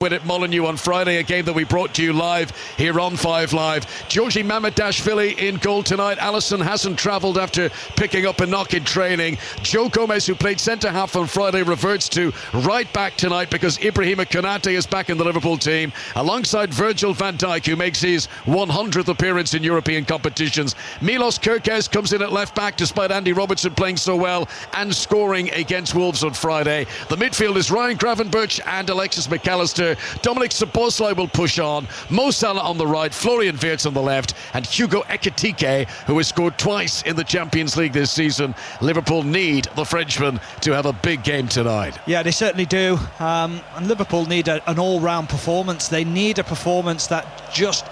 Win at Molineux on Friday, a game that we brought to you live here on 5 Live. Georgi Mamardashvili in goal tonight. Alisson hasn't travelled after picking up a knock in training. Joe Gomez, who played centre-half on Friday, reverts to right back tonight because Ibrahima Konate is back in the Liverpool team, alongside Virgil van Dijk, who makes his 100th appearance in European competitions. Milos Kerkez comes in at left back despite Andy Robertson playing so well and scoring against Wolves on Friday. The midfield is Ryan Gravenberch and Alexis McAllister. Dominic Szoboszlai will push on. Mo Salah on the right, Florian Wirtz on the left, and Hugo Ekitike, who has scored twice in the Champions League this season. Liverpool need the Frenchman to have a big game tonight. Yeah, they certainly do. And Liverpool need an all-round performance. They need a performance that just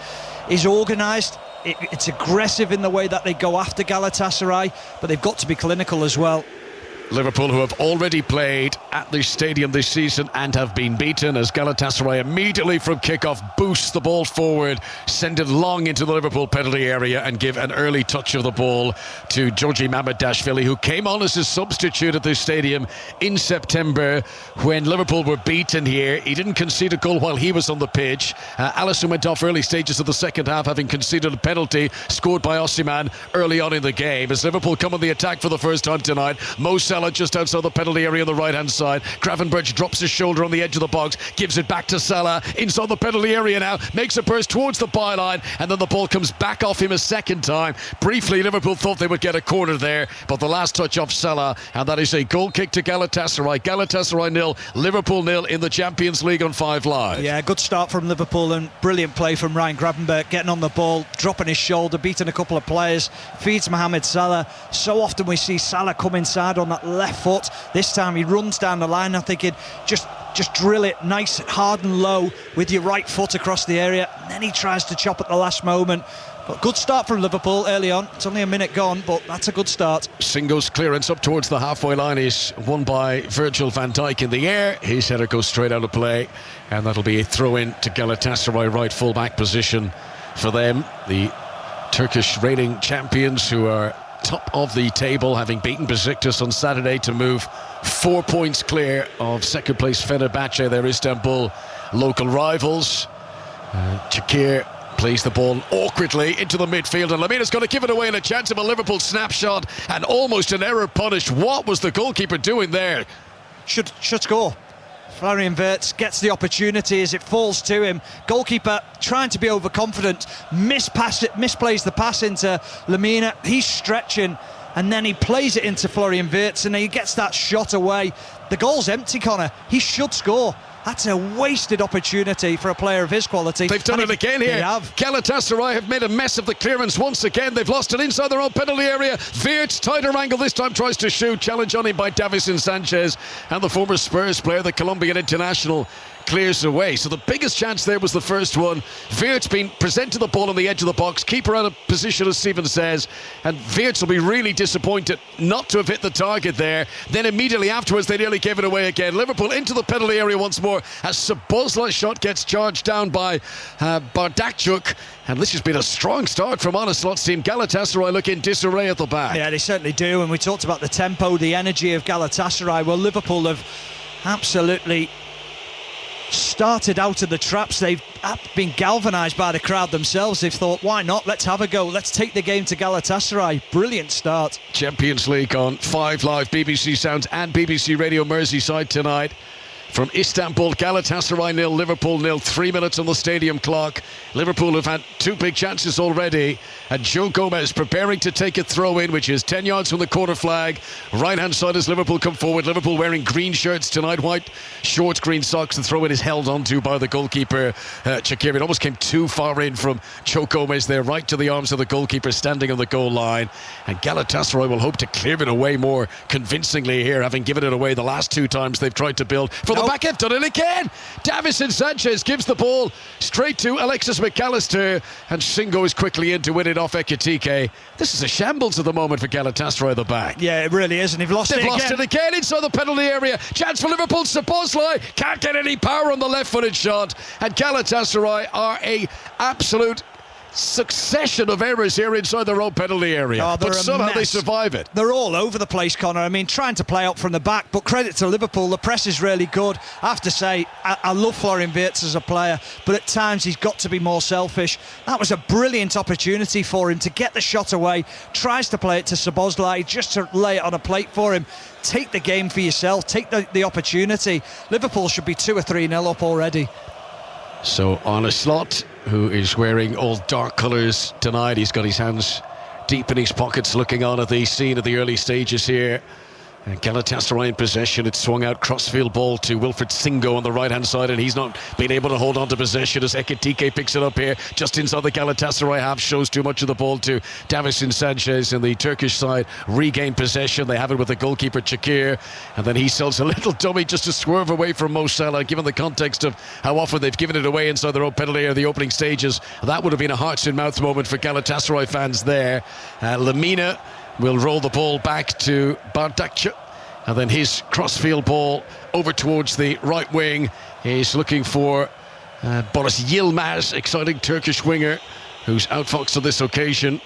is organised. It's aggressive in the way that they go after Galatasaray, but they've got to be clinical as well. Liverpool, who have already played at the stadium this season and have been beaten, as Galatasaray immediately from kick-off boost the ball forward, send it long into the Liverpool penalty area and give an early touch of the ball to Georgi Mamardashvili, who came on as a substitute at this stadium in September when Liverpool were beaten here. He didn't concede a goal while he was on the pitch. Alisson went off early stages of the second half, having conceded a penalty scored by Osimhen early on in the game. As Liverpool come on the attack for the first time tonight, Mo Salah just outside the penalty area on the right-hand side. Gravenberch drops his shoulder on the edge of the box, gives it back to Salah inside the penalty area now, makes a burst towards the byline, and then the ball comes back off him a second time. Briefly, Liverpool thought they would get a corner there, but the last touch off Salah, and that is a goal kick to Galatasaray. Galatasaray 0, Liverpool 0 in the Champions League on 5 Live. Yeah, good start from Liverpool and brilliant play from Ryan Gravenberch, getting on the ball, dropping his shoulder, beating a couple of players, feeds Mohamed Salah. So often we see Salah come inside on that left foot. This time he runs down the line. I'm thinking just drill it nice, hard and low with your right foot across the area, and then he tries to chop at the last moment. But good start from Liverpool early on. It's only a minute gone, but that's a good start. Singo's clearance up towards the halfway line is won by Virgil van Dijk in the air. His header goes straight out of play, and that'll be a throw-in to Galatasaray, right full-back position for them. The Turkish reigning champions, who are top of the table, having beaten Besiktas on Saturday to move 4 points clear of second place Fenerbahce, their Istanbul local rivals. Çakir plays the ball awkwardly into the midfield, and Lamina's going to give it away in a chance of a Liverpool snapshot, and almost an error punished. What was the goalkeeper doing there? Should score. Florian Wirtz gets the opportunity as it falls to him. Goalkeeper trying to be overconfident, misplays the pass into Lamina. He's stretching, and then he plays it into Florian Wirtz, and he gets that shot away. The goal's empty, Connor. He should score. That's a wasted opportunity for a player of his quality. They've done it again here. Galatasaray have made a mess of the clearance once again. They've lost it inside their own penalty area. Wirtz, tighter angle this time, tries to shoot. Challenge on him by Davison Sanchez. And the former Spurs player, the Colombian international, clears away. So the biggest chance there was the first one. Wirtz been presented the ball on the edge of the box, keeper out of position, as Stephen says, and Wirtz will be really disappointed not to have hit the target there. Then immediately afterwards they nearly gave it away again. Liverpool into the penalty area once more as Szoboszlai's shot gets charged down by Bardakchuk. And this has been a strong start from Arne team. Galatasaray look in disarray at the back. Yeah, they certainly do, and we talked about the tempo, the energy of Galatasaray. Well, Liverpool have absolutely started out of the traps. They've been galvanised by the crowd themselves. They've thought, why not? Let's have a go. Let's take the game to Galatasaray. Brilliant start. Champions League on 5 Live, BBC Sounds and BBC Radio Merseyside tonight. From Istanbul, Galatasaray 0, Liverpool 0, 3 minutes on the stadium clock. Liverpool have had 2 big chances already, and Joe Gomez preparing to take a throw in, which is 10 yards from the corner flag. Right hand side as Liverpool come forward. Liverpool wearing green shirts tonight, white shorts, green socks. The throw in is held onto by the goalkeeper Çakir. It almost came too far in from Joe Gomez there, right to the arms of the goalkeeper standing on the goal line. And Galatasaray will hope to clear it away more convincingly here, having given it away the last 2 times they've tried to build. For the back, have done it again. Davison Sanchez gives the ball straight to Alexis McAllister, and Singo is quickly in to win it off Ekitike. This is a shambles at the moment for Galatasaray at the back. Yeah, it really is, and they've lost it again inside the penalty area. Chance for Liverpool. Szoboszlai can't get any power on the left-footed shot, and Galatasaray are a absolute succession of errors here inside their own penalty area. Oh, but somehow they survive it. They're all over the place, Connor. I mean, trying to play out from the back, but credit to Liverpool, the press is really good. I have to say, I love Florian Wirtz as a player, but at times he's got to be more selfish. That was a brilliant opportunity for him to get the shot away, tries to play it to Szoboszlai just to lay it on a plate for him. Take the game for yourself, take the opportunity. Liverpool should be 2 or 3-0 up already. So Arne Slot, who is wearing all dark colours tonight, he's got his hands deep in his pockets looking on at the scene of the early stages here. And Galatasaray in possession. It's swung out crossfield ball to Wilfred Singo on the right hand side, and he's not been able to hold on to possession as Ekitike picks it up here just inside the Galatasaray half, shows too much of the ball to Davison Sanchez, and the Turkish side regain possession. They have it with the goalkeeper Çakır, and then he sells a little dummy just to swerve away from Mo Salah, given the context of how often they've given it away inside their own penalty area in the opening stages. That would have been a hearts in mouth moment for Galatasaray fans there. Lamina will roll the ball back to Bardakçı, and then his crossfield ball over towards the right wing. He's looking for Boris Yilmaz, exciting Turkish winger, who's outfoxed on this occasion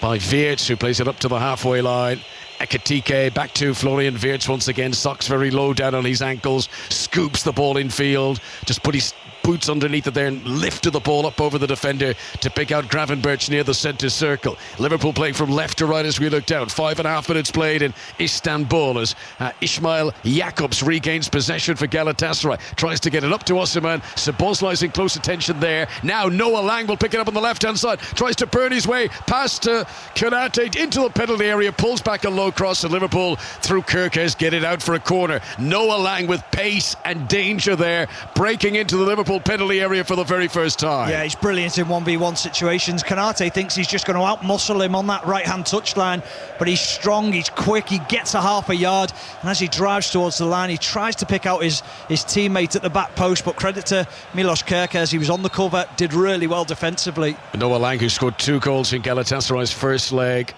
by Wirtz, who plays it up to the halfway line. Ekitike back to Florian Wirtz once again, socks very low down on his ankles, scoops the ball in field, just put his boots underneath it there and lifted the ball up over the defender to pick out Gravenberch near the centre circle. Liverpool playing from left to right as we look down. 5.5 minutes played in Istanbul as Ismail Jakobs regains possession for Galatasaray. Tries to get it up to Osimhen. Szoboszlai's in close attention there. Now Noah Lang will pick it up on the left-hand side. Tries to burn his way past Konate into the penalty area. Pulls back a low cross, and Liverpool through Kerkez get it out for a corner. Noah Lang with pace and danger there, breaking into the Liverpool penalty area for the very first time. Yeah, he's brilliant in 1v1 situations. Konate thinks he's just going to out-muscle him on that right-hand touchline, but he's strong, he's quick, he gets a half a yard, and as he drives towards the line, he tries to pick out his teammate at the back post, but credit to Milos Kerkez, he was on the cover, did really well defensively. Noah Lang, who scored 2 goals in Galatasaray's first leg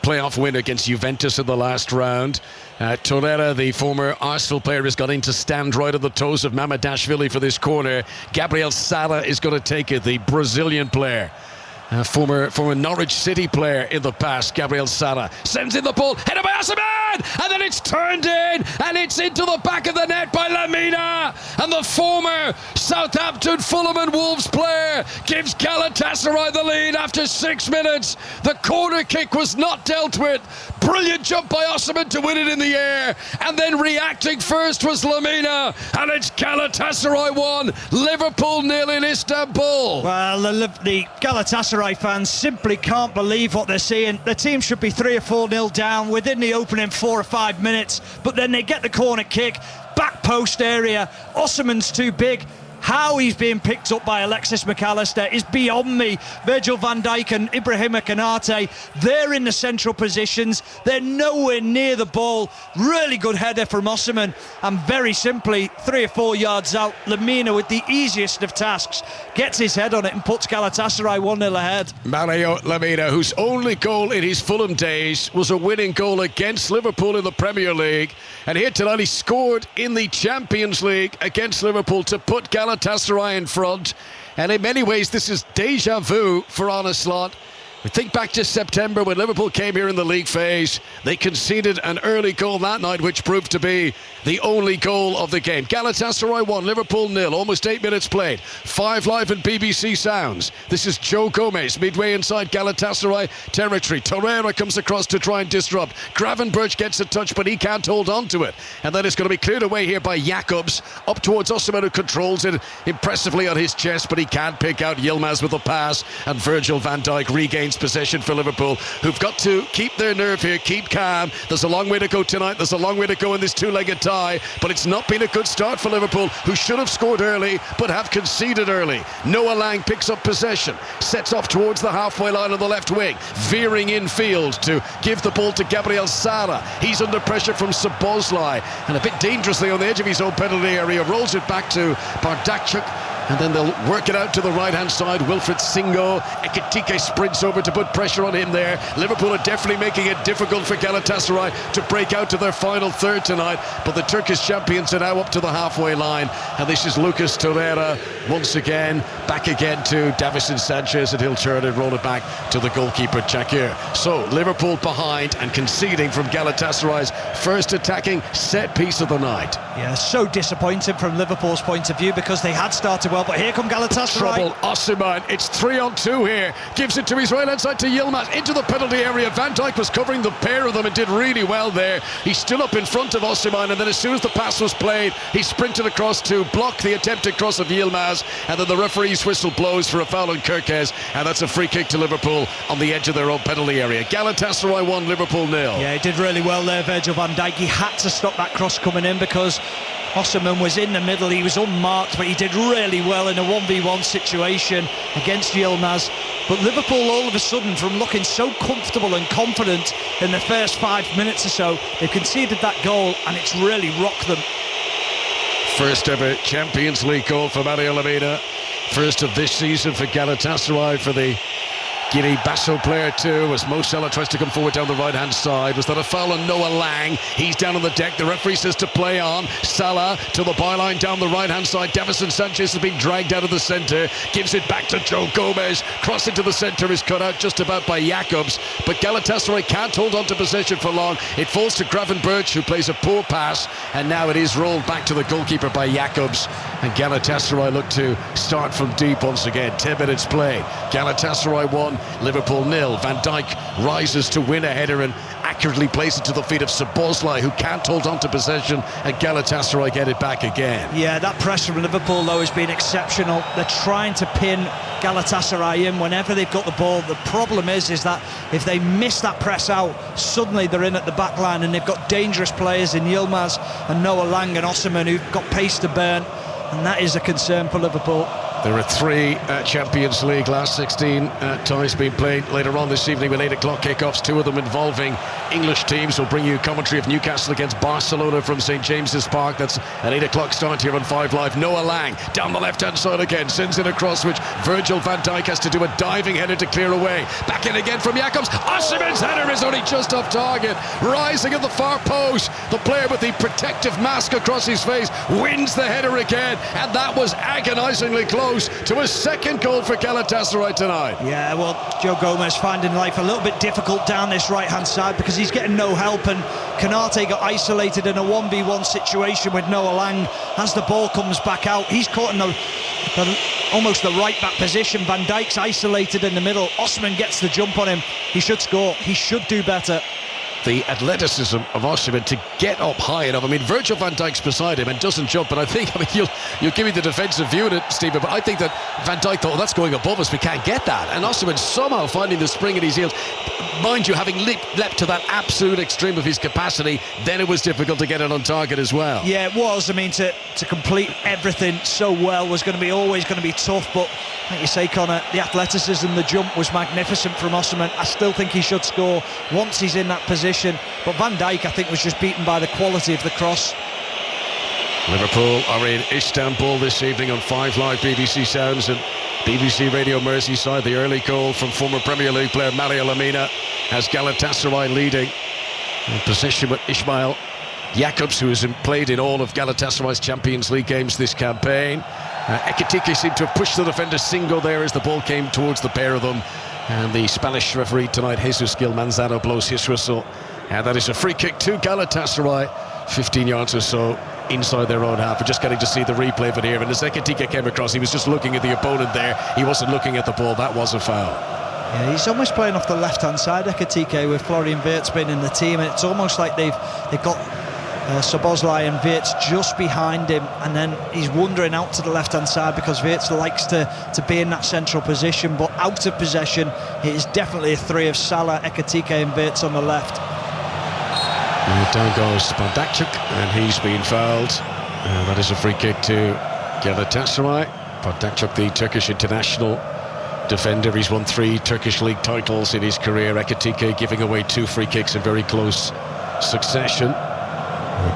playoff win against Juventus in the last round. Torreira, the former Arsenal player, has got in to stand right on the toes of Mamardashvili for this corner. Gabriel Sara is going to take it, the Brazilian player. Former Norwich City player in the past. Gabriel Sara sends in the ball, headed by Osimhen, and then it's turned in, and it's into the back of the net by Lamina, and the former Southampton, Fulham and Wolves player gives Galatasaray the lead after 6 minutes. The corner kick was not dealt with. Brilliant jump by Osimhen to win it in the air, and then reacting first was Lamina, and it's Galatasaray 1, Liverpool 0 in Istanbul. Well, the Galatasaray fans simply can't believe what they're seeing. The team should be 3 or 4-0 down within the opening 4 or 5 minutes, but then they get the corner kick, back post area. Osimhen's too big. How he's being picked up by Alexis McAllister is beyond me. Virgil van Dijk and Ibrahima Konate, they're in the central positions. They're nowhere near the ball. Really good header from Osimhen. And very simply, 3 or 4 yards out, Lamina, with the easiest of tasks, gets his head on it and puts Galatasaray 1-0 ahead. Mario Lamina, whose only goal in his Fulham days was a winning goal against Liverpool in the Premier League. And here tonight he scored in the Champions League against Liverpool to put Galatasaray in front, and in many ways this is deja vu for Arne Slot. We think back to September when Liverpool came here in the league phase. They conceded an early goal that night, which proved to be the only goal of the game. Galatasaray 1, Liverpool 0, almost 8 minutes played. 5 live in BBC Sounds. This is Joe Gomez, midway inside Galatasaray territory. Torreira comes across to try and disrupt. Gravenberch gets a touch, but he can't hold on to it. And then it's going to be cleared away here by Jakobs, up towards Osimhen, who controls it impressively on his chest, but he can't pick out Yilmaz with a pass, and Virgil van Dijk regains possession for Liverpool, who've got to keep their nerve here, keep calm. There's a long way to go tonight, there's a long way to go in this 2-legged tie, but it's not been a good start for Liverpool, who should have scored early but have conceded early. Noah Lang picks up possession, sets off towards the halfway line on the left wing, veering infield to give the ball to Gabriel Sara. He's under pressure from Szoboszlai, and a bit dangerously on the edge of his own penalty area, rolls it back to Bardakçı. and then they'll work it out to the right-hand side. Wilfried Singo, Ekitike sprints over to put pressure on him there. Liverpool are definitely making it difficult for Galatasaray to break out to their final third tonight, but the Turkish champions are now up to the halfway line, and this is Lucas Torreira once again, back again to Davinson Sanchez, and he'll turn and roll it back to the goalkeeper Çakır. So Liverpool behind and conceding from Galatasaray's first attacking set piece of the night. Yeah, so disappointing from Liverpool's point of view, because they had started well, but here come Galatasaray. Trouble, Osimhen, it's 3-on-2 here, gives it to his right hand side to Yilmaz, into the penalty area. Van Dijk was covering the pair of them and did really well there. He's still up in front of Osimhen, and then as soon as the pass was played, he sprinted across to block the attempted cross of Yilmaz, and then the referee's whistle blows for a foul on Kerkez, and that's a free kick to Liverpool on the edge of their own penalty area. Galatasaray 1, Liverpool 0. Yeah, he did really well there, Virgil van Dijk. He had to stop that cross coming in because Osimhen was in the middle. He was unmarked, but he did really well in a 1v1 situation against Yilmaz. But Liverpool, all of a sudden, from looking so comfortable and confident in the first 5 minutes or so, they've conceded that goal, and it's really rocked them. First ever Champions League goal for Mario Lemina. First of this season for Galatasaray, for the Guinea-Bissau player too, as Mo Salah tries to come forward down the right-hand side. Was that a foul on Noah Lang? He's down on the deck. The referee says to play on. Salah to the byline down the right-hand side. Davinson Sanchez has been dragged out of the centre. Gives it back to Joe Gomez. Cross into the centre is cut out just about by Jacobs. But Galatasaray can't hold on to possession for long. It falls to Gravenberch, who plays a poor pass. And now it is rolled back to the goalkeeper by Jacobs. And Galatasaray look to start from deep once again. 10 minutes played. Galatasaray 1, Liverpool 0. Van Dijk rises to win a header and accurately plays it to the feet of Szoboszlai, who can't hold on to possession, and Galatasaray get it back again. Yeah, that press from Liverpool, though, has been exceptional. They're trying to pin Galatasaray in whenever they've got the ball. The problem is that if they miss that press out, suddenly they're in at the back line, and they've got dangerous players in Yilmaz and Noah Lang and Osimhen who've got pace to burn, and that is a concern for Liverpool. There are 3 Champions League last 16 ties being played later on this evening with 8 o'clock kickoffs, 2 of them involving English teams. We'll bring you commentary of Newcastle against Barcelona from St James's Park. That's an 8 o'clock start here on 5 Live. Noah Lang down the left-hand side again, sends in a cross which Virgil van Dijk has to do a diving header to clear away. Back in again from Jacobs. Osimhen's header is only just off target. Rising at the far post. The player with the protective mask across his face wins the header again, and that was agonisingly close to a second goal for Galatasaray tonight. Yeah, well, Joe Gomez finding life a little bit difficult down this right-hand side because he's getting no help, and Konate got isolated in a 1v1 situation with Noah Lang. As the ball comes back out, he's caught in almost the right-back position. Van Dijk's isolated in the middle. Osimhen gets the jump on him. He should score. He should do better. The athleticism of Osimhen to get up high enough. I mean, Virgil van Dijk's beside him and doesn't jump, but I think, you'll give me the defensive view of it, Stephen, but I think that Van Dijk thought, that's going above us, we can't get that. And Osimhen somehow finding the spring in his heels. Mind you, having leapt to that absolute extreme of his capacity, then it was difficult to get it on target as well. Yeah, it was. I mean, to complete everything so well was always going to be tough, but like you say, Connor, the athleticism, the jump was magnificent from Osimhen. I still think he should score once he's in that position, but Van Dijk, I think, was just beaten by the quality of the cross. Liverpool are in Istanbul this evening on 5 Live BBC Sounds and BBC Radio Merseyside. The early goal from former Premier League player Mario Lemina has Galatasaray leading in possession with Ismail Jacobs, who has played in all of Galatasaray's Champions League games this campaign. Ekitike seemed to have pushed the defender Singo there as the ball came towards the pair of them, and the Spanish referee tonight, Jesus Gil Manzano, blows his whistle, and that is a free kick to Galatasaray, 15 yards or so inside their own half. We're just getting to see the replay of it here, and as Ekitike came across, he was just looking at the opponent there. He wasn't looking at the ball. That was a foul. Yeah, he's almost playing off the left-hand side, Ekitike, with Florian Wirtz being in the team, and it's almost like they've got Szoboszlai and Wirtz just behind him, and then he's wandering out to the left-hand side because Wirtz likes to be in that central position, but out of possession it is definitely a 3 of Salah, Ekitike and Wirtz on the left. And down goes Bardakchuk, and he's been fouled. That is a free kick to Galatasaray. Bardakchuk, the Turkish international defender, he's won 3 Turkish league titles in his career. Ekitike giving away 2 free kicks in very close succession.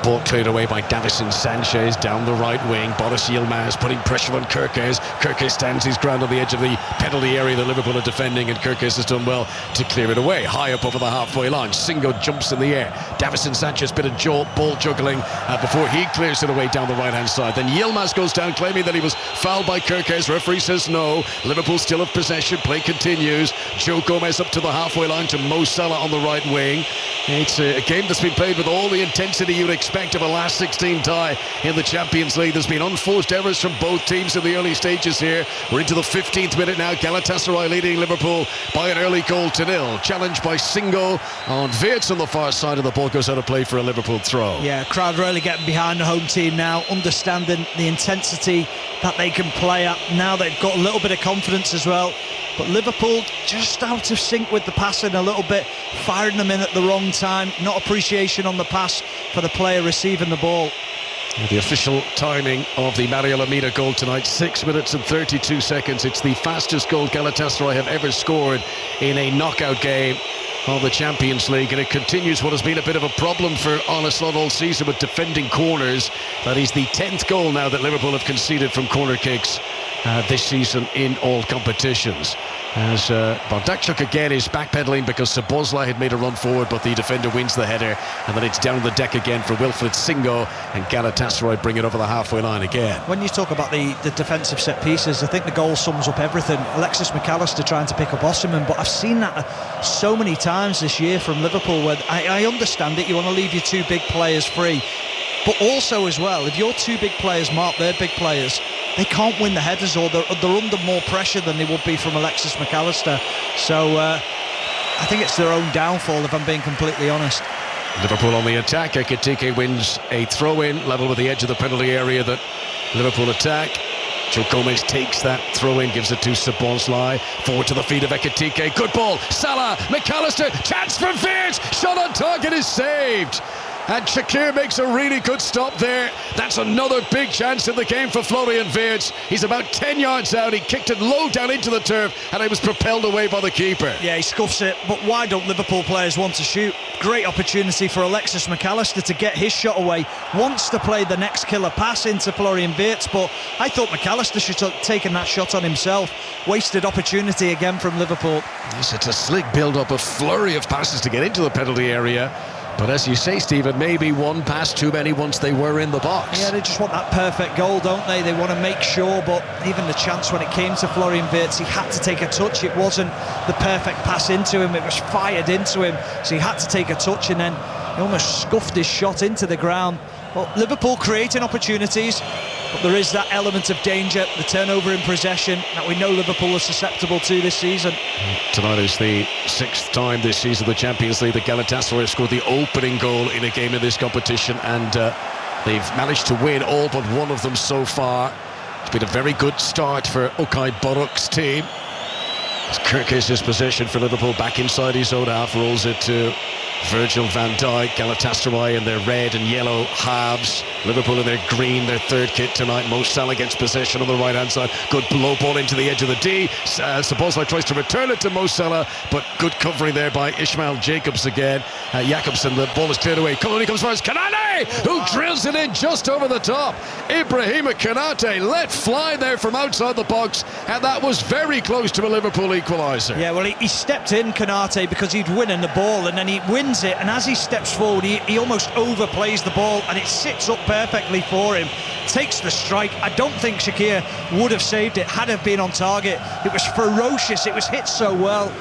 Ball cleared away by Davison Sanchez down the right wing. Boris Yilmaz putting pressure on Kerkez. Kerkez stands his ground on the edge of the penalty area that Liverpool are defending, and Kerkez has done well to clear it away. High up over the halfway line. Singo jumps in the air. Davison Sanchez, bit of ball juggling before he clears it away down the right hand side. Then Yilmaz goes down claiming that he was fouled by Kerkez. Referee says no. Liverpool still have possession. Play continues. Joe Gomez up to the halfway line to Mo Salah on the right wing. It's a game that's been played with all the intensity you'd expect of a last 16 tie in the Champions League. There's been unforced errors from both teams in the early stages here. We're into the 15th minute now. Galatasaray leading Liverpool by an early goal to nil. Challenged by Singo on Wirtz on the far side, and the ball goes out of play for a Liverpool throw. Yeah, crowd really getting behind the home team now, understanding the intensity that they can play at. Now they've got a little bit of confidence as well. But Liverpool just out of sync with the passing a little bit, firing them in at the wrong time. Not appreciation on the pass for the player receiving the ball. The official timing of the Mario Lemina goal tonight, 6 minutes and 32 seconds. It's the fastest goal Galatasaray have ever scored in a knockout game of the Champions League, and it continues what has been a bit of a problem for Arne Slot all season with defending corners. That is the 10th goal now that Liverpool have conceded from corner kicks this season in all competitions. As Bardakchuk again is backpedaling because Szoboszlai had made a run forward, but the defender wins the header, and then it's down the deck again for Wilfried Singo, and Galatasaray bring it over the halfway line again. When you talk about the defensive set pieces, I think the goal sums up everything. Alexis McAllister trying to pick up Osimhen, but I've seen that so many times this year from Liverpool, where I understand it, you want to leave your two big players free, but also as well, if your two big players mark their big players, they can't win the headers, or they're under more pressure than they would be from Alexis McAllister. So I think it's their own downfall, if I'm being completely honest. Liverpool on the attack. Ekitike wins a throw-in, level with the edge of the penalty area that Liverpool attack. Joe Gomez takes that throw-in, gives it to Szoboszlai. Forward to the feet of Ekitike. Good ball. Salah, McAllister, chance for Wirtz. Shot on target is saved. And Shakir makes a really good stop there. That's another big chance in the game for Florian Wirtz. He's about 10 yards out. He kicked it low down into the turf, and it was propelled away by the keeper. Yeah, he scuffs it, but why don't Liverpool players want to shoot? Great opportunity for Alexis McAllister to get his shot away. Wants to play the next killer pass into Florian Wirtz, but I thought McAllister should have taken that shot on himself. Wasted opportunity again from Liverpool. Yes, it's a slick build-up, a flurry of passes to get into the penalty area. But as you say, Stephen, maybe one pass too many once they were in the box. Yeah, they just want that perfect goal, don't they? They want to make sure, but even the chance when it came to Florian Wirtz, he had to take a touch. It wasn't the perfect pass into him, it was fired into him. So he had to take a touch, and then he almost scuffed his shot into the ground. Well, Liverpool creating opportunities, but there is that element of danger, the turnover in possession that we know Liverpool are susceptible to this season. Tonight is the 6th time this season the Champions League that Galatasaray have scored the opening goal in a game in this competition, and they've managed to win all but one of them so far. It's been a very good start for Okay Boruk's team. Kerkez's possession for Liverpool, back inside his own half, rolls it to Virgil van Dijk. Galatasaray in their red and yellow halves, Liverpool in their green, their third kit tonight. Mo Salah gets possession on the right hand side, good low ball into the edge of the D. Szoboszlai tries to return it to Mo Salah, but good covering there by Ishmael Jacobs again. Jakobsen, the ball is cleared away. Colony comes first, Kanate, who drills it in just over the top. Ibrahima Kanate let fly there from outside the box, and that was very close to a Liverpool equaliser. Yeah, well, he stepped in, Kanate, because he'd winning the ball, and then he wins it, and as he steps forward, he almost overplays the ball, and it sits up perfectly for him. Takes the strike. I don't think Shakir would have saved it had it been on target. It was ferocious, it was hit so well.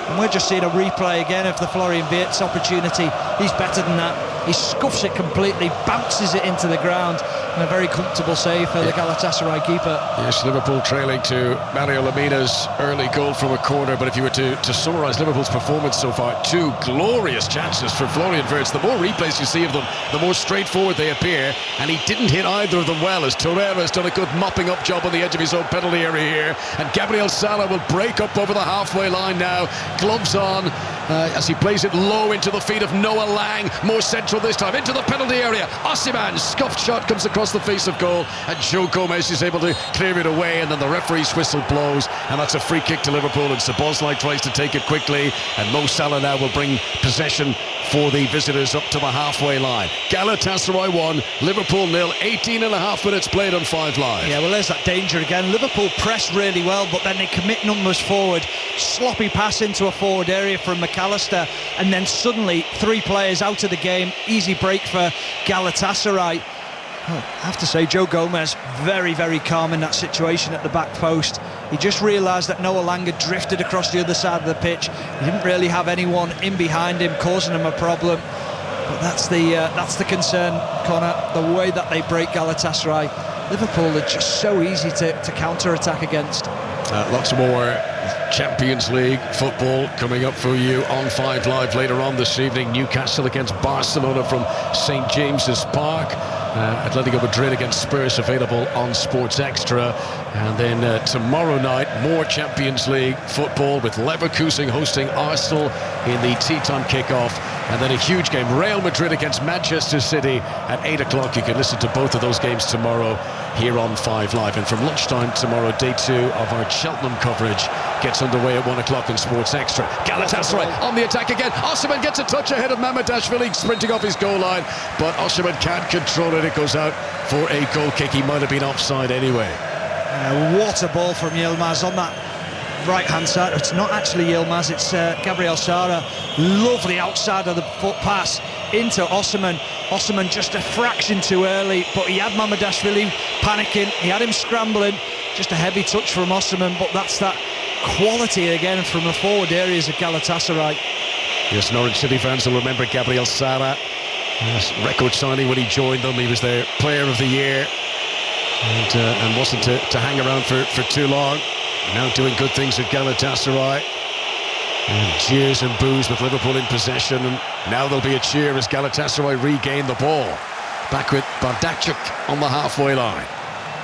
And we're just seeing a replay again of the Florian Wirtz opportunity. He's better than that. He scuffs it completely, bounces it into the ground, and a very comfortable save for the Galatasaray keeper. Yes, Liverpool trailing to Mario Lemina's early goal from a corner, but if you were to summarise Liverpool's performance so far, two glorious chances for Florian Wirtz. The more replays you see of them, the more straightforward they appear, and he didn't hit either of them well, as Torreira has done a good mopping up job on the edge of his own penalty area here, and Gabriel Salah will break up over the halfway line now, gloves on, as he plays it low into the feet of Noah Lang, more central this time, into the penalty area. Osimhen, scuffed shot comes across across the face of goal, and Joe Gomez is able to clear it away, and then the referee's whistle blows, and that's a free kick to Liverpool, and Szoboszlai tries to take it quickly, and Mo Salah now will bring possession for the visitors up to the halfway line. Galatasaray 1, Liverpool 0, 18 and a half minutes played on 5 Live. Yeah, well, there's that danger again. Liverpool press really well, but then they commit numbers forward. Sloppy pass into a forward area from McAllister, and then suddenly 3 players out of the game. Easy break for Galatasaray. I have to say, Joe Gomez very, very calm in that situation at the back post. He just realised that Noah Lang had drifted across the other side of the pitch. He didn't really have anyone in behind him causing him a problem. But that's the concern, Connor, the way that they break Galatasaray. Liverpool are just so easy to counter-attack against. Lots more Champions League football coming up for you on 5 Live later on this evening. Newcastle against Barcelona from St James's Park. Atletico Madrid against Spurs available on Sports Extra. And then tomorrow night, more Champions League football with Leverkusen hosting Arsenal in the tea-time kickoff. And then a huge game, Real Madrid against Manchester City at 8 o'clock. You can listen to both of those games tomorrow here on 5 Live. And from lunchtime tomorrow, day 2 of our Cheltenham coverage gets underway at 1 o'clock in Sports Extra. Galatasaray on the attack again. Osimhen gets a touch ahead of Mamardashvili, sprinting off his goal line. But Osimhen can't control it. It goes out for a goal kick. He might have been offside anyway. What a ball from Yilmaz on that right-hand side. It's not actually Yilmaz, it's Gabriel Sara. Lovely outside of the foot pass into Osimhen. Osimhen just a fraction too early, but he had Mamardashvili panicking, he had him scrambling. Just a heavy touch from Osimhen, but that's that quality again from the forward areas of Galatasaray. Yes, Norwich City fans will remember Gabriel Sara. Record signing when he joined them. He was their player of the year, and wasn't to hang around for too long. Now doing good things at Galatasaray. And cheers and boos with Liverpool in possession, and now there'll be a cheer as Galatasaray regain the ball. Back with Bardakchuk on the halfway line.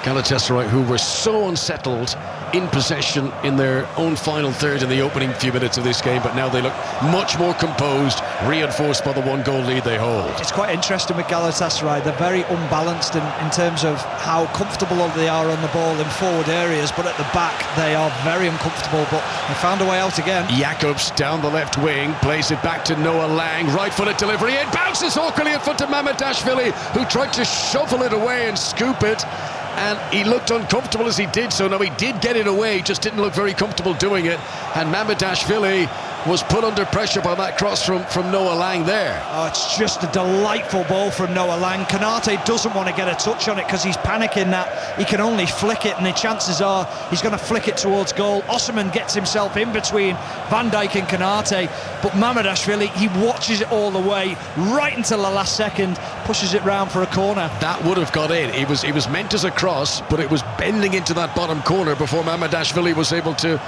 Galatasaray, who were so unsettled in possession in their own final third in the opening few minutes of this game, but now they look much more composed, reinforced by the 1-goal lead they hold. It's quite interesting with Galatasaray. They're very unbalanced in terms of how comfortable they are on the ball in forward areas, but at the back they are very uncomfortable, but they found a way out again. Jakobs down the left wing, plays it back to Noah Lang, right-footed delivery, it bounces awkwardly in front of Mamardashvili, who tried to shovel it away and scoop it. And he looked uncomfortable as he did so. Now, he did get it away, just didn't look very comfortable doing it. And Mamardashvili was put under pressure by that cross from Noah Lang there. Oh, it's just a delightful ball from Noah Lang. Konate doesn't want to get a touch on it because he's panicking that he can only flick it, and the chances are he's going to flick it towards goal. Osimhen gets himself in between Van Dijk and Konate, but Mamardashvili, he watches it all the way right until the last second, pushes it round for a corner. That would have got in. It was meant as a cross, but it was bending into that bottom corner before Mamardashvili was able to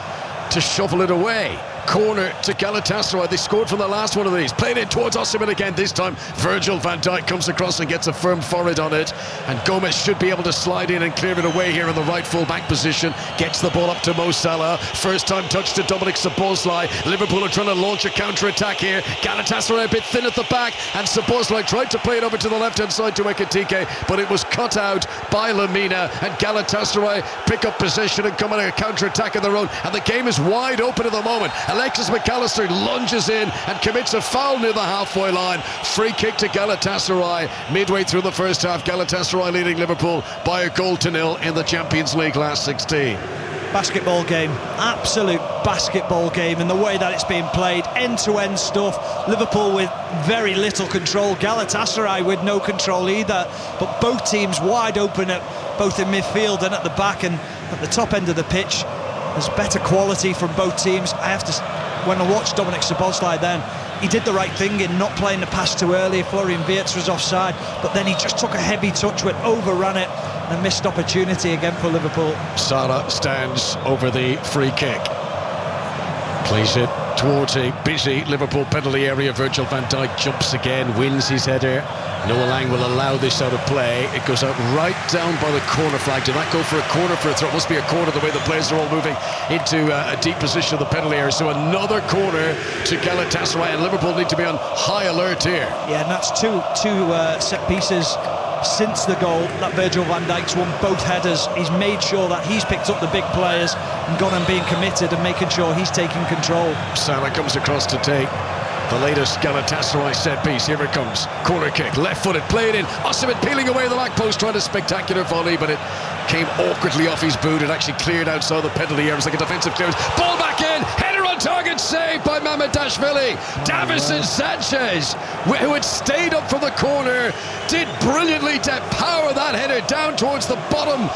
shovel it away. Corner to Galatasaray. They scored from the last one of these. Played it towards Osimhen again. This time Virgil van Dijk comes across and gets a firm forehead on it, and Gomez should be able to slide in and clear it away here in the right full-back position. Gets the ball up to Mo Salah. First time touch to Dominic Szoboszlai. Liverpool are trying to launch a counter-attack here. Galatasaray a bit thin at the back, and Szoboszlai tried to play it over to the left-hand side to Ekitike, but it was cut out by Lamina, and Galatasaray pick up possession and come on a counter-attack of their own, and the game is wide open at the moment. Alexis McAllister lunges in and commits a foul near the halfway line. Free kick to Galatasaray midway through the first half. Galatasaray leading Liverpool by 1-0 in the Champions League last 16. Basketball game, absolute basketball game, and the way that it's being played, end-to-end stuff. Liverpool with very little control, Galatasaray with no control either, but both teams wide open at both in midfield and at the back, and at the top end of the pitch there's better quality from both teams. I have to, when I watched Dominic Szoboszlai then, he did the right thing in not playing the pass too early. Florian Wirtz was offside, but then he just took a heavy touch, went overran it, and a missed opportunity again for Liverpool. Salah stands over the free kick, plays it towards a busy Liverpool penalty area. Virgil van Dijk jumps again, wins his header. Noah Lang will allow this out of play. It goes out right down by the corner flag. Did that go for a corner for a throw? It must be a corner the way the players are all moving into a deep position of the penalty area. So another corner to Galatasaray, and Liverpool need to be on high alert here. Yeah, and that's two set pieces since the goal that Virgil van Dijk's won both headers. He's made sure that he's picked up the big players and gone and being committed and making sure he's taking control. Salah comes across to take the latest Galatasaray set piece. Here it comes. Corner kick, left-footed, played in. Osimhen peeling away the back post, trying a spectacular volley, but it came awkwardly off his boot. It actually cleared outside the penalty area. It was like a defensive clearance. Ball back in, header on target, saved by Mamardashvili. Davison Sanchez, who had stayed up from the corner, did brilliantly to power that header down towards the bottom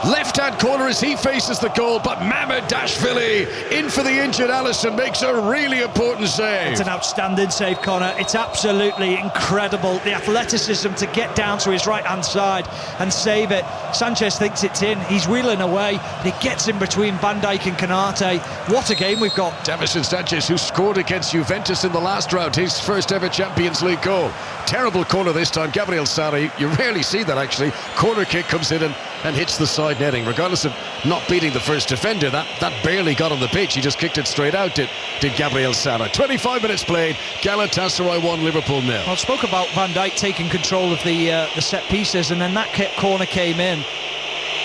left-hand corner as he faces the goal, but Mamardashvili, in for the injured Alisson, makes a really important save. It's an outstanding save, Connor. It's absolutely incredible. The athleticism to get down to his right-hand side and save it. Sanchez thinks it's in. He's wheeling away. He gets in between Van Dijk and Konate. What a game we've got. Davison Sanchez, who scored against Juventus in the last round, his first ever Champions League goal. Terrible corner this time. Gabriel Sarri, you rarely see that actually. Corner kick comes in and hits the side netting, regardless of not beating the first defender. That barely got on the pitch. He just kicked it straight out, did Gabriel Sarri. 25 minutes played. Galatasaray 1, Liverpool 0. I spoke about Van Dijk taking control of the set pieces, and then that corner came in.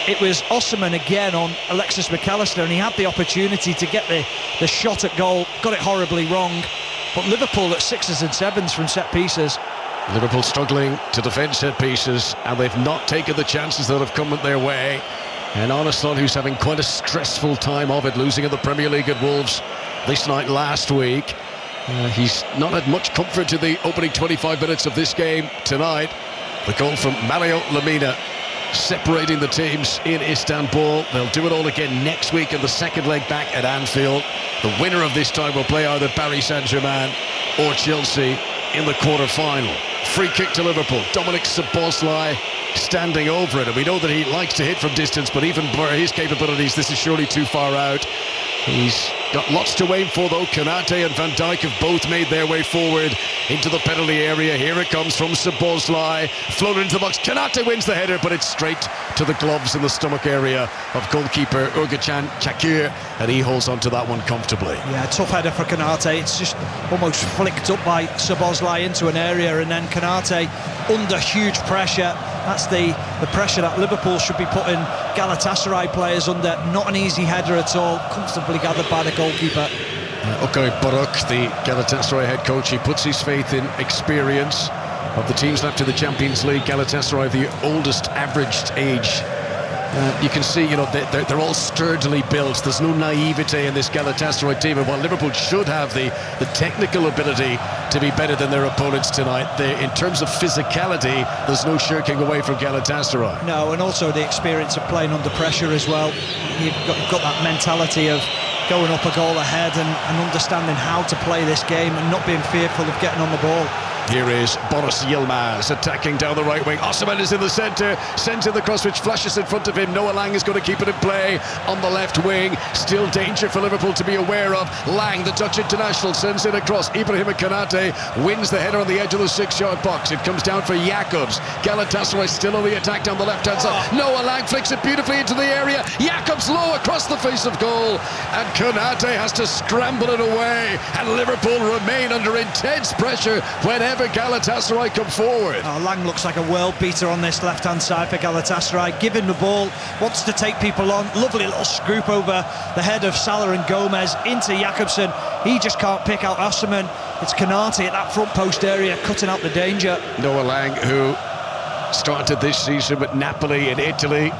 It was Osimhen again on Alexis McAllister, and he had the opportunity to get the shot at goal. Got it horribly wrong. But Liverpool at 6s and 7s from set pieces. Liverpool struggling to defend set pieces, and they've not taken the chances that have come their way. And Arneson, who's having quite a stressful time of it, losing in the Premier League at Wolves this night last week. He's not had much comfort to the opening 25 minutes of this game tonight. The goal from Mario Lemina, separating the teams in Istanbul. They'll do it all again next week in the second leg back at Anfield. The winner of this time will play either Paris Saint-Germain or Chelsea in the quarter-final. Free kick to Liverpool. Dominic Szoboszlai standing over it, and we know that he likes to hit from distance, but even for his capabilities, this is surely too far out. He's got lots to aim for though. Konate and Van Dijk have both made their way forward into the penalty area. Here it comes from Szoboszlai, floated into the box. Konate wins the header, but it's straight to the gloves in the stomach area of goalkeeper Urgachan Çakır, and he holds on to that one comfortably. Yeah, tough header for Konate. It's just almost flicked up by Szoboszlai into an area, and then Konate under huge pressure. That's the pressure that Liverpool should be putting Galatasaray players under. Not an easy header at all, comfortably gathered by the goalkeeper. Okay, Buruk, the Galatasaray head coach, he puts his faith in experience. Of the teams left in the Champions League, Galatasaray, the oldest averaged age. You can see, you know, they're all sturdily built. There's no naivete in this Galatasaray team, and while Liverpool should have the technical ability to be better than their opponents tonight, in terms of physicality, there's no shirking away from Galatasaray. No, and also the experience of playing under pressure as well. You've got that mentality of going up a goal ahead and understanding how to play this game and not being fearful of getting on the ball. Here is Boris Yilmaz attacking down the right wing. Osimhen is in the centre, sends in the cross which flashes in front of him. Noah Lang is going to keep it in play on the left wing. Still danger for Liverpool to be aware of. Lang, the Dutch international, sends in a cross. Ibrahima Konate wins the header on the edge of the 6-yard box. It comes down for Jacobs. Galatasaray still on the attack down the left-hand side. Noah Lang flicks it beautifully into the area. Jacobs low across the face of goal, and Konate has to scramble it away, and Liverpool remain under intense pressure whenever Galatasaray come forward. Lang looks like a world beater on this left-hand side for Galatasaray. Giving the ball, wants to take people on. Lovely little scoop over the head of Salah and Gomez into Jakobsen. He just can't pick out Osimhen. It's Konate at that front post area, cutting out the danger. Noah Lang, who started this season with Napoli in Italy,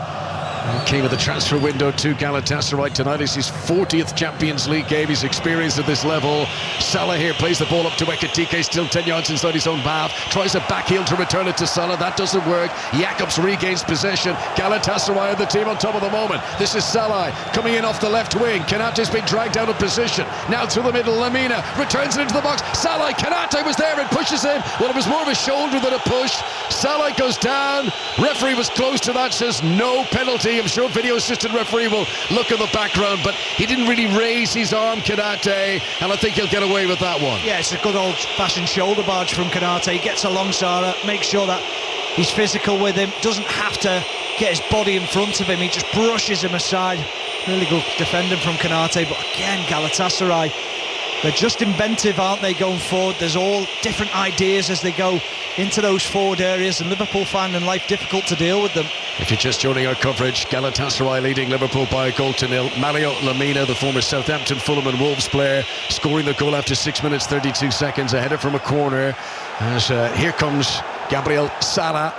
came with the transfer window to Galatasaray. Tonight is his 40th Champions League game. He's experienced at this level. Salah here plays the ball up to Ekitike, still 10 yards inside his own half. Tries a back heel to return it to Salah. That doesn't work. Jacobs regains possession. Galatasaray are the team on top of the moment. This is Salah coming in off the left wing. Konate's been dragged out of position. Now through the middle, Lemina returns it into the box. Salah, Konate was there and pushes him. Well, it was more of a shoulder than a push. Salah goes down. Referee was close to that, says no penalty. I'm sure video assistant referee will look in the background, but he didn't really raise his arm, Konate, and I think he'll get away with that one. Yeah, it's a good old-fashioned shoulder barge from Konate. He gets along Salah, makes sure that he's physical with him, doesn't have to get his body in front of him, he just brushes him aside. Really good defending from Konate, but again, Galatasaray, they're just inventive, aren't they, going forward? There's all different ideas as they go into those forward areas, and Liverpool finding life difficult to deal with them. If you're just joining our coverage, Galatasaray leading Liverpool by a goal to nil. Mario Lemina, the former Southampton, Fulham and Wolves player, scoring the goal after 6 minutes 32 seconds, a header from a corner. As here comes Gabriel Sara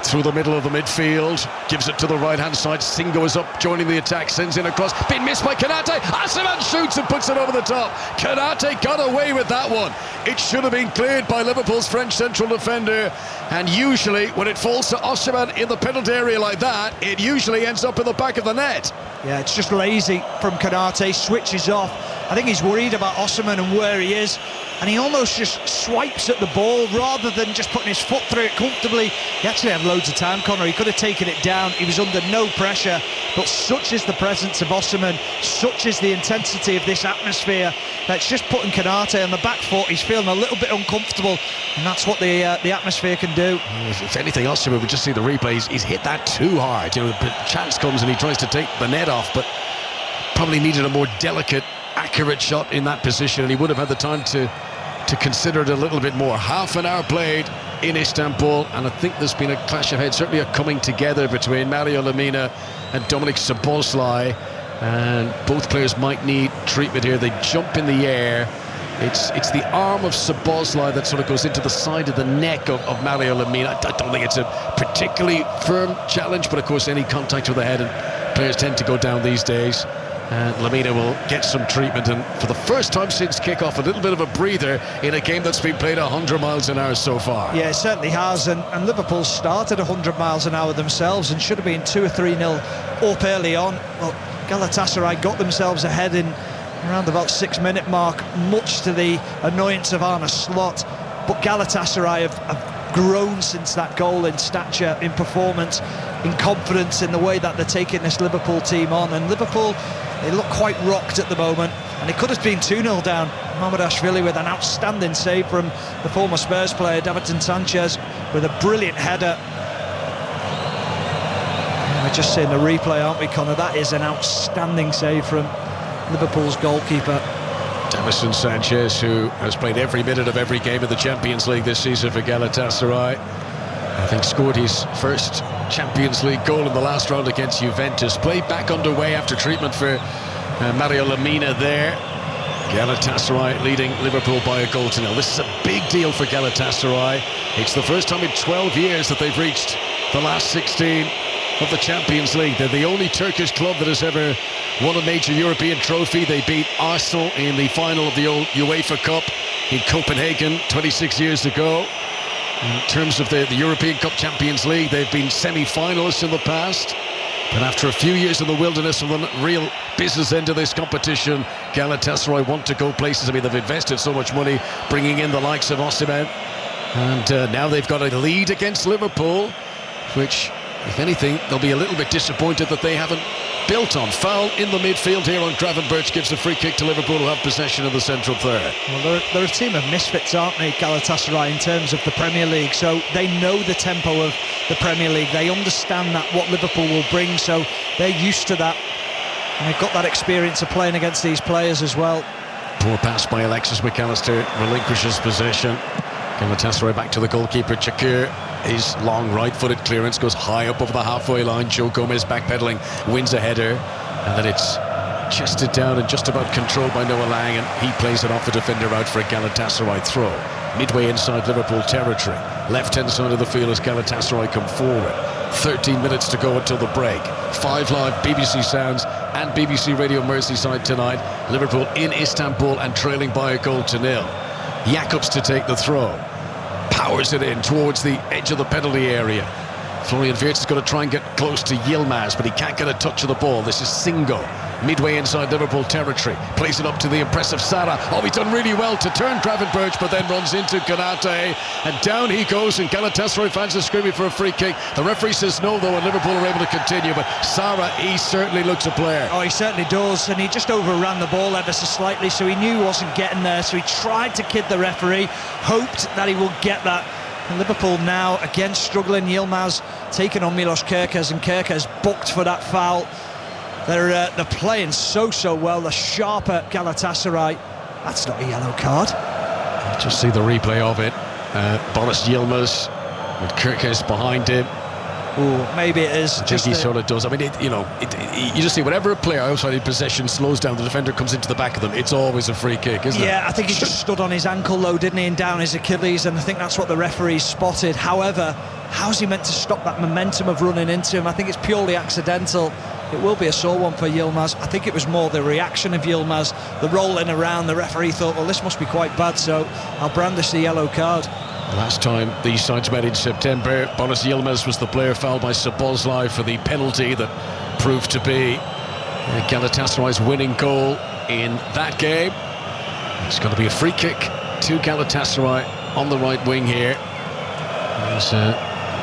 through the middle of the midfield, gives it to the right hand side. Singo is up, joining the attack, sends in a cross, been missed by Konate. Osimhen shoots and puts it over the top. Konate got away with that one. It should have been cleared by Liverpool's French central defender, and usually when it falls to Osimhen in the penalty area like that, it usually ends up in the back of the net. Yeah, it's just lazy from Konate, switches off. I think he's worried about Osimhen and where he is, and he almost just swipes at the ball rather than just putting his foot through it comfortably. He actually had loads of time, Connor. He could have taken it down. He was under no pressure, but such is the presence of Osimhen, such is the intensity of this atmosphere, that's just putting Konate on the back foot. He's feeling a little bit uncomfortable, and that's what the atmosphere can do. If anything, Osimhen would just see the replays. He's hit that too hard. You know, the chance comes and he tries to take the net off, but probably needed a more delicate, accurate shot in that position, and he would have had the time to consider it a little bit more. Half an hour played in Istanbul, and I think there's been a clash of heads, certainly a coming together between Mario Lemina and Dominik Szoboszlai, and both players might need treatment here. They jump in the air. It's the arm of Szoboszlai that sort of goes into the side of the neck of Mario Lemina. I don't think it's a particularly firm challenge, but of course any contact with the head, and players tend to go down these days. And Lemina will get some treatment, and for the first time since kickoff, a little bit of a breather in a game that's been played 100 miles an hour so far. Yeah, it certainly has, and Liverpool started 100 miles an hour themselves and should have been 2 or 3-0 up early on. Well, Galatasaray got themselves ahead in around the about 6-minute mark, much to the annoyance of Arne Slot, but Galatasaray have grown since that goal in stature, in performance, in confidence, in the way that they're taking this Liverpool team on. And Liverpool, they look quite rocked at the moment, and it could have been 2-0 down. Mamardashvili with an outstanding save from the former Spurs player Davinson Sanchez with a brilliant header. We're just seeing the replay, aren't we, Connor? That is an outstanding save from Liverpool's goalkeeper. Davinson Sanchez, who has played every minute of every game of the Champions League this season for Galatasaray. I think scored his first Champions League goal in the last round against Juventus. Play back underway after treatment for Mario Lemina there. Galatasaray leading Liverpool by a goal to nil. This is a big deal for Galatasaray. It's the first time in 12 years that they've reached the last 16 of the Champions League. They're the only Turkish club that has ever won a major European trophy. They beat Arsenal in the final of the old UEFA Cup in Copenhagen 26 years ago. In terms of the European Cup Champions League, they've been semi-finalists in the past. But after a few years in the wilderness of the real business end of this competition, Galatasaray want to go places. I mean, they've invested so much money bringing in the likes of Osimhen. And now they've got a lead against Liverpool, which, if anything, they'll be a little bit disappointed that they haven't built on. Foul in the midfield here on Gravenberch, gives a free kick to Liverpool, who have possession of the central third. Well, they're a team of misfits, aren't they, Galatasaray, in terms of the Premier League, so they know the tempo of the Premier League. They understand that what Liverpool will bring, so they're used to that, and they've got that experience of playing against these players as well. Poor pass by Alexis McAllister, relinquishes possession. Galatasaray back to the goalkeeper. Çakır, his long right-footed clearance goes high up over the halfway line. Joe Gomez backpedaling, wins a header, and then it's chested down and just about controlled by Noah Lang, and he plays it off the defender out for a Galatasaray throw. Midway inside Liverpool territory, left-hand side of the field as Galatasaray come forward. 13 minutes to go until the break. 5 live BBC sounds and BBC Radio Merseyside tonight. Liverpool in Istanbul and trailing by a goal to nil. Jakobs to take the throw, powers it in towards the edge of the penalty area. Florian Wirtz has got to try and get close to Yilmaz, but he can't get a touch of the ball. This is Singo, midway inside Liverpool territory, plays it up to the impressive Sara. Oh, he's done really well to turn Gravenberch, but then runs into Konate, and down he goes, and Galatasaray fans are screaming for a free kick. The referee says no, though, and Liverpool are able to continue, but Sara, he certainly looks a player. Oh, he certainly does, and he just overran the ball ever so slightly, so he knew he wasn't getting there, so he tried to kid the referee, hoped that he would get that. And Liverpool now again struggling. Yilmaz taking on Milos Kerkez, and Kerkez booked for that foul. They're playing so well. The sharper Galatasaray. That's not a yellow card. Just see the replay of it. Boris Yilmaz with Kyrgios behind him. Ooh, maybe it is. I think he sort of does. I mean, you just see whenever a player outside in possession slows down, the defender comes into the back of them, it's always a free kick, isn't it? Yeah, I think he just stood on his ankle though, didn't he, and down his Achilles, and I think that's what the referee spotted. However, how's he meant to stop that momentum of running into him? I think it's purely accidental. It will be a sore one for Yilmaz. I think it was more the reaction of Yilmaz, the rolling around. The referee thought, well, this must be quite bad, so I'll brandish the yellow card. Last time these sides met in September, Boris Yilmaz was the player fouled by Szoboszlai for the penalty that proved to be Galatasaray's winning goal in that game. It's going to be a free kick to Galatasaray on the right wing here.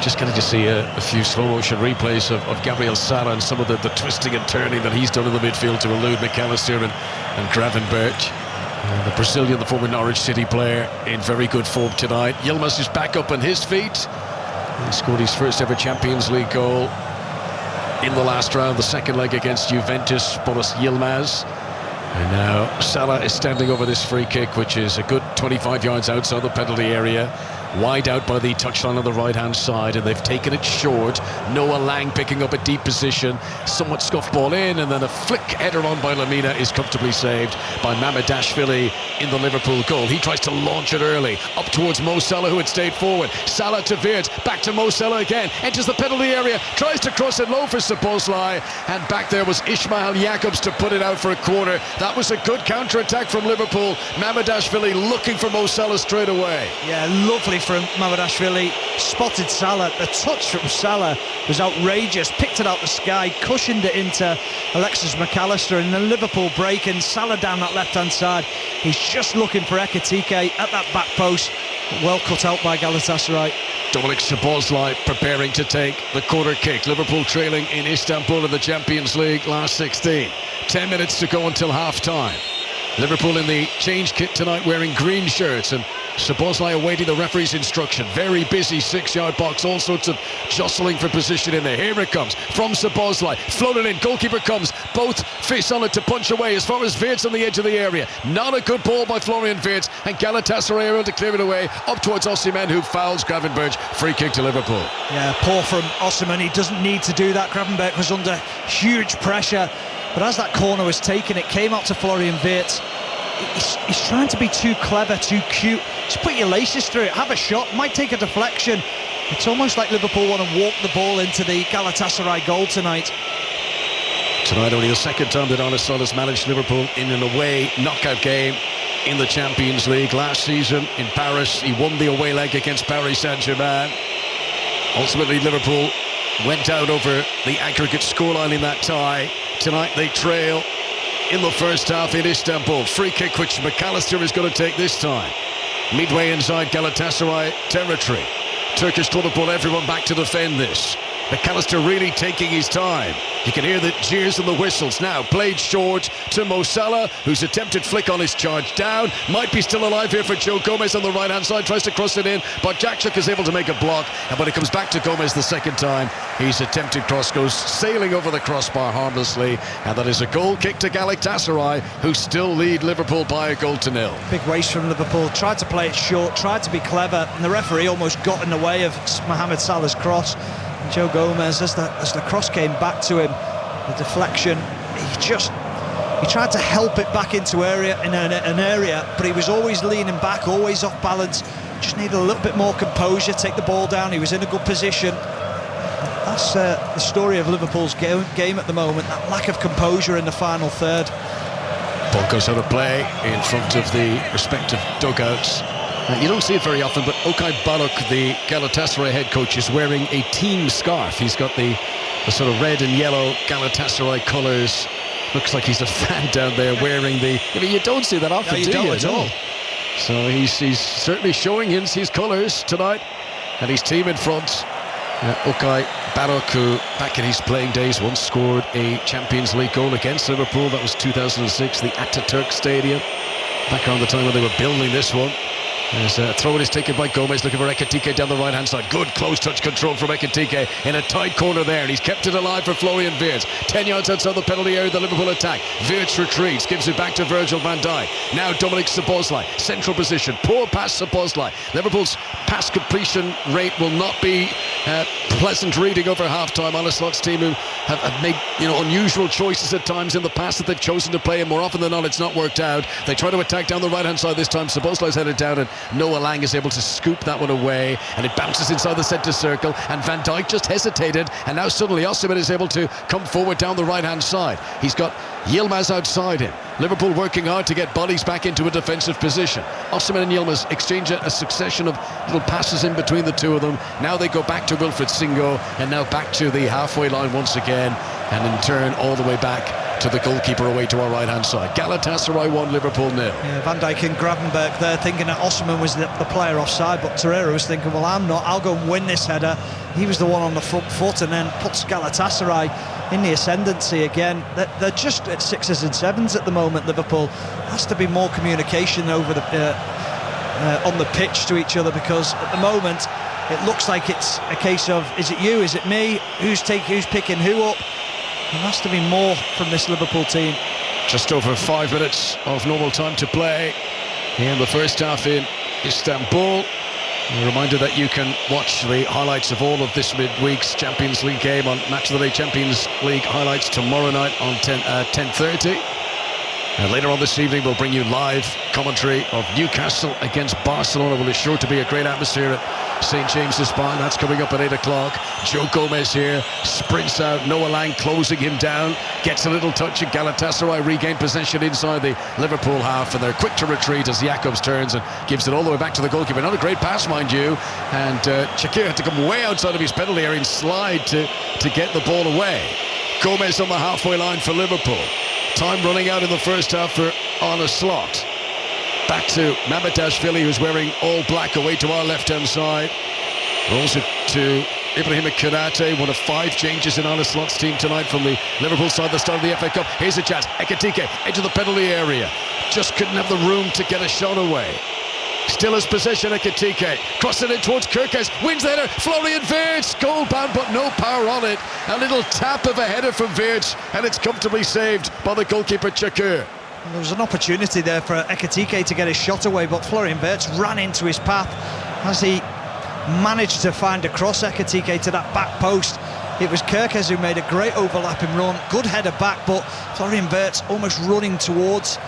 Just getting to see a few slow motion replays of Gabriel Sara and some of the twisting and turning that he's done in the midfield to elude McAllister and Gravenberch. The Brazilian, the former Norwich City player, in very good form tonight. Yilmaz is back up on his feet. He scored his first ever Champions League goal in the last round, the second leg against Juventus. Boris Yilmaz. And now Salah is standing over this free kick, which is a good 25 yards outside the penalty area. Wide out by the touchline on the right-hand side, and they've taken it short. Noah Lang picking up a deep position, somewhat scuffed ball in, and then a flick header on by Lamina is comfortably saved by Mamardashvili in the Liverpool goal. He tries to launch it early, up towards Mo Salah, who had stayed forward. Salah to Wirtz, back to Mo Salah again, enters the penalty area, tries to cross it low for Szoboszlai, and back there was Ismail Jakobs to put it out for a corner. That was a good counter-attack from Liverpool. Mamardashvili looking for Mo Salah straight away. Yeah, lovely from Mamardashvili, spotted Salah. The touch from Salah was outrageous, picked it out the sky, cushioned it into Alexis McAllister, and then Liverpool breaking. Salah down that left-hand side. He's just looking for Ekitike at that back post. Well cut out by Galatasaray. Dominik Szoboszlai preparing to take the corner kick. Liverpool trailing in Istanbul in the Champions League last 16. 10 minutes to go until half-time. Liverpool in the change kit tonight wearing green shirts, and Szoboszlai awaiting the referee's instruction. Very busy 6-yard box, all sorts of jostling for position in there. Here it comes from Szoboszlai, floated in, goalkeeper comes, both fists on it to punch away as far as Wirtz on the edge of the area. Not a good ball by Florian Wirtz, and Galatasaray are able to clear it away up towards Osimhen, who fouls Gravenberch. Free kick to Liverpool. Yeah, poor from Osimhen. He doesn't need to do that. Gravenberch was under huge pressure, but as that corner was taken, it came out to Florian Wirtz. He's trying to be too clever, too cute. Just put your laces through it, have a shot, might take a deflection. It's almost like Liverpool want to walk the ball into the Galatasaray goal tonight. Tonight only the second time that Arne Slot has managed Liverpool in an away knockout game in the Champions League. Last season in Paris, he won the away leg against Paris Saint-Germain. Ultimately, Liverpool went out over the aggregate scoreline in that tie. Tonight they trail in the first half in Istanbul. Free kick which McAllister is going to take this time. Midway inside Galatasaray territory. Turkish club brought everyone back to defend this. McAllister really taking his time. You can hear the jeers and the whistles. Now played short to Mo Salah, whose attempted flick on his charge down. Might be still alive here for Joe Gomez on the right-hand side. Tries to cross it in, but Jakciuk is able to make a block. And when it comes back to Gomez the second time, his attempted cross goes sailing over the crossbar harmlessly. And that is a goal kick to Galatasaray, who still lead Liverpool by 1-0. Big waste from Liverpool. Tried to play it short, tried to be clever, and the referee almost got in the way of Mohamed Salah's cross. Joe Gomez, as the cross came back to him, the deflection, he tried to help it back into an area, but he was always leaning back, always off balance. Just needed a little bit more composure, take the ball down. He was in a good position. That's the story of Liverpool's game at the moment, that lack of composure in the final third. Ball goes out of play in front of the respective dugouts. You don't see it very often, but Okay Barok, the Galatasaray head coach, is wearing a team scarf. He's got the sort of red and yellow Galatasaray colours. Looks like he's a fan down there wearing the... I mean, you don't see that often, no, you do don't you? at all. So he's certainly showing his colours tonight, and his team in front. Okay Barok, who back in his playing days once scored a Champions League goal against Liverpool. That was 2006, the Ataturk Stadium. Back around the time when they were building this one. There's a throw is taken by Gomez, looking for Ekitike down the right hand side. Good close touch control from Ekitike in a tight corner there, and he's kept it alive for Florian Wirtz. 10 yards outside the penalty area, the Liverpool attack. Wirtz retreats, gives it back to Virgil van Dijk. Now Dominic Szoboszlai, central position, poor pass Szoboszlai. Liverpool's pass completion rate will not be pleasant reading over half-time. Arne Slot's team who have made unusual choices at times in the past that they've chosen to play, and more often than not it's not worked out. They try to attack down the right hand side this time. Szoboszlai's headed down, and Noah Lang is able to scoop that one away, and it bounces inside the centre circle, and Van Dijk just hesitated, and now suddenly Osimhen is able to come forward down the right hand side. He's got Yilmaz outside him. Liverpool working hard to get bodies back into a defensive position. Osimhen and Yilmaz exchange a succession of little passes in between the two of them. Now they go back to Wilfried Singo, and now back to the halfway line once again, and in turn all the way back to the goalkeeper away to our right hand side. Galatasaray 1, Liverpool 0. Yeah, Van Dijk and Gravenberch there thinking that Osimhen was the player offside, but Torreira was thinking, well, I'm not, I'll go and win this header. He was the one on the front foot, and then puts Galatasaray in the ascendancy again. They're just at 6s and 7s at the moment, Liverpool. Has to be more communication over the on the pitch to each other, because at the moment it looks like it's a case of, is it you, is it me, who's picking who up? There has to be more from this Liverpool team. Just over 5 minutes of normal time to play in the first half in Istanbul. A reminder that you can watch the highlights of all of this midweek's Champions League game on Match of the Day Champions League highlights tomorrow night on 10:30. And later on this evening we'll bring you live commentary of Newcastle against Barcelona. Well, it's sure to be a great atmosphere at St James's Park. That's coming up at 8 o'clock. Joe Gomez here, sprints out, Noah Lang closing him down, gets a little touch, and Galatasaray regain possession inside the Liverpool half, and they're quick to retreat as Jakobs turns and gives it all the way back to the goalkeeper. Not a great pass, mind you, and Shaqiri had to come way outside of his penalty area and slide to get the ball away. Gomez on the halfway line for Liverpool. Time running out in the first half for Arne Slot. Back to Mamardashvili, who's wearing all black, away to our left-hand side. Rolls it to Ibrahima Konate, one of 5 changes in Arne Slot's team tonight from the Liverpool side at the start of the FA Cup. Here's a chance. Ekitike, edge of the penalty area. Just couldn't have the room to get a shot away. Still has possession, Ekitike. Crossing it towards Kirkes. Wins the header. Florian Wirtz. Goal bound, but no power on it. A little tap of a header from Wirtz, and it's comfortably saved by the goalkeeper, Çakır. There was an opportunity there for Ekitike to get his shot away, but Florian Wirtz ran into his path as he managed to find across Ekitike to that back post. It was Kirkes who made a great overlapping run. Good header back, but Florian Wirtz almost running towards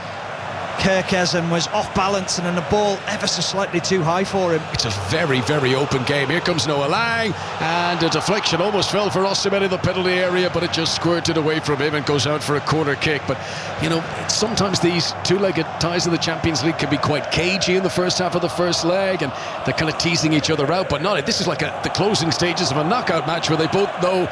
Kirkes and was off balance, and then the ball ever so slightly too high for him. It's a very, very open game. Here comes Noah Lang, and a deflection almost fell for Osimhen in the penalty area, but it just squirted away from him and goes out for a corner kick. But sometimes these two-legged ties of the Champions League can be quite cagey in the first half of the first leg, and they're kind of teasing each other out. But not, this is like the closing stages of a knockout match where they both know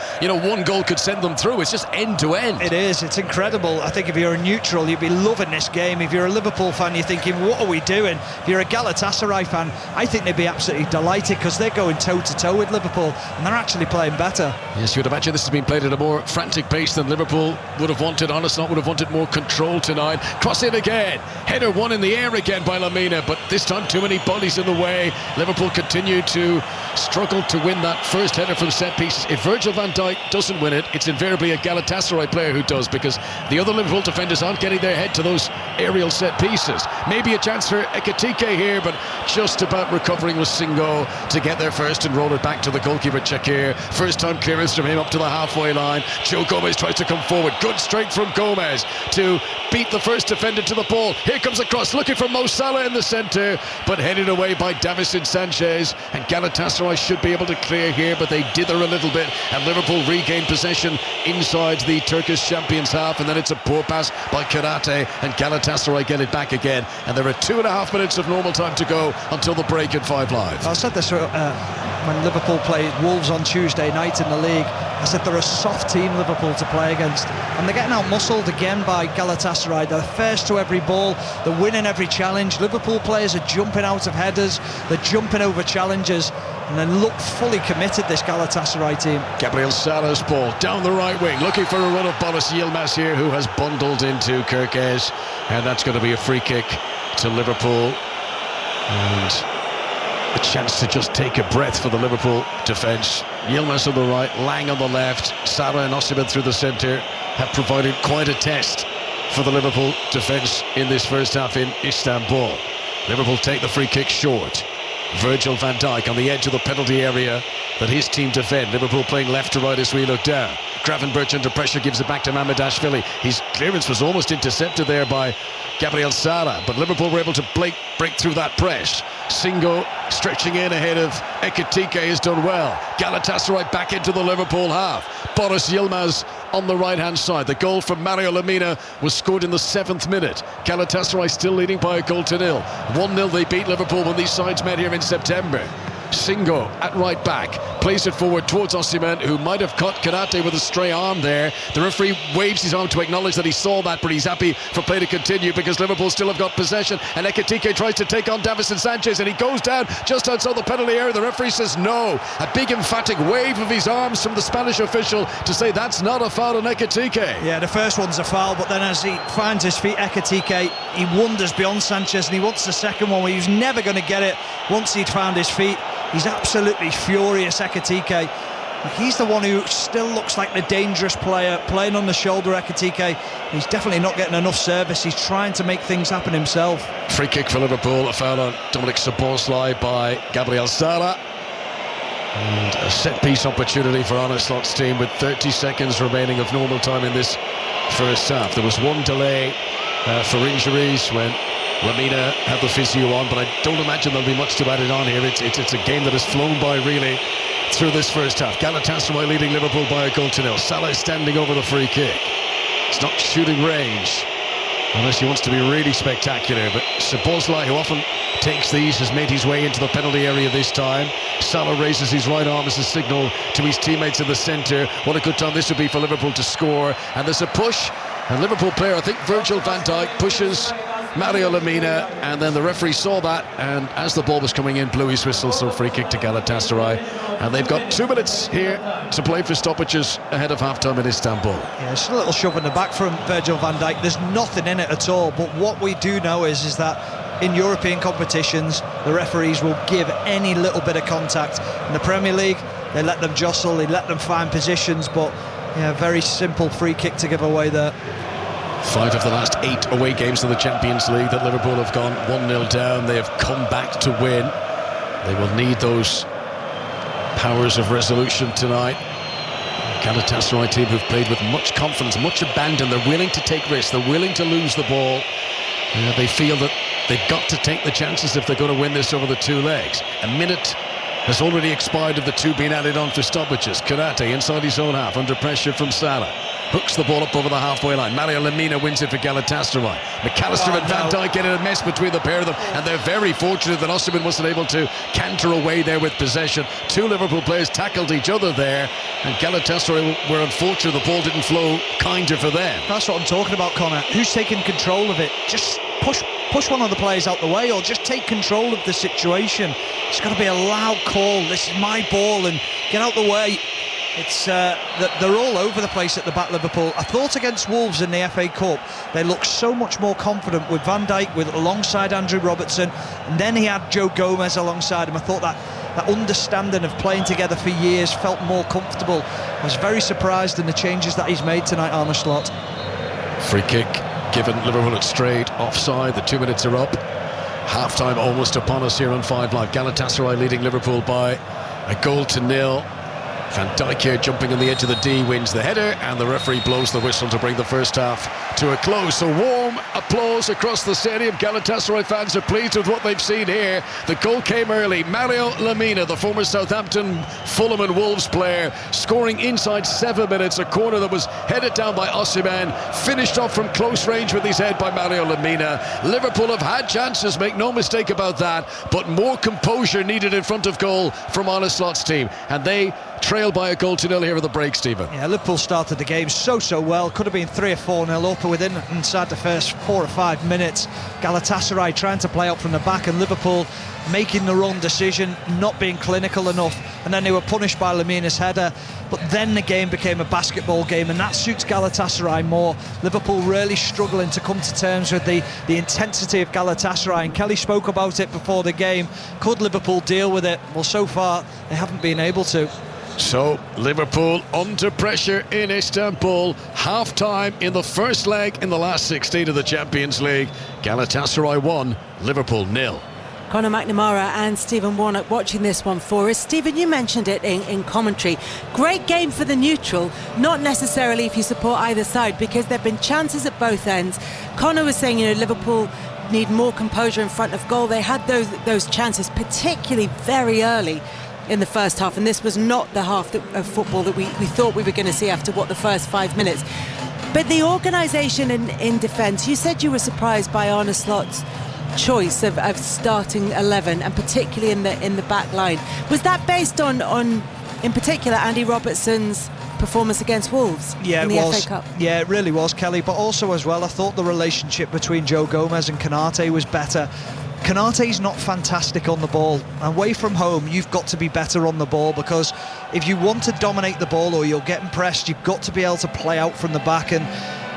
one goal could send them through. It's just end to end. It is. It's incredible. I think if you're a neutral, you'd be loving this game. If you're a Liverpool fan, you're thinking, what are we doing? If you're a Galatasaray fan, I think they'd be absolutely delighted, because they're going toe-to-toe with Liverpool, and they're actually playing better. Yes, you would imagine this has been played at a more frantic pace than Liverpool would have wanted. Arne Slot would have wanted more control tonight. Cross in again. Header one in the air again by Lamina, but this time too many bodies in the way. Liverpool continue to struggle to win that first header from set pieces. If Virgil van Dijk doesn't win it, it's invariably a Galatasaray player who does, because the other Liverpool defenders aren't getting their head to those aerial set pieces. Maybe a chance for Ekitike here, but just about recovering was Singo to get there first and roll it back to the goalkeeper, Çakır. First time clearance from him up to the halfway line. Joe Gomez tries to come forward. Good strength from Gomez to beat the first defender to the ball. Here comes a cross, looking for Mo Salah in the centre, but headed away by Davison Sanchez. And Galatasaray should be able to clear here, but they dither a little bit, and Liverpool regain possession inside the Turkish champions half, and then it's a poor pass by Konate, and Galatasaray get it back again, and there are 2.5 minutes of normal time to go until the break at 5 Live. I said this when Liverpool played Wolves on Tuesday night in the league. I said they're a soft team, Liverpool, to play against, and they're getting out-muscled again by Galatasaray. They're first to every ball, they're winning every challenge. Liverpool players are jumping out of headers, they're jumping over challenges, and they look fully committed, this Galatasaray team. Gabriel Sala's ball down the right wing, looking for a run of Boris Yilmaz here, who has bundled into Kirkes, and that's going to be a free kick to Liverpool. And a chance to just take a breath for the Liverpool defence. Yilmaz on the right, Lang on the left, Sarah and Osimhen through the centre have provided quite a test for the Liverpool defence in this first half in Istanbul. Liverpool take the free kick short. Virgil van Dijk on the edge of the penalty area that his team defend. Liverpool playing left to right as we look down. Gravenberch under pressure gives it back to Mamardashvili. His clearance was almost intercepted there by Gabriel Sara, but Liverpool were able to break through that press. Singo stretching in ahead of Ekitike has done well. Galatasaray back into the Liverpool half. Boris Yilmaz on the right-hand side. The goal from Mario Lemina was scored in the 7th minute. Galatasaray still leading by a goal to nil. 1-0 they beat Liverpool when these sides met here in September. Singo at right back, plays it forward towards Osimhen, who might have caught Karate with a stray arm there. The referee waves his arm to acknowledge that he saw that, but he's happy for play to continue because Liverpool still have got possession. And Ekitike tries to take on Davison Sanchez, and he goes down just outside the penalty area. The referee says no. A big emphatic wave of his arms from the Spanish official to say that's not a foul on Ekitike. Yeah, the first one's a foul, but then as he finds his feet, Ekitike, he wanders beyond Sanchez and he wants the second one where he was never going to get it once he'd found his feet. He's absolutely furious, Ekitike. He's the one who still looks like the dangerous player, playing on the shoulder, Ekitike. He's definitely not getting enough service. He's trying to make things happen himself. Free kick for Liverpool, a foul on Dominic Szoboszlai by Gabriel Sara. And a set-piece opportunity for Arne Slot's team with 30 seconds remaining of normal time in this first half. There was one delay for injuries when Lemina had the physio on, but I don't imagine there'll be much to add it on here. It's a game that has flown by really through this first half. Galatasaray leading Liverpool by a goal to nil. Salah is standing over the free kick. It's not shooting range unless he wants to be really spectacular, but Szoboszlai, who often takes these, has made his way into the penalty area this time. Salah raises his right arm as a signal to his teammates in the centre. What a good time this would be for Liverpool to score. And there's a push, and Liverpool player, I think Virgil van Dijk, pushes Mario Lemina, and then the referee saw that, and as the ball was coming in, blew his whistle, so free kick to Galatasaray. And they've got 2 minutes here to play for stoppages ahead of half-time in Istanbul. Yeah, it's a little shove in the back from Virgil van Dijk. There's nothing in it at all, but what we do know is that in European competitions, the referees will give any little bit of contact. In the Premier League, they let them jostle, they let them find positions, but yeah, very simple free kick to give away there. 5 of the last 8 away games in the Champions League that Liverpool have gone 1-0 down. They have come back to win. They will need those powers of resolution tonight. Galatasaray team who've played with much confidence, much abandon. They're willing to take risks. They're willing to lose the ball. They feel that they've got to take the chances if they're going to win this over the 2 legs. A minute has already expired of the 2 being added on for stoppages. Karate inside his own half, under pressure from Salah. Hooks the ball up over the halfway line. Mario Lemina wins it for Galatasaray. McAllister and Van Dijk get in a mess between the pair of them, and they're very fortunate that Osimhen wasn't able to canter away there with possession. 2 Liverpool players tackled each other there, and Galatasaray were unfortunate the ball didn't flow kinder for them. That's what I'm talking about, Connor. Who's taking control of it? Just push one of the players out the way, or just take control of the situation. It's got to be a loud call. This is my ball, and get out the way. It's that they're all over the place at the back, Liverpool. I thought against Wolves in the FA Cup, they looked so much more confident with Van Dijk alongside Andrew Robertson, and then he had Joe Gomez alongside him. I thought that understanding of playing together for years felt more comfortable. I was very surprised in the changes that he's made tonight, Arne Slot. Free kick given Liverpool at straight offside. The 2 minutes are up. Half-time almost upon us here on 5 Live. Galatasaray leading Liverpool by a goal to nil. Van Dijk here jumping on the edge of the D wins the header, and the referee blows the whistle to bring the first half to a close. So warm applause across the stadium. Galatasaray fans are pleased with what they've seen here. The goal came early. Mario Lemina, the former Southampton, Fulham and Wolves player, scoring inside 7 minutes. A corner that was headed down by Osimhen, finished off from close range with his head by Mario Lemina. Liverpool have had chances, make no mistake about that, but more composure needed in front of goal from Arne Slot's team, and they trail by a goal to nil here at the break, Stephen. Yeah, Liverpool started the game so well. Could have been 3 or 4-0 up within inside the first first 4 or 5 minutes, Galatasaray trying to play out from the back and Liverpool making the wrong decision, not being clinical enough, and then they were punished by Lemina's header. But then the game became a basketball game, and that suits Galatasaray more. Liverpool really struggling to come to terms with the intensity of Galatasaray, and Kelly spoke about it before the game. Could Liverpool deal with it? Well, so far they haven't been able to. So Liverpool under pressure in Istanbul. Half-time in the first leg in the last 16 of the Champions League. Galatasaray 1, Liverpool 0. Conor McNamara and Stephen Warnock watching this one for us. Stephen, you mentioned it in commentary. Great game for the neutral, not necessarily if you support either side, because there have been chances at both ends. Conor was saying, Liverpool need more composure in front of goal. They had those chances, particularly very early in the first half, and this was not the half of football that we thought we were going to see after the first 5 minutes. But the organisation in defence, you said you were surprised by Arne Slot's choice of starting 11, and particularly in the back line. Was that based on in particular Andy Robertson's performance against Wolves in the FA Cup? Yeah, it really was, Kelly. But also as well, I thought the relationship between Joe Gomez and Konate was better. Konate's not fantastic on the ball. Away from home, you've got to be better on the ball, because if you want to dominate the ball or you're getting pressed, you've got to be able to play out from the back. And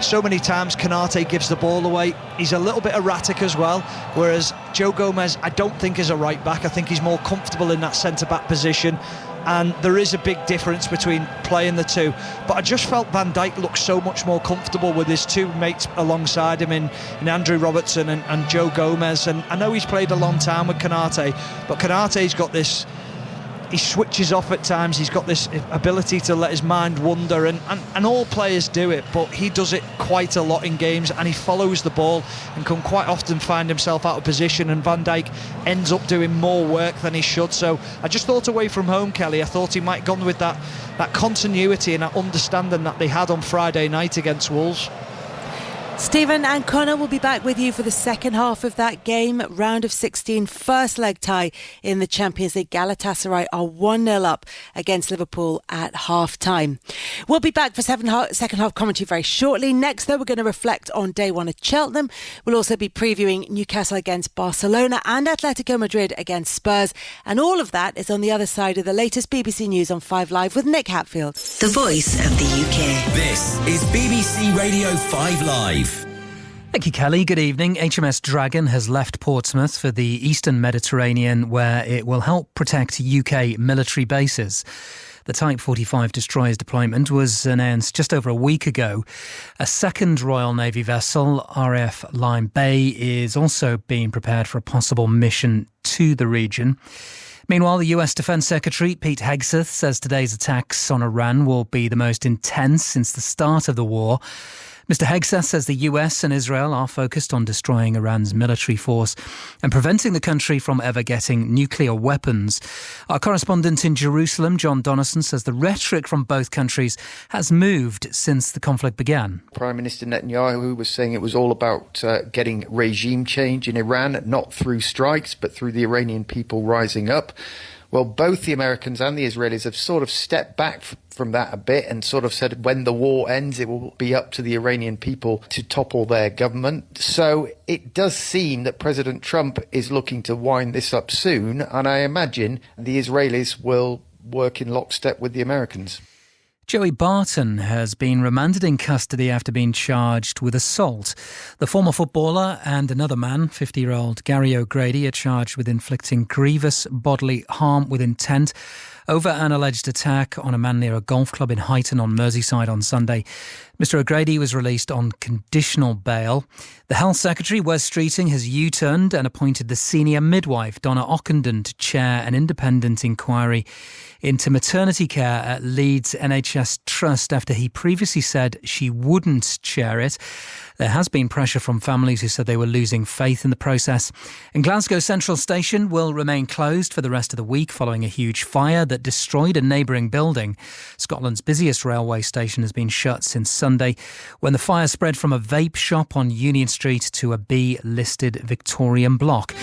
so many times Konate gives the ball away. He's a little bit erratic as well, whereas Joe Gomez I don't think is a right back. I think he's more comfortable in that centre back position, and there is a big difference between playing the two. But I just felt Van Dijk looked so much more comfortable with his two mates alongside him in Andrew Robertson and Joe Gomez. And I know he's played a long time with Konate, but Konate's got this, he switches off at times. He's got this ability to let his mind wander, and all players do it, but he does it quite a lot in games, and he follows the ball and can quite often find himself out of position, and Van Dijk ends up doing more work than he should. So I just thought away from home, Kelly, I thought he might have gone with that continuity and that understanding that they had on Friday night against Wolves. Stephen and Conor will be back with you for the second half of that game. Round of 16, first leg tie in the Champions League. Galatasaray are 1-0 up against Liverpool at half-time. We'll be back for second half commentary very shortly. Next, though, we're going to reflect on day one at Cheltenham. We'll also be previewing Newcastle against Barcelona and Atletico Madrid against Spurs. And all of that is on the other side of the latest BBC News on 5 Live with Nick Hatfield. The voice of the UK. This is BBC Radio 5 Live. Thank you, Kelly. Good evening. HMS Dragon has left Portsmouth for the Eastern Mediterranean, where it will help protect UK military bases. The Type 45 destroyer's deployment was announced just over a week ago. A second Royal Navy vessel, RAF Lyme Bay, is also being prepared for a possible mission to the region. Meanwhile, the US Defence Secretary Pete Hegseth says today's attacks on Iran will be the most intense since the start of the war. Mr. Hegseth says the US and Israel are focused on destroying Iran's military force and preventing the country from ever getting nuclear weapons. Our correspondent in Jerusalem, John Donison, says the rhetoric from both countries has moved since the conflict began. Prime Minister Netanyahu was saying it was all about getting regime change in Iran, not through strikes, but through the Iranian people rising up. Well, both the Americans and the Israelis have sort of stepped back from that a bit and sort of said when the war ends, it will be up to the Iranian people to topple their government. So it does seem that President Trump is looking to wind this up soon, and I imagine the Israelis will work in lockstep with the Americans. Joey Barton has been remanded in custody after being charged with assault. The former footballer and another man, 50-year-old Gary O'Grady, are charged with inflicting grievous bodily harm with intent over an alleged attack on a man near a golf club in Huyton on Merseyside on Sunday. Mr O'Grady was released on conditional bail. The Health Secretary, Wes Streeting, has U-turned and appointed the senior midwife, Donna Ockenden, to chair an independent inquiry into maternity care at Leeds NHS Trust after he previously said she wouldn't chair it. There has been pressure from families who said they were losing faith in the process. And Glasgow Central Station will remain closed for the rest of the week following a huge fire that that destroyed a neighbouring building. Scotland's busiest railway station has been shut since Sunday when the fire spread from a vape shop on Union Street to a B-listed Victorian block.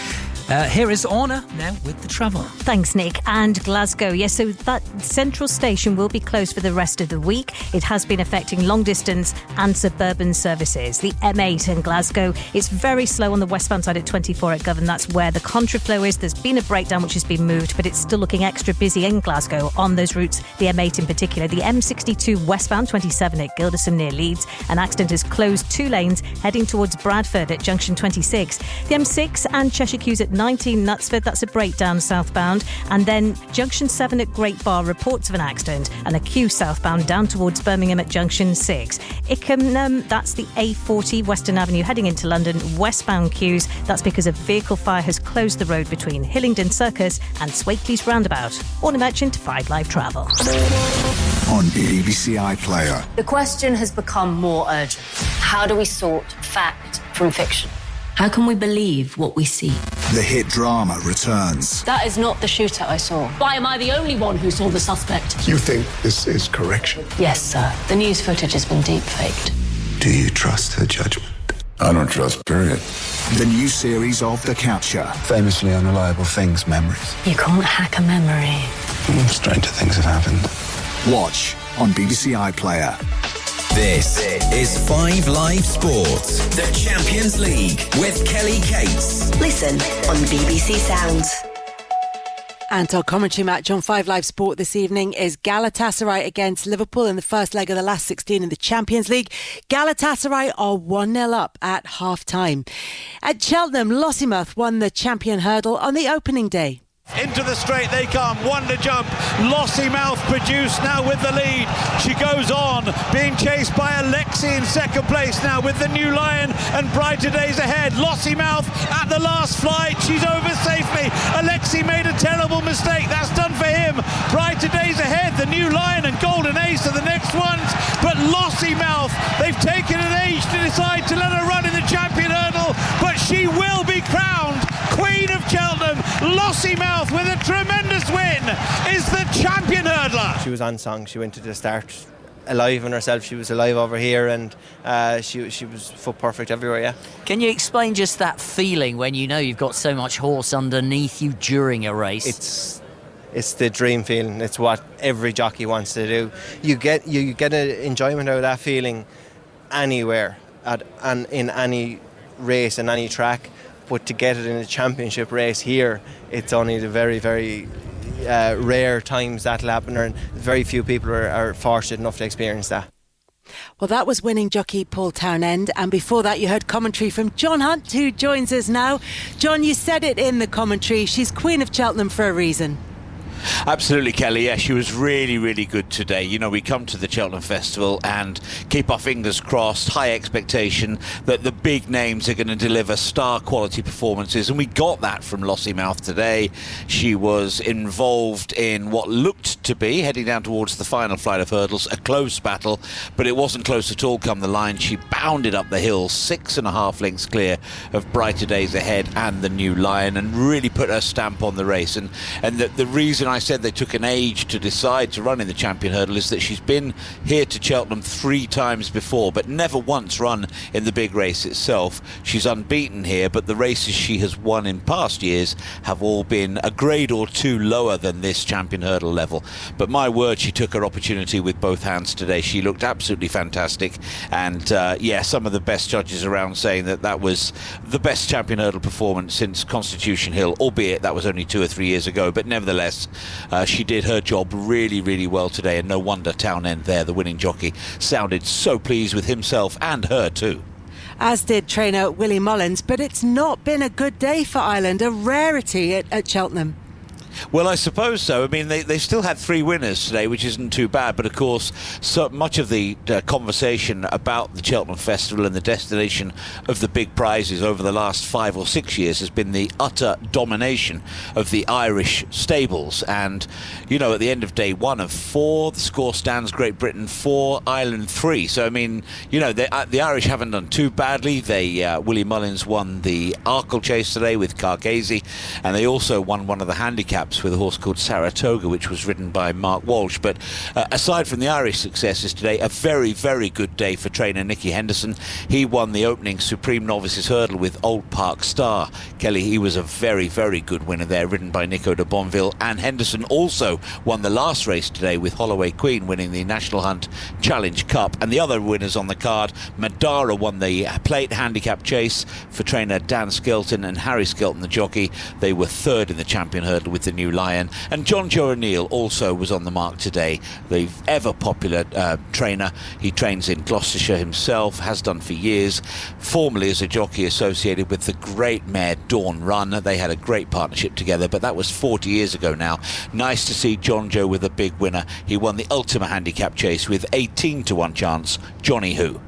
Here is Orna now with the travel. Thanks, Nick. And Glasgow. Yes, so that central station will be closed for the rest of the week. It has been affecting long distance and suburban services. The M8 in Glasgow, it's very slow on the westbound side at 24 at Govan. That's where the contraflow is. There's been a breakdown which has been moved, but it's still looking extra busy in Glasgow on those routes, the M8 in particular. The M62 westbound 27 at Gilderson near Leeds. An accident has closed 2 lanes heading towards Bradford at junction 26. The M6 and Cheshire Quays at 19 Knutsford, that's a breakdown southbound. And then junction 7 at Great Bar, reports of an accident, and a queue southbound down towards Birmingham at junction 6. Ickenham, that's the A40 Western Avenue heading into London, westbound queues. That's because a vehicle fire has closed the road between Hillingdon Circus and Swakeleys Roundabout. Orna Merchant, 5 Live Travel. On BBC iPlayer. The question has become more urgent. How do we sort fact from fiction? How can we believe what we see? The hit drama returns. That is not the shooter I saw. Why am I the only one who saw the suspect? You think this is correction? Yes, sir. The news footage has been deep-faked. Do you trust her judgment? I don't trust, period. The new series of The Catcher. Famously unreliable things, memories. You can't hack a memory. Stranger things have happened. Watch on BBC iPlayer. This is 5 Live Sports, the Champions League with Kelly Cates. Listen on BBC Sounds. And our commentary match on 5 Live Sport this evening is Galatasaray against Liverpool in the first leg of the last 16 in the Champions League. Galatasaray are 1-0 up at half-time. At Cheltenham, Lossiemouth won the champion hurdle on the opening day. Into the straight they come, wonder jump. Lossiemouth produced now with the lead. She goes on, being chased by Alexi in second place now with the New Lion and brighter days ahead. Lossiemouth at the last flight, she's over safely. Alexi made a terrible mistake, that's done for him. Brighter days ahead, the New Lion and Golden Ace are the next ones. But Lossiemouth, they've taken an age to decide to let her run in the champion hurdle, but she will be crowned Queen of Cheltenham. Lossiemouth with a tremendous win is the champion hurdler. She was on song. She went to the start alive in herself. She was alive over here, and she was foot perfect everywhere. Yeah. Can you explain just that feeling when you know you've got so much horse underneath you during a race? It's the dream feeling. It's what every jockey wants to do. You get an enjoyment out of that feeling anywhere and in any race and any track. But to get it in a championship race here, it's only the very, very rare times that'll happen, and very few people are fortunate enough to experience that. Well, that was winning jockey Paul Townend, and before that you heard commentary from John Hunt, who joins us now. John, you said it in the commentary, she's Queen of Cheltenham for a reason. Absolutely, Kelly. Yeah, she was really, really good today. You know, we come to the Cheltenham Festival and keep our fingers crossed, high expectation that the big names are going to deliver star quality performances, and we got that from Lossiemouth today. She was involved in what looked to be, heading down towards the final flight of hurdles, a close battle, but it wasn't close at all come the line. She bounded up the hill, 6.5 lengths clear of Brighter Days Ahead and the New Lion, and really put her stamp on the race. And the reason I said they took an age to decide to run in the champion hurdle is that she's been here to Cheltenham 3 times before, but never once run in the big race itself. She's unbeaten here, but the races she has won in past years have all been a grade or 2 lower than this champion hurdle level. But my word, she took her opportunity with both hands today. She looked absolutely fantastic, and some of the best judges around saying that was the best champion hurdle performance since Constitution Hill, albeit that was only 2 or 3 years ago. But nevertheless, she did her job really, really well today, and no wonder Townend there, the winning jockey, sounded so pleased with himself and her too. As did trainer Willie Mullins, but it's not been a good day for Ireland, a rarity at Cheltenham. Well, I suppose so. I mean, they still had 3 winners today, which isn't too bad. But of course, so much of the conversation about the Cheltenham Festival and the destination of the big prizes over the last 5 or 6 years has been the utter domination of the Irish stables. And, you know, at the end of day 1 of 4, the score stands Great Britain 4, Ireland 3. So, I mean, you know, the Irish haven't done too badly. Willie Mullins won the Arkle Chase today with Carcasey, and they also won one of the handicap handicaps with a horse called Saratoga, which was ridden by Mark Walsh. But aside from the Irish successes today, a very, very good day for trainer Nicky Henderson. He won the opening Supreme Novices Hurdle with Old Park Star. Kelly, he was a very, very good winner there, ridden by Nico de Bonville. And Henderson also won the last race today with Holloway Queen, winning the National Hunt Challenge Cup. And the other winners on the card, Madara won the plate handicap chase for trainer Dan Skelton, and Harry Skelton, the jockey, they were third in the champion hurdle with the New Lion. And John Joe O'Neill also was on the mark today, the ever popular trainer. He trains in Gloucestershire himself, has done for years, formerly as a jockey associated with the great mare Dawn Run. They had a great partnership together, but that was 40 years ago now. Nice to see John Joe with a big winner. He won the Ultima Handicap Chase with 18-1 chance, Johnny Who.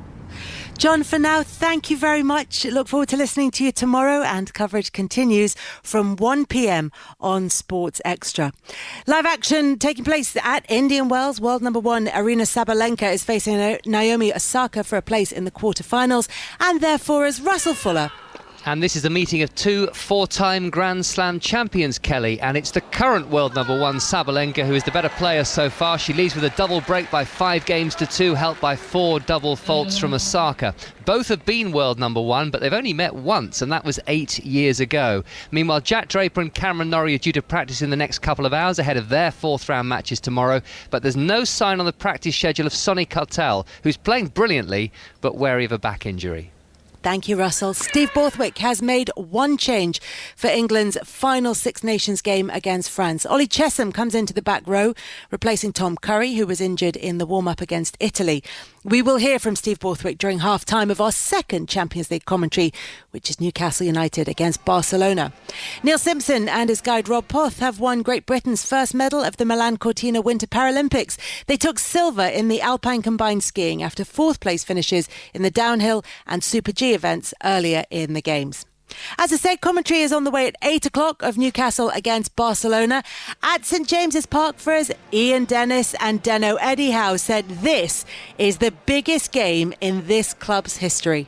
John, for now, thank you very much. Look forward to listening to you tomorrow, and coverage continues from 1 p.m. on Sports Extra. Live action taking place at Indian Wells. World number 1 Arina Sabalenka is facing Naomi Osaka for a place in the quarterfinals, and therefore is Russell Fuller. And this is the meeting of two four-time Grand Slam champions, Kelly, and it's the current world number 1 Sabalenka who is the better player so far. She leads with a double break by 5-2, helped by 4 double faults from Osaka. Both have been world number 1, but they've only met once, and that was 8 years ago. Meanwhile, Jack Draper and Cameron Norrie are due to practice in the next couple of hours ahead of their 4th round matches tomorrow, but there's no sign on the practice schedule of Sonny Cartel, who's playing brilliantly but wary of a back injury. Thank you, Russell. Steve Borthwick has made one change for England's final Six Nations game against France. Ollie Chesham comes into the back row, replacing Tom Curry, who was injured in the warm-up against Italy. We will hear from Steve Borthwick during half-time of our second Champions League commentary, which is Newcastle United against Barcelona. Neil Simpson and his guide Rob Poth have won Great Britain's first medal of the Milan Cortina Winter Paralympics. They took silver in the Alpine combined skiing after 4th place finishes in the downhill and Super G events earlier in the games. As I said, commentary is on the way at 8 o'clock of Newcastle against Barcelona. At St James's Park for us, Ian Dennis and Deno Eddie Howe said this is the biggest game in this club's history.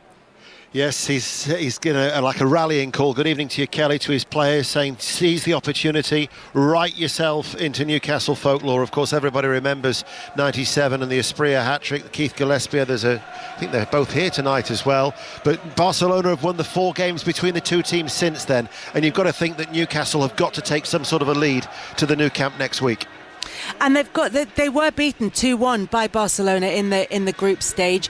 Yes, he's getting like a rallying call. Good evening to you, Kelly, to his players, saying seize the opportunity, write yourself into Newcastle folklore. Of course, everybody remembers 97 and the Espria hat-trick, Keith Gillespie. I think they're both here tonight as well. But Barcelona have won the 4 games between the two teams since then, and you've got to think that Newcastle have got to take some sort of a lead to the Nou Camp next week. And they were beaten 2-1 by Barcelona in the group stage.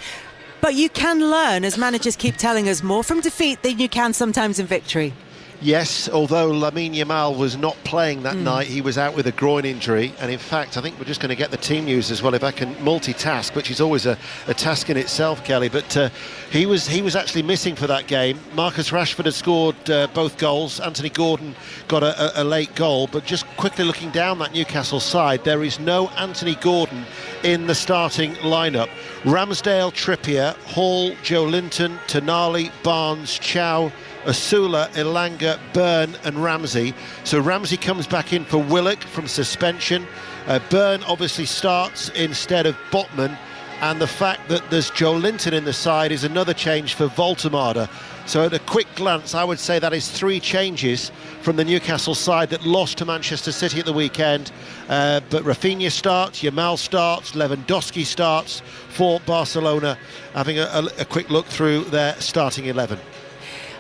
But you can learn, as managers keep telling us, more from defeat than you can sometimes in victory. Yes, although Lamine Yamal was not playing that night, he was out with a groin injury, and in fact I think we're just going to get the team news as well, if I can multitask, which is always a task in itself, Kelly, but he was actually missing for that game. Marcus Rashford had scored both goals. Anthony Gordon got a late goal, but just quickly looking down that Newcastle side, there is no Anthony Gordon in the starting lineup. Ramsdale, Trippier, Hall, Joe Linton, Tonali, Barnes, Chow, Asula, Elanga, Byrne and Ramsey. So Ramsey comes back in for Willock from suspension. Byrne obviously starts instead of Botman, and the fact that there's Joe Linton in the side is another change for Voltemada. So at a quick glance, I would say that is 3 changes from the Newcastle side that lost to Manchester City at the weekend. But Rafinha starts, Yamal starts, Lewandowski starts for Barcelona, having a quick look through their starting 11.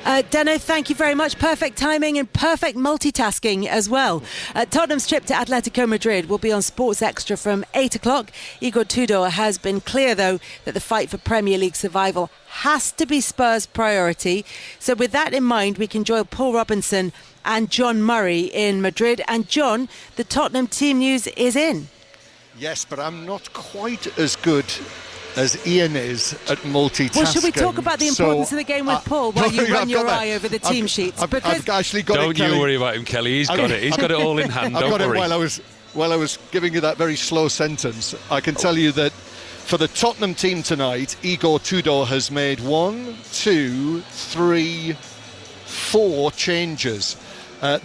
Deno, thank you very much. Perfect timing and perfect multitasking as well. Tottenham's trip to Atletico Madrid will be on Sports Extra from 8 o'clock. Igor Tudor has been clear, though, that the fight for Premier League survival has to be Spurs' priority. So with that in mind, we can join Paul Robinson and John Murray in Madrid. And John, the Tottenham team news is in. Yes, but I'm not quite as good as Ian is at multitasking. Well, should we talk about the importance of the game with Paul while you run your eye over the team sheets? I've actually got Don't it, Kelly. you worry about him, Kelly. He's got it. He's got it all in hand. I've got worry. it while I was giving you that very slow sentence. I can tell you that for the Tottenham team tonight, Igor Tudor has made 1, 2, 3, 4 changes.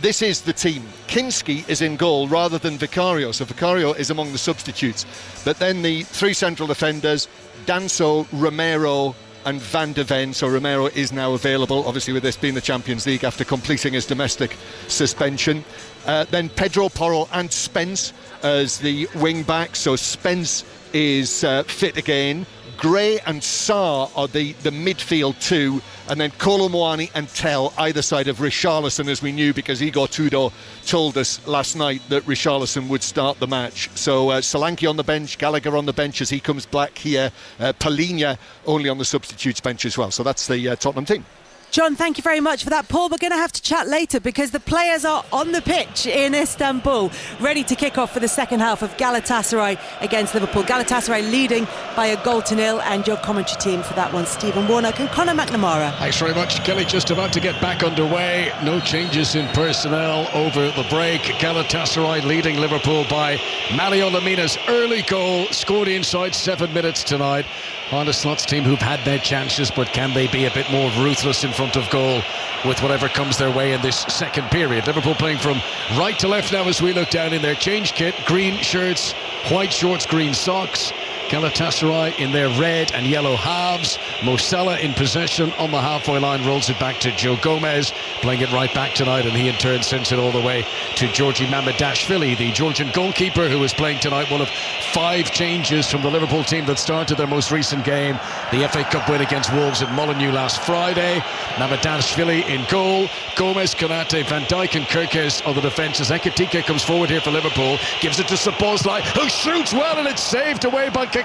This is the team. Kinski is in goal rather than Vicario, so Vicario is among the substitutes. But then the 3 central defenders, Danso, Romero and Van de Ven. So Romero is now available, obviously with this being the Champions League after completing his domestic suspension. Then Pedro Porro and Spence as the wing back. So Spence is fit again. Gray and Sarr are the midfield two, and then Kolo Muani and Tell either side of Richarlison, as we knew because Igor Tudor told us last night that Richarlison would start the match. So Solanke on the bench, Gallagher on the bench as he comes back here, Palhinha only on the substitutes bench as well. So that's the Tottenham team. John, thank you very much for that. Paul, we're going to have to chat later because the players are on the pitch in Istanbul, ready to kick off for the second half of Galatasaray against Liverpool. Galatasaray leading by 1-0, and your commentary team for that one, Stephen Warnock and Conor McNamara. Thanks very much, Kelly. Just about to get back underway. No changes in personnel over the break. Galatasaray leading Liverpool by Mario Lemina's early goal, scored inside 7 minutes tonight. Arne Slot's team who've had their chances, but can they be a bit more ruthless in front of goal with whatever comes their way in this second period? Liverpool playing from right to left now as we look down in their change kit. Green shirts, white shorts, green socks. Galatasaray in their red and yellow halves. Mo Salah in possession on the halfway line, rolls it back to Joe Gomez, playing it right back tonight, and he in turn sends it all the way to Georgi Mamardashvili, the Georgian goalkeeper who is playing tonight. One of 5 changes from the Liverpool team that started their most recent game, the FA Cup win against Wolves at Molineux last Friday. Mamardashvili in goal, Gomez, Konate, Van Dijk and Kirkes on the defence as Ekitike comes forward here for Liverpool, gives it to Szoboszlai, who shoots well, and it's saved away by Kakir.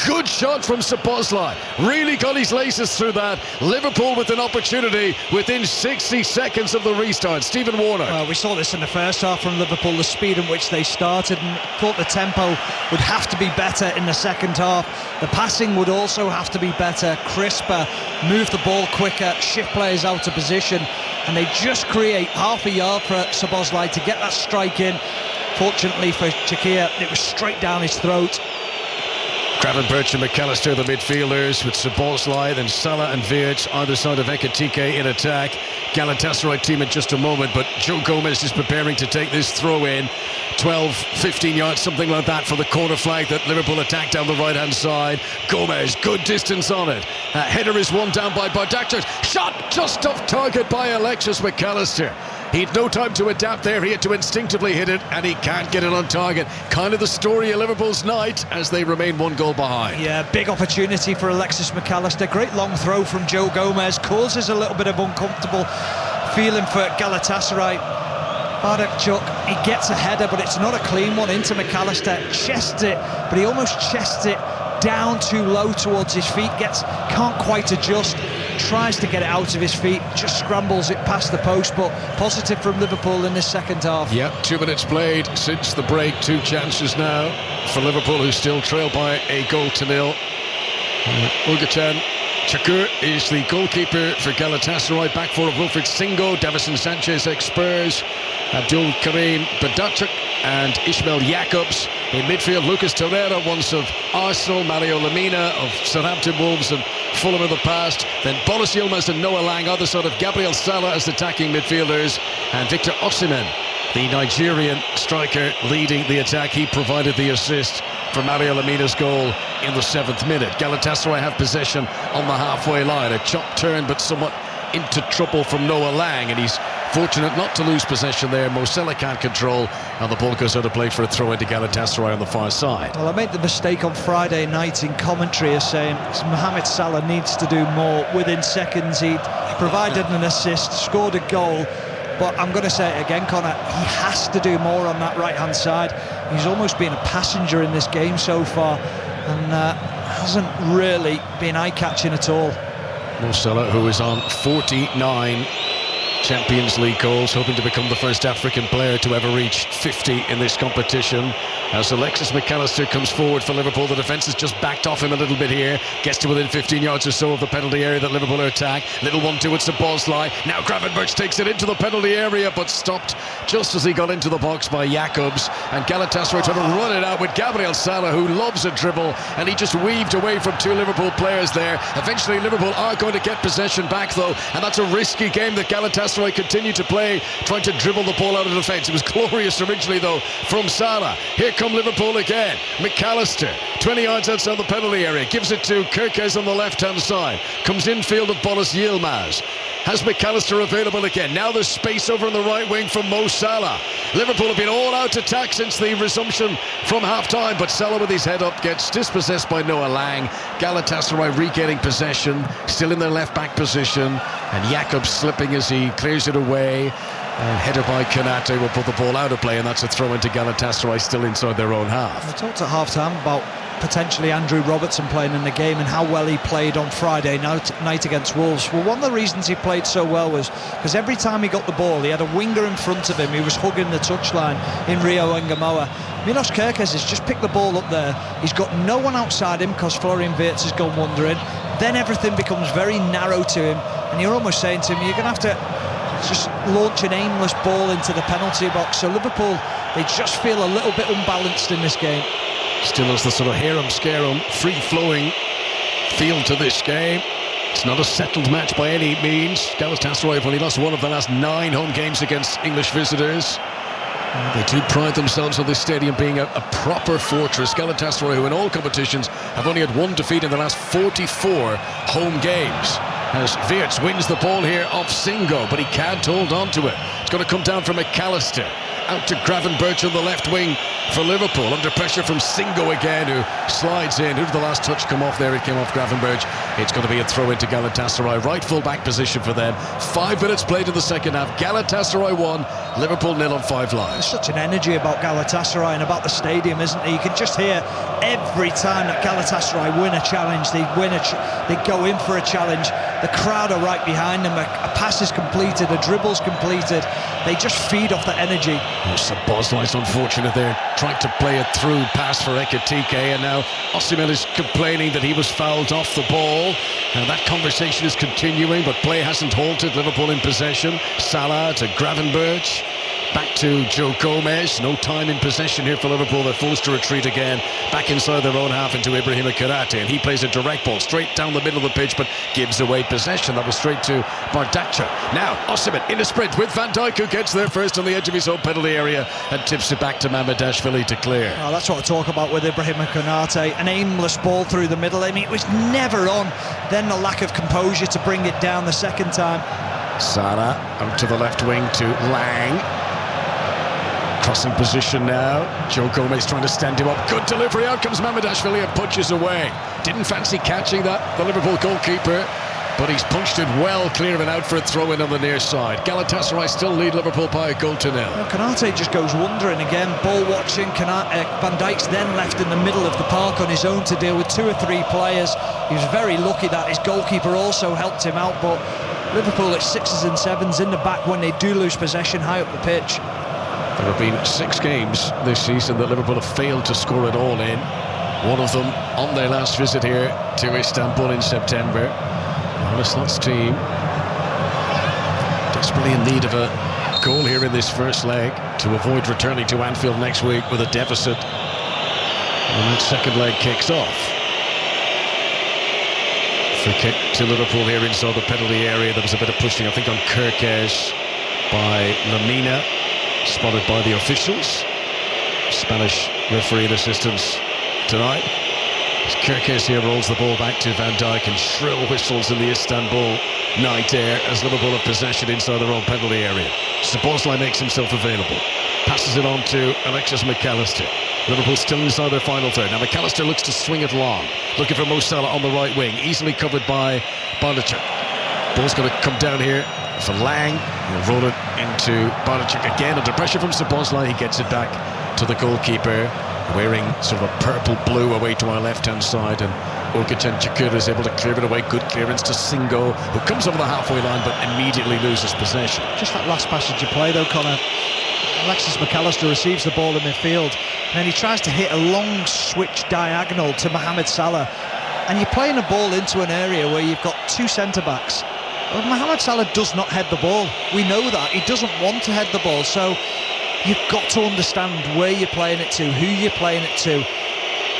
Good shot from Szoboszlai, really got his laces through that. Liverpool with an opportunity within 60 seconds of the restart. Stephen Warnock. Well, we saw this in the first half from Liverpool, the speed in which they started, and thought the tempo would have to be better in the second half. The passing would also have to be better, crisper, move the ball quicker, shift players out of position, and they just create half a yard for Szoboszlai to get that strike in. Fortunately for Çakır, it was straight down his throat. Gravenberch and McAllister, the midfielders, with Szoboszlai, then Salah and Virts either side of Ekitike in attack. Galatasaray team in just a moment, but Joe Gomez is preparing to take this throw in. 12, 15 yards, something like that, for the corner flag that Liverpool attacked down the right-hand side. Gomez, good distance on it. Header is won down by Bardakcic. Shot just off target by Alexis McAllister. He'd no time to adapt there. He had to instinctively hit it, and he can't get it on target. Kind of the story of Liverpool's night as they remain 1 goal behind. Yeah, big opportunity for Alexis McAllister. Great long throw from Joe Gomez. Causes a little bit of uncomfortable feeling for Galatasaray. Bardakcic, he gets a header, but it's not a clean one into McAllister. Chests it, but he almost chests it down too low towards his feet. Can't quite adjust. Tries to get it out of his feet, just scrambles it past the post, but positive from Liverpool in this second half. Yep, 2 minutes played since the break. 2 chances now for Liverpool, who still trail by 1-0. Uğurcan Çakır is the goalkeeper for Galatasaray. Back four of Wilfried Singo, Davison Sanchez ex-Spurs, Abdul Karim Bardakcic and Ismail Jakobs. In midfield, Lucas Torreira, once of Arsenal, Mario Lemina of Southampton, Wolves and Fulham in the past. Then Boris Yilmaz and Noah Lang, other side of Gabriel Sala as attacking midfielders. And Victor Osimhen, the Nigerian striker, leading the attack. He provided the assist for Mario Lemina's goal in the 7th minute. Galatasaray have possession on the halfway line. A chop turn, but somewhat into trouble from Noah Lang, and he's fortunate not to lose possession there. Mo Salah can't control, and the ball goes out of play for a throw into Galatasaray on the far side. Well, I made the mistake on Friday night in commentary of saying Mohamed Salah needs to do more. Within seconds, he provided an assist, scored a goal. But I'm going to say it again, Conor, he has to do more on that right-hand side. He's almost been a passenger in this game so far, and hasn't really been eye-catching at all. Mo Salah, who is on 49 Champions League goals, hoping to become the first African player to ever reach 50 in this competition. As Alexis McAllister comes forward for Liverpool, the defence has just backed off him a little bit here. Gets to within 15 yards or so of the penalty area that Liverpool are attacked. Little 1-2 with Szoboszlai. Now Gravenberch takes it into the penalty area, but stopped just as he got into the box by Jakobs. And Galatasaray trying to run it out with Gabriel Sala, who loves a dribble, and he just weaved away from 2 Liverpool players there. Eventually Liverpool are going to get possession back though, and that's a risky game that Galatasaray continue to play, trying to dribble the ball out of defence. It was glorious originally though from Sala. Here come Liverpool again. McAllister, 20 yards outside the penalty area, gives it to Kirkes on the left-hand side. Comes infield of Boris Yilmaz. Has McAllister available again. Now there's space over on the right wing from Mo Salah. Liverpool have been all out attack since the resumption from half-time, but Salah with his head up gets dispossessed by Noah Lang. Galatasaray regaining possession, still in their left-back position, and Jakub slipping as he clears it away. And header by Konate will put the ball out of play, and that's a throw into Galatasaray still inside their own half. We talked at half-time about potentially Andrew Robertson playing in the game and how well he played on Friday night against Wolves. Well, one of the reasons he played so well was because every time he got the ball, he had a winger in front of him. He was hugging the touchline in Rio Engamoa. Milos Kerkez has just picked the ball up there. He's got no one outside him because Florian Wirtz has gone wandering. Then everything becomes very narrow to him, and you're almost saying to him, you're going to have to just launch an aimless ball into the penalty box. So Liverpool, they just feel a little bit unbalanced in this game. Still has the sort of harem-scarum, free-flowing feel to this game. It's not a settled match by any means. Galatasaray have only lost one of the last 9 home games against English visitors. They do pride themselves on this stadium being a proper fortress. Galatasaray, who in all competitions have only had 1 defeat in the last 44 home games. As Wirtz wins the ball here off Singo, but he can't hold on to it. It's going to come down from McAllister. Out to Gravenberch on the left wing for Liverpool. Under pressure from Singo again, who slides in. Who did the last touch come off there? It came off Gravenberch. It's going to be a throw into Galatasaray. Right full-back position for them. 5 minutes played in the second half. Galatasaray 1, Liverpool 0 on 5 Live. There's such an energy about Galatasaray and about the stadium, isn't there? You can just hear every time that Galatasaray win a challenge, they go in for a challenge. The crowd are right behind them. A pass is completed, a dribble's completed. They just feed off that energy. Szoboszlai's unfortunate there, trying to play a through pass for Ekitike, and now Osimhen is complaining that he was fouled off the ball. Now that conversation is continuing, but play hasn't halted. Liverpool in possession. Salah to Gravenberch. Back to Joe Gomez. No time in possession here for Liverpool. They're forced to retreat again. Back inside their own half into Ibrahima Konate. And he plays a direct ball straight down the middle of the pitch, but gives away possession. That was straight to Bardakcha. Now Osimhen in a sprint with Van Dijk, who gets there first on the edge of his own penalty area and tips it back to Mamardashvili to clear. Oh, that's what I talk about with Ibrahima Konate. An aimless ball through the middle. I mean, it was never on. Then the lack of composure to bring it down the second time. Salah out to the left wing to Lang. Crossing position now. Joe Gomez trying to stand him up. Good delivery. Out comes Mamardashvili and punches away. Didn't fancy catching that, the Liverpool goalkeeper, but he's punched it well clear and out for a throw-in on the near side. Galatasaray still lead Liverpool by a goal to 0. Well, Konate just goes wandering again, ball watching. Van Dijk's then left in the middle of the park on his own to deal with 2 or 3 players. He was very lucky that his goalkeeper also helped him out, but Liverpool at 6s and 7s in the back when they do lose possession high up the pitch. There have been 6 games this season that Liverpool have failed to score it all in. One of them on their last visit here to Istanbul in September. Arne team desperately in need of a goal here in this first leg to avoid returning to Anfield next week with a deficit. And that second leg kicks off. Free kick to Liverpool here inside the penalty area. There was a bit of pushing, I think, on Kirkes by Lamina. Spotted by the officials. Spanish referee and assistants tonight. As Kirkes here rolls the ball back to Van Dijk, and shrill whistles in the Istanbul night air as Liverpool have possession inside their own penalty area. Szoboszlai makes himself available. Passes it on to Alexis McAllister. Liverpool still inside their final third. Now McAllister looks to swing it long. Looking for Mo Salah on the right wing. Easily covered by Bardakcha. Ball's going to come down here for Lang. He'll roll it into Bardakcha again under pressure from Szoboszlai. He gets it back to the goalkeeper, wearing sort of a purple blue away to our left hand side, and Urkachan Çakır is able to clear it away. Good clearance to Singo, who comes over the halfway line but immediately loses possession. Just that last passage of play though, Connor. Alexis McAllister receives the ball in midfield and then he tries to hit a long switch diagonal to Mohamed Salah, and you're playing a ball into an area where you've got 2 centre-backs. Well, Mohamed Salah does not head the ball. We know that. He doesn't want to head the ball, so you've got to understand where you're playing it to, who you're playing it to.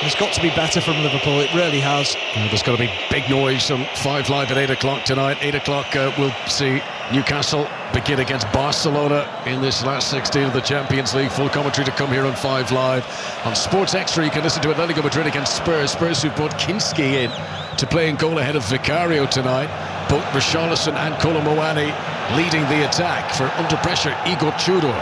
It's got to be better from Liverpool, it really has. There's got to be big noise on 5 Live at 8 o'clock tonight. 8 o'clock we'll see Newcastle begin against Barcelona in this last 16 of the Champions League. Full commentary to come here on 5 Live. On Sports Extra you can listen to Atletico Madrid against Spurs. Spurs who brought Kinski in to play in goal ahead of Vicario tonight. Both Richarlison and Kolo Muani leading the attack. For under pressure Igor Tudor,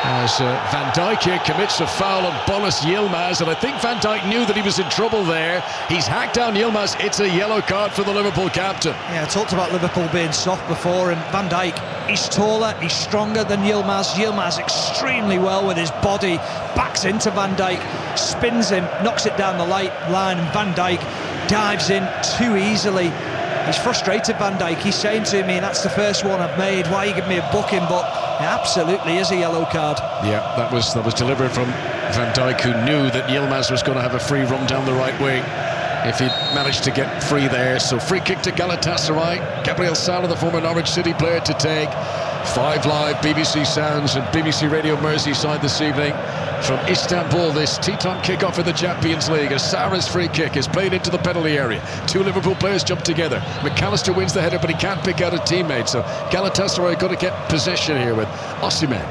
as Van Dijk here commits a foul on Boris Yilmaz, and I think Van Dijk knew that he was in trouble there. He's hacked down Yilmaz. It's a yellow card for the Liverpool captain. Yeah, I talked about Liverpool being soft before, and Van Dijk, he's taller, he's stronger than Yilmaz. Yilmaz extremely well with his body, backs into Van Dijk, spins him, knocks it down the line, and Van Dijk dives in too easily. He's frustrated, Van Dijk. He's saying to me, that's the first one I've made, why are you giving me a booking? But it absolutely is a yellow card. Yeah, that was delivered from Van Dijk, who knew that Yilmaz was going to have a free run down the right wing if he managed to get free there. So free kick to Galatasaray. Gabriel Sala, the former Norwich City player, to take. 5 Live, BBC Sounds and BBC Radio Merseyside this evening from Istanbul. This tea-time kick-off in the Champions League as Sarah's free kick is played into the penalty area. 2 Liverpool players jump together. McAllister wins the header, but he can't pick out a teammate, so Galatasaray got to get possession here with Osimhen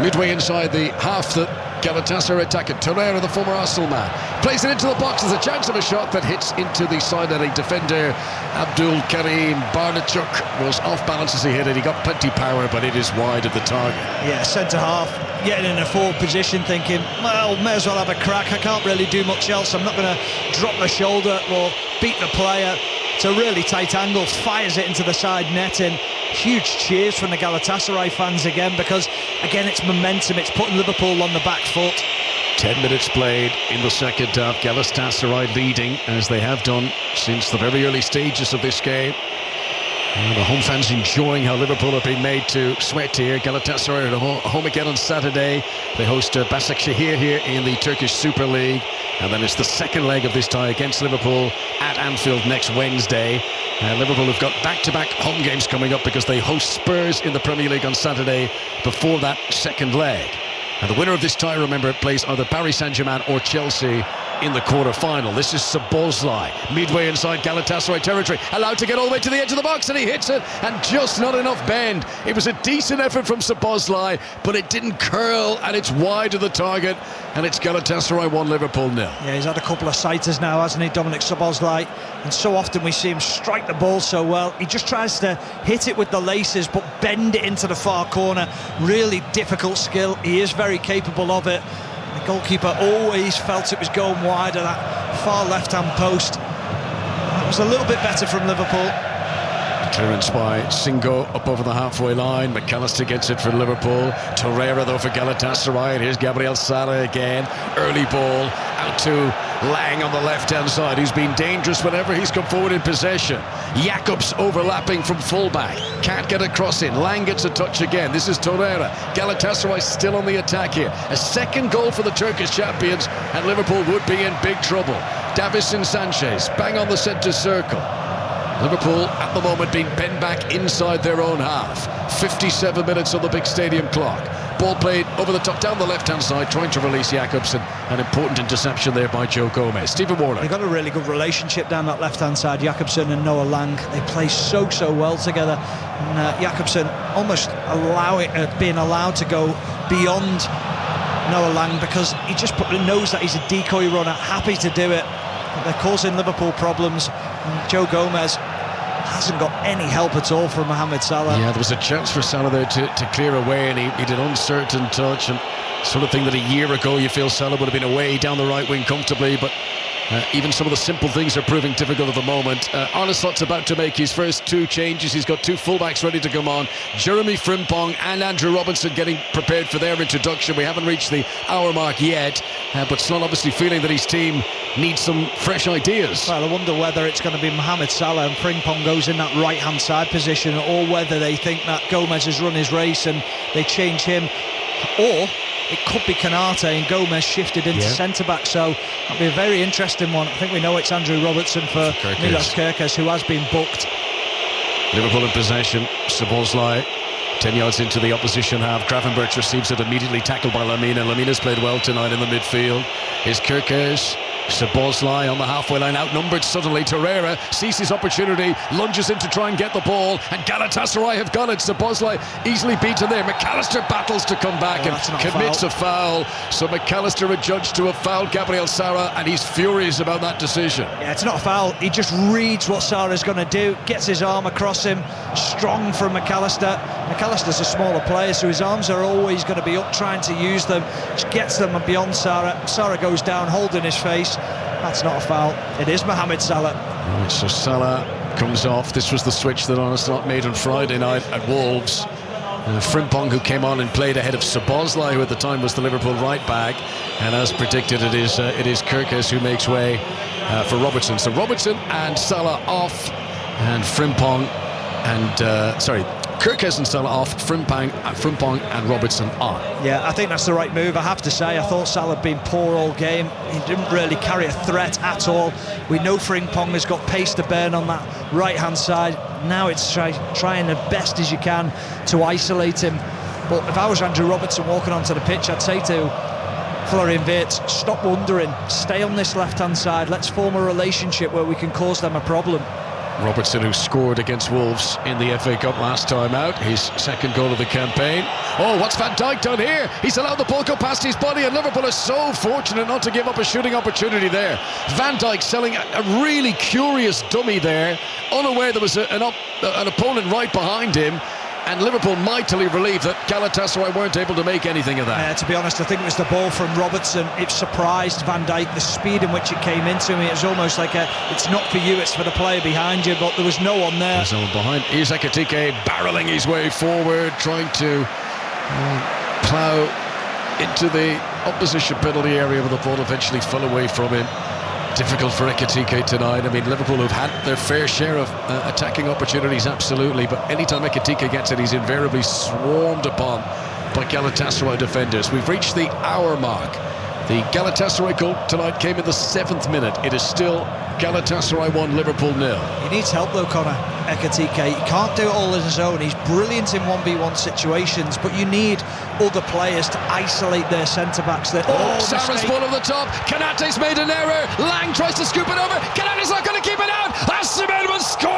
midway inside the half that Galatasaray attack it. Torreira, the former Arsenal man, plays it into the box. There's a chance of a shot that hits into the side-netting defender. Abdul Karim Barnachuk was off balance as he hit it. He got plenty power, but it is wide of the target. Yeah, centre-half getting in a forward position thinking, well, may as well have a crack. I can't really do much else. I'm not going to drop my shoulder or beat the player. It's a really tight angle, fires it into the side netting. Huge cheers from the Galatasaray fans again, because again it's momentum, it's putting Liverpool on the back foot. 10 minutes played in the second half. Galatasaray leading, as they have done since the very early stages of this game. And the home fans enjoying how Liverpool have been made to sweat here. Galatasaray are home again on Saturday. They host Başakşehir here in the Turkish Super League. And then it's the second leg of this tie against Liverpool at Anfield next Wednesday. Liverpool have got back-to-back home games coming up because they host Spurs in the Premier League on Saturday before that second leg. And the winner of this tie, remember, plays either Paris Saint-Germain or Chelsea in the quarter-final. This is Szoboszlai, midway inside Galatasaray territory, allowed to get all the way to the edge of the box, and he hits it, and just not enough bend. It was a decent effort from Szoboszlai, but it didn't curl, and it's wide of the target, and it's Galatasaray 1, Liverpool 0. Yeah, he's had a couple of sighters now, hasn't he, Dominic Szoboszlai? And so often we see him strike the ball so well. He just tries to hit it with the laces, but bend it into the far corner. Really difficult skill. He is very capable of it. The goalkeeper always felt it was going wide of that far left-hand post. That was a little bit better from Liverpool. Clearance by Singo up over the halfway line. McAllister gets it for Liverpool. Torreira though for Galatasaray. And here's Gabriel Sala again. Early ball out to Lang on the left-hand side, who's been dangerous whenever he's come forward in possession. Jakobs overlapping from fullback. Can't get a cross in. Lang gets a touch again. This is Torreira. Galatasaray still on the attack here. A second goal for the Turkish champions, and Liverpool would be in big trouble. Davison Sanchez bang on the centre circle. Liverpool at the moment being penned back inside their own half. 57 minutes on the big stadium clock. Ball played over the top down the left-hand side, trying to release Jakobsen. An important interception there by Joe Gomez. Stephen Warnock. They've got a really good relationship down that left-hand side, Jakobsen and Noah Lang. They play so well together. And Jakobsen almost being allowed to go beyond Noah Lang because he just knows that he's a decoy runner, happy to do it. But they're causing Liverpool problems. And Joe Gomez hasn't got any help at all from Mohamed Salah. Yeah, there was a chance for Salah there to clear away, and he did uncertain touch, and sort of thing that a year ago you feel Salah would have been away down the right wing comfortably, but even some of the simple things are proving difficult at the moment. Arne Slot's about to make his first 2 changes. He's got 2 fullbacks ready to come on. Jeremy Frimpong and Andrew Robinson getting prepared for their introduction. We haven't reached the hour mark yet, but Slot obviously feeling that his team needs some fresh ideas. Well, I wonder whether it's going to be Mohamed Salah and Frimpong goes in that right-hand side position, or whether they think that Gomez has run his race and they change him, or it could be Kanate and Gomez shifted into centre-back, so that'll be a very interesting one. I think we know it's Andrew Robertson for Milos Kerkez, who has been booked. Liverpool in possession. Szoboszlai 10 yards into the opposition half. Gravenberch receives it immediately, tackled by Lamina. Lamina's played well tonight in the midfield. Here's Kerkez. Szoboszlai on the halfway line, outnumbered suddenly. Torreira sees his opportunity, lunges in to try and get the ball, and Galatasaray have got it. Szoboszlai easily beaten there. McAllister battles to come back and commits a foul. So McAllister adjudged to a foul, Gabriel Sara, and he's furious about that decision. Yeah, it's not a foul. He just reads what Sara's going to do, gets his arm across him. Strong from McAllister. McAllister's a smaller player, so his arms are always going to be up, trying to use them. Just gets them beyond Sara. Sara goes down, holding his face. That's not a foul. It is Mohamed Salah. Right, so Salah comes off. This was the switch that Arsenal made on Friday night at Wolves. Frimpong, who came on and played ahead of Szoboszlai, who at the time was the Liverpool right back, and as predicted, it is Kirkes who makes way for Robertson. So Robertson and Salah off, and Frimpong and Kirkes and Salah off, Frimpong and Robertson on. Yeah, I think that's the right move. I have to say, I thought Salah had been poor all game. He didn't really carry a threat at all. We know Frimpong has got pace to burn on that right-hand side. Now it's trying the best as you can to isolate him. But if I was Andrew Robertson walking onto the pitch, I'd say to Florian Wirtz, stop wondering, stay on this left-hand side. Let's form a relationship where we can cause them a problem. Robertson, who scored against Wolves in the FA Cup last time out, his second goal of the campaign. Oh, what's Van Dijk done here? He's allowed the ball go past his body, and Liverpool are so fortunate not to give up a shooting opportunity there. Van Dijk selling a really curious dummy there, unaware there was an opponent right behind him, and Liverpool mightily relieved that Galatasaray weren't able to make anything of that. To be honest, I think it was the ball from Robertson. It surprised Van Dijk, the speed in which it came into him. It was almost like it's not for you, it's for the player behind you, but there was no one there. There's no one behind. Here's Ekitike barrelling his way forward, trying to plough into the opposition penalty area, but the ball eventually fell away from him. Difficult for Ekitike tonight. I mean, Liverpool have had their fair share of attacking opportunities, absolutely, but anytime Ekitike gets it, he's invariably swarmed upon by Galatasaray defenders. We've reached the hour mark. The Galatasaray goal tonight came in the 7th minute. It is still Galatasaray 1, Liverpool 0. He needs help though, Connor, Ekitike. He can't do it all on his own. He's brilliant in 1v1 situations, but you need other players to isolate their centre-backs. Sarah's ball over the top. Kanate's made an error. Lang tries to scoop it over. Kanate's not going to keep it out. Osimhen will score!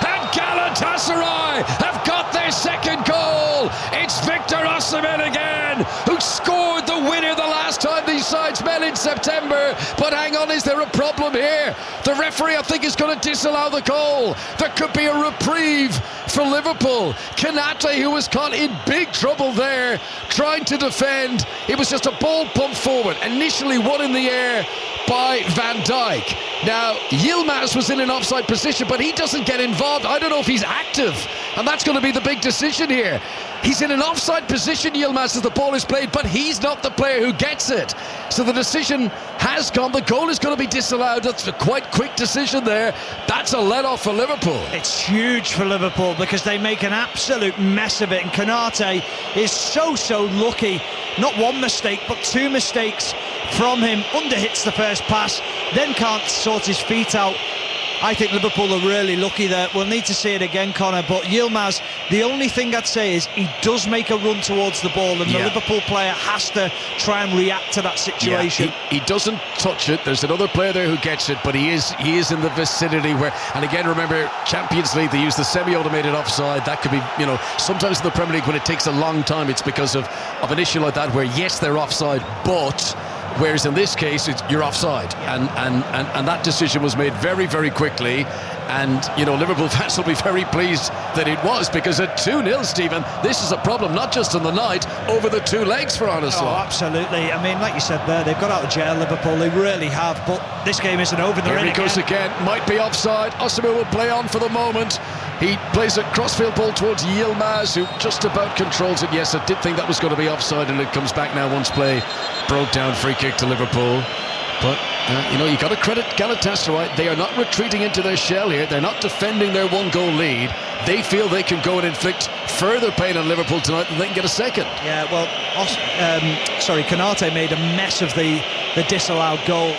And Galatasaray have got their second goal. It's Victor Osimhen again, who scored the winner the last time these sides met in September. But hang on, is there a problem here? The referee, I think, is going to disallow the goal. There could be a reprieve for Liverpool. Kanate, who was caught in big trouble there, trying to defend. It was just a ball pumped forward, initially one in the air by Van Dijk. Now, Yilmaz was in an offside position, but he doesn't get involved. I don't know if he's active, and that's going to be the big decision here. He's in an offside position, Yilmaz, as the ball is played, but he's not the player who gets it. So the decision has gone. The goal is going to be disallowed. That's a quite quick decision there. That's a let-off for Liverpool. It's huge for Liverpool because they make an absolute mess of it, and Konate is so lucky. Not one mistake, but two mistakes from him. Underhits the first pass, then can't sort his feet out. I think Liverpool are really lucky there. We'll need to see it again, Connor, but Yilmaz, the only thing I'd say is he does make a run towards the ball, and the Liverpool player has to try and react to that situation. Yeah, he doesn't touch it. There's another player there who gets it, but he is in the vicinity where, and again, remember, Champions League, they use the semi-automated offside. That could be, sometimes in the Premier League when it takes a long time, it's because of an issue like that where, yes, they're offside, but whereas in this case you're offside, and that decision was made very, very quickly, and Liverpool fans will be very pleased that it was, because at 2-0, Stephen, this is a problem not just in the night, over the two legs for Arsenal. Oh, absolutely. I mean, like you said there, they've got out of jail, Liverpool, they really have, but this game isn't over. Here he goes again, might be offside. Osimhen will play on for the moment. He plays a crossfield ball towards Yilmaz, who just about controls it. Yes, I did think that was going to be offside, and it comes back now once play broke down. Free kick to Liverpool. But, you got to credit Galatasaray. They are not retreating into their shell here. They're not defending their one-goal lead. They feel they can go and inflict further pain on Liverpool tonight, and they can get a second. Yeah, well, Konate made a mess of the disallowed goal.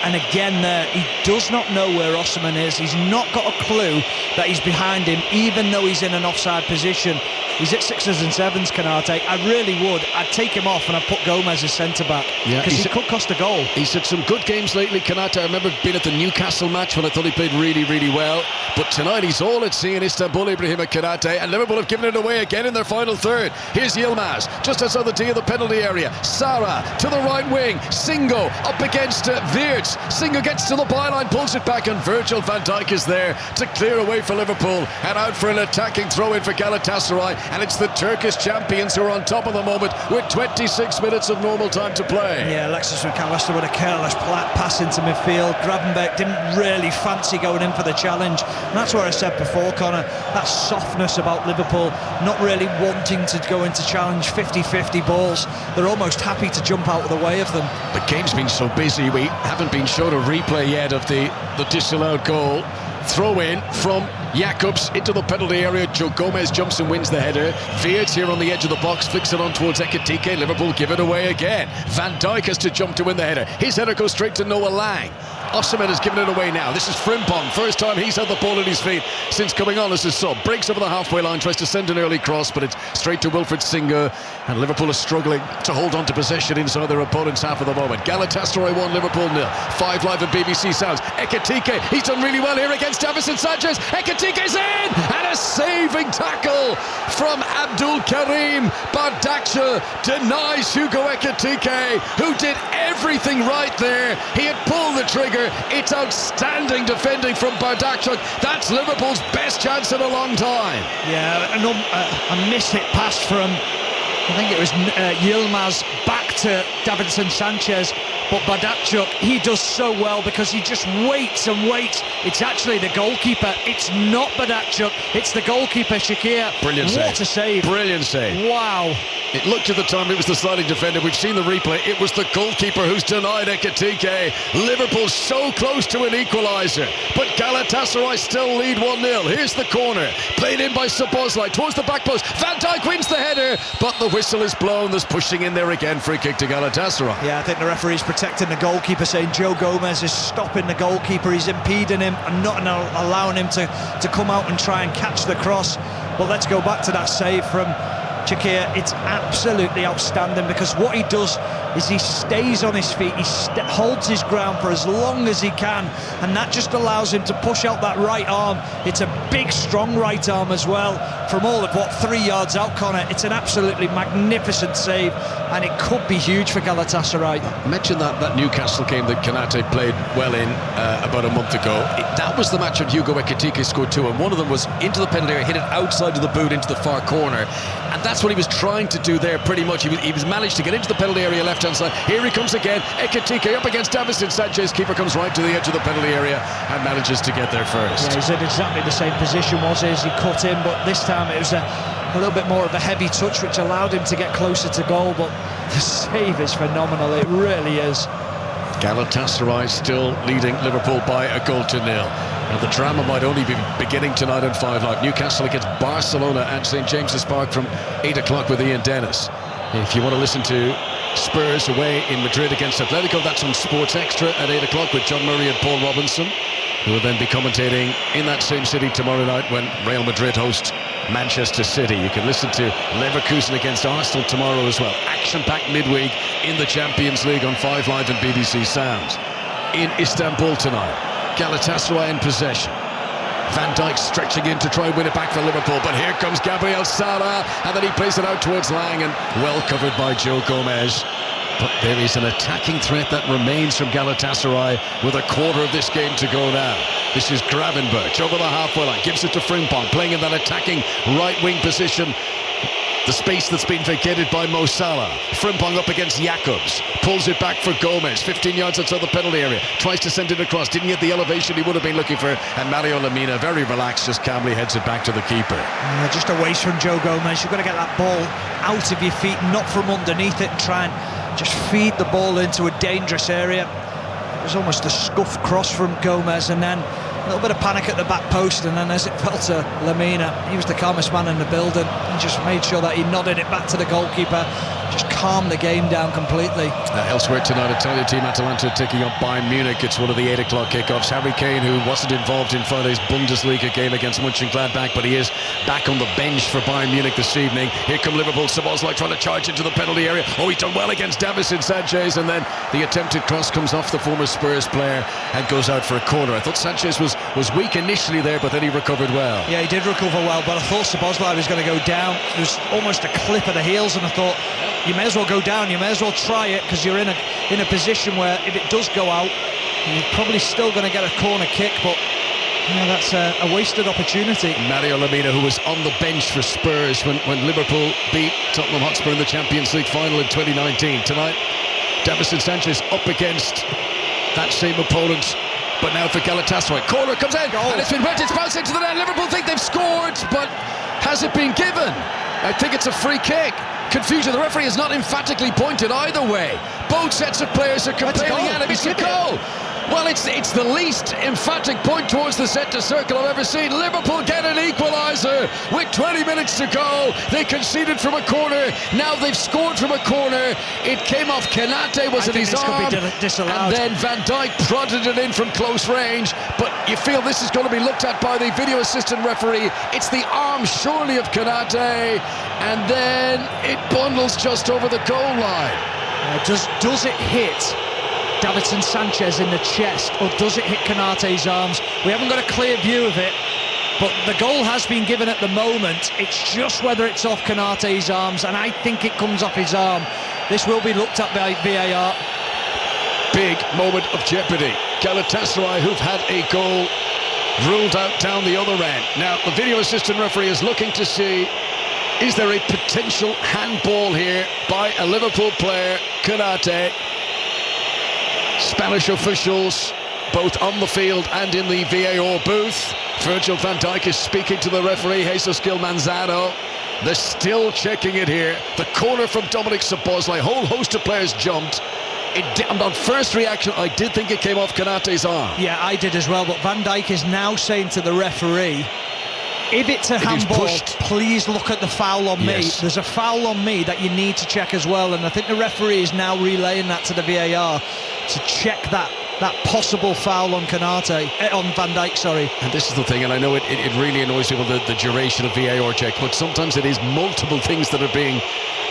And again there, he does not know where Osimhen is. He's not got a clue that he's behind him, even though he's in an offside position. He's at 6s and 7s, Canate. I really would. I'd take him off and I'd put Gomez as centre-back, because he could cost a goal. He's had some good games lately, Kanata. I remember being at the Newcastle match when I thought he played really, really well. But tonight he's all at sea in Istanbul, Ibrahim Kanate, and Liverpool have given it away again in their final third. Here's Yilmaz, just outside the D of the penalty area. Sara to the right wing. Singo up against Wirtz. Singo gets to the byline, pulls it back, and Virgil van Dijk is there to clear away for Liverpool and out for an attacking throw-in for Galatasaray. And it's the Turkish champions who are on top of the moment with 26 minutes of normal time to play. Yeah, Alexis McAllister with a careless pass into midfield. Gravenberch didn't really fancy going in for the challenge. And that's what I said before, Connor. That softness about Liverpool, not really wanting to go into challenge 50-50 balls. They're almost happy to jump out of the way of them. The game's been so busy, we haven't been shown a replay yet of the disallowed goal. Throw in from Jacobs into the penalty area. Joe Gomez jumps and wins the header. Wirtz here on the edge of the box, flicks it on towards Ekitike. Liverpool give it away again. Van Dijk has to jump to win the header. His header goes straight to Noah Lang. Osimhen has given it away now. This is Frimpong. First time he's had the ball at his feet since coming on as a sub. Breaks over the halfway line, tries to send an early cross, but it's straight to Wilfried Singer. And Liverpool are struggling to hold on to possession inside their opponent's half of the moment. Galatasaray 1, Liverpool 0. 5 live at BBC Sounds. Ekitike, he's done really well here against Davison Sanchez. Ekitike's in! And a saving tackle from Abdul Karim. Bardakcia denies Hugo Ekitike, who did everything right there. He had pulled the trigger. It's outstanding defending from Bardakcia. That's Liverpool's best chance in a long time. Yeah, a miss-hit pass from, I think it was Yilmaz, back to Davinson Sanchez. But Bardakcia, he does so well because he just waits and waits. It's actually the goalkeeper. It's not Bardakcia, it's the goalkeeper, Shakir. Brilliant save. What a save. Brilliant save. Wow. It looked at the time it was the sliding defender. We've seen the replay. It was the goalkeeper who's denied Ekitike. Liverpool so close to an equaliser, but Galatasaray still lead 1-0. Here's the corner, played in by Szoboszlai towards the back post. Van Dijk wins the header, but the whistle is blown. There's pushing in there again. Free kick to Galatasaray. Yeah, I think the referee's protecting the goalkeeper, saying Joe Gomez is stopping the goalkeeper. He's impeding him and not allowing him to come out and try and catch the cross. But let's go back to that save from Shakir. It's absolutely outstanding, because what he does is he stays on his feet, he holds his ground for as long as he can, and that just allows him to push out that right arm. It's a big, strong right arm as well, from all of 3 yards out, Connor. It's an absolutely magnificent save, and it could be huge for Galatasaray. I mentioned that Newcastle game that Kanate played well in about a month ago. That was the match when Hugo Ekitike scored 2, and one of them was into the penalty area, hit it outside of the boot into the far corner, and that's what he was trying to do there pretty much. He was managed to get into the penalty area left-hand side. Here he comes again. Ekitike up against Davison Sanchez. Keeper comes right to the edge of the penalty area and manages to get there first. Yeah, he's in exactly the same position was he as he cut in, but this time it was a little bit more of a heavy touch, which allowed him to get closer to goal. But the save is phenomenal. It really is. Galatasaray still leading Liverpool by a goal to 0. And the drama might only be beginning tonight on 5 Live. Newcastle against Barcelona at St James's Park from 8 o'clock with Ian Dennis. If you want to listen to Spurs away in Madrid against Atletico, that's on Sports Extra at 8 o'clock with John Murray and Paul Robinson, who will then be commentating in that same city tomorrow night when Real Madrid host Manchester City. You can listen to Leverkusen against Arsenal tomorrow as well. Action-packed midweek in the Champions League on 5 Live and BBC Sounds. In Istanbul tonight, Galatasaray in possession. Van Dijk stretching in to try and win it back for Liverpool, but here comes Gabriel Sara, and then he plays it out towards Lang, and well covered by Joe Gomez. But there is an attacking threat that remains from Galatasaray with a quarter of this game to go now. This is Gravenberch over the halfway line, gives it to Frimpong, playing in that attacking right wing position. The space that's been vacated by Mo Salah. Frimpong up against Jacobs, pulls it back for Gomez, 15 yards outside the penalty area, tries to send it across, didn't get the elevation he would have been looking for, and Mario Lemina, very relaxed, just calmly heads it back to the keeper. Just a waste from Joe Gomez. You've got to get that ball out of your feet, not from underneath it, and try and just feed the ball into a dangerous area. It was almost a scuffed cross from Gomez, and then a little bit of panic at the back post, and then as it fell to Lemina, he was the calmest man in the building. He just made sure that he nodded it back to the goalkeeper, just calmed the game down completely. Elsewhere tonight, Italian team Atalanta taking up Bayern Munich. It's one of the 8 o'clock kickoffs. Harry Kane, who wasn't involved in Friday's Bundesliga game against Mönchengladbach, but he is back on the bench for Bayern Munich this evening. Here come Liverpool. Szoboszlai trying to charge into the penalty area. Oh, he's done well against Davison Sanchez, and then the attempted cross comes off the former Spurs player and goes out for a corner. I thought Sanchez was weak initially there, but then he recovered well. Yeah, he did recover well, but I thought Szoboszlai was going to go down. It was almost a clip of the heels, and I thought, you may as well go down, you may as well try it, because you're in a position where if it does go out, you're probably still going to get a corner kick, but that's a wasted opportunity. Mario Lemina, who was on the bench for Spurs when Liverpool beat Tottenham Hotspur in the Champions League final in 2019. Tonight, Davison Sanchez up against that same opponent, but now for Galatasaray. Corner comes in, and it's been wet, it's bounced into the net. Liverpool think they've scored, but has it been given? I think it's a free kick. Confusion. The referee has not emphatically pointed either way. Both sets of players are complaining at him. It's a goal. Well, it's the least emphatic point towards the centre circle I've ever seen. Liverpool get an equaliser with 20 minutes to go. They conceded from a corner. Now they've scored from a corner. It came off Konate, was it his arm? Disallowed. And then Van Dijk prodded it in from close range. But you feel this is going to be looked at by the video assistant referee. It's the arm surely of Konate, and then it bundles just over the goal line. Does it hit Davison Sanchez in the chest, or does it hit Konate's arms? We haven't got a clear view of it, but the goal has been given at the moment. It's just whether it's off Konate's arms, and I think it comes off his arm. This will be looked at by VAR. Big moment of jeopardy. Galatasaray, who've had a goal ruled out down the other end. Now, the video assistant referee is looking to see, is there a potential handball here by a Liverpool player, Konate? Spanish officials, both on the field and in the VAR booth. Virgil van Dijk is speaking to the referee, Jesus Gil Manzano. They're still checking it here. The corner from Dominic Szoboszlai. A whole host of players jumped. On first reaction, I did think it came off Konate's arm. Yeah, I did as well, but Van Dijk is now saying to the referee, if it's a handball, please look at the foul on me. There's a foul on me that you need to check as well, and I think the referee is now relaying that to the VAR to check that possible foul on Konate, on Van Dijk, sorry. And this is the thing, and I know it really annoys people, the duration of VAR check, but sometimes it is multiple things that are being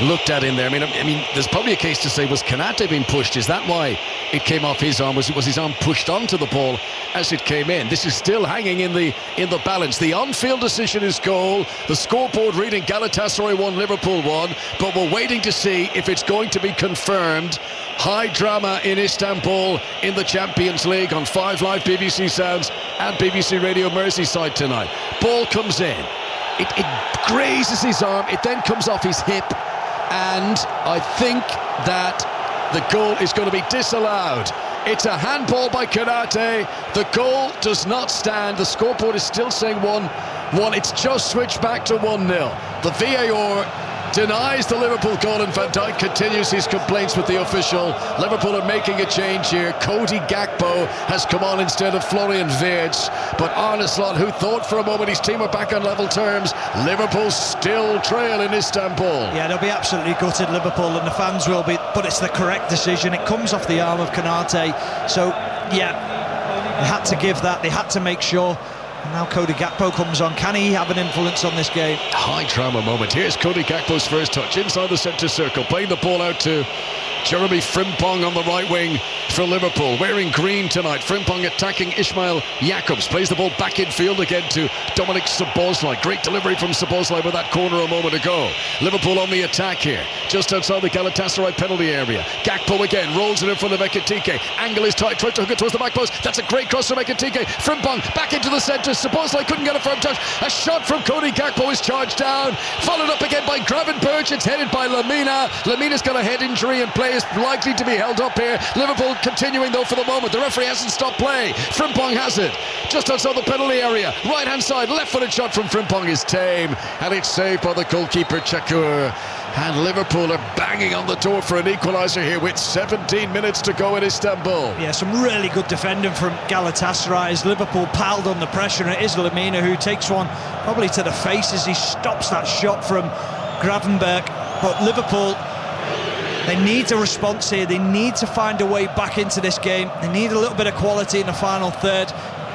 looked at in there. I mean, there's probably a case to say, was Konate being pushed? Is that why it came off his arm? Was his arm pushed onto the ball as it came in? This is still hanging in the balance. The on-field decision is goal. The scoreboard reading Galatasaray 1, Liverpool 1, but we're waiting to see if it's going to be confirmed. High drama in Istanbul in the Champions League on 5 Live BBC Sounds and BBC Radio Merseyside tonight. Ball comes in. It grazes his arm. It then comes off his hip. And I think that the goal is going to be disallowed. It's a handball by Konate. The goal does not stand. The scoreboard is still saying 1-1. It's just switched back to 1-0. The VAR denies the Liverpool goal, and Van Dijk continues his complaints with the official. Liverpool are making a change here. Cody Gakpo has come on instead of Florian Wirtz, but Arne Slot, who thought for a moment his team were back on level terms, Liverpool still trail in Istanbul. Yeah, they'll be absolutely gutted, Liverpool, and the fans will be, but it's the correct decision. It comes off the arm of Konate, so yeah, they had to give that, they had to make sure. And now Cody Gakpo comes on. Can he have an influence on this game? High drama moment. Here's Cody Gakpo's first touch inside the centre circle, playing the ball out to Jeremy Frimpong on the right wing for Liverpool. Wearing green tonight. Frimpong attacking Ismail Jakobs. Plays the ball back in field again to Dominic Szoboszlai. Great delivery from Szoboszlai with that corner a moment ago. Liverpool on the attack here, just outside the Galatasaray penalty area. Gakpo again rolls it in front of Ekitike. Angle is tight. Tries to hook it towards the back post. That's a great cross from Ekitike. Frimpong back into the centre. Szoboszlai couldn't get a firm touch. A shot from Cody Gakpo is charged down. Followed up again by Gravenberch. It's headed by Lemina. Lemina's got a head injury and play is likely to be held up here. Liverpool continuing though for the moment. The referee hasn't stopped play. Frimpong has it just outside the penalty area. Right hand side, left footed shot from Frimpong is tame, and it's saved by the goalkeeper Çakır. And Liverpool are banging on the door for an equaliser here with 17 minutes to go in Istanbul. Yeah, some really good defending from Galatasaray as Liverpool piled on the pressure, and it is Lemina who takes one probably to the face as he stops that shot from Gravenberch. But Liverpool They need a response here. They need to find a way back into this game. They need a little bit of quality in the final third.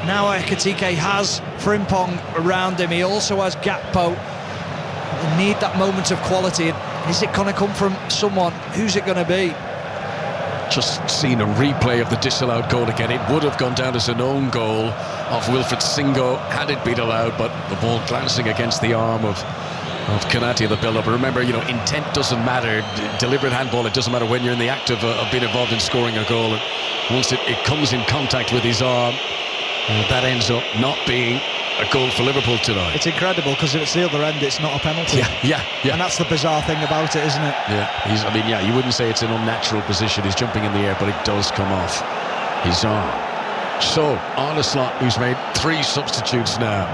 Now Ekitike has Frimpong around him. He also has Gakpo. They need that moment of quality. Is it going to come from someone? Who's it going to be? Just seen a replay of the disallowed goal again. It would have gone down as an own goal of Wilfred Singo had it been allowed, but the ball glancing against the arm of Kanati in the build-up. Remember, intent doesn't matter. Deliberate handball, it doesn't matter when you're in the act of being involved in scoring a goal. And once it comes in contact with his arm, that ends up not being a goal for Liverpool tonight. It's incredible because if it's the other end, it's not a penalty. Yeah. And that's the bizarre thing about it, isn't it? Yeah, you wouldn't say it's an unnatural position. He's jumping in the air, but it does come off his arm. So, Arne Slot, who's made 3 substitutes now.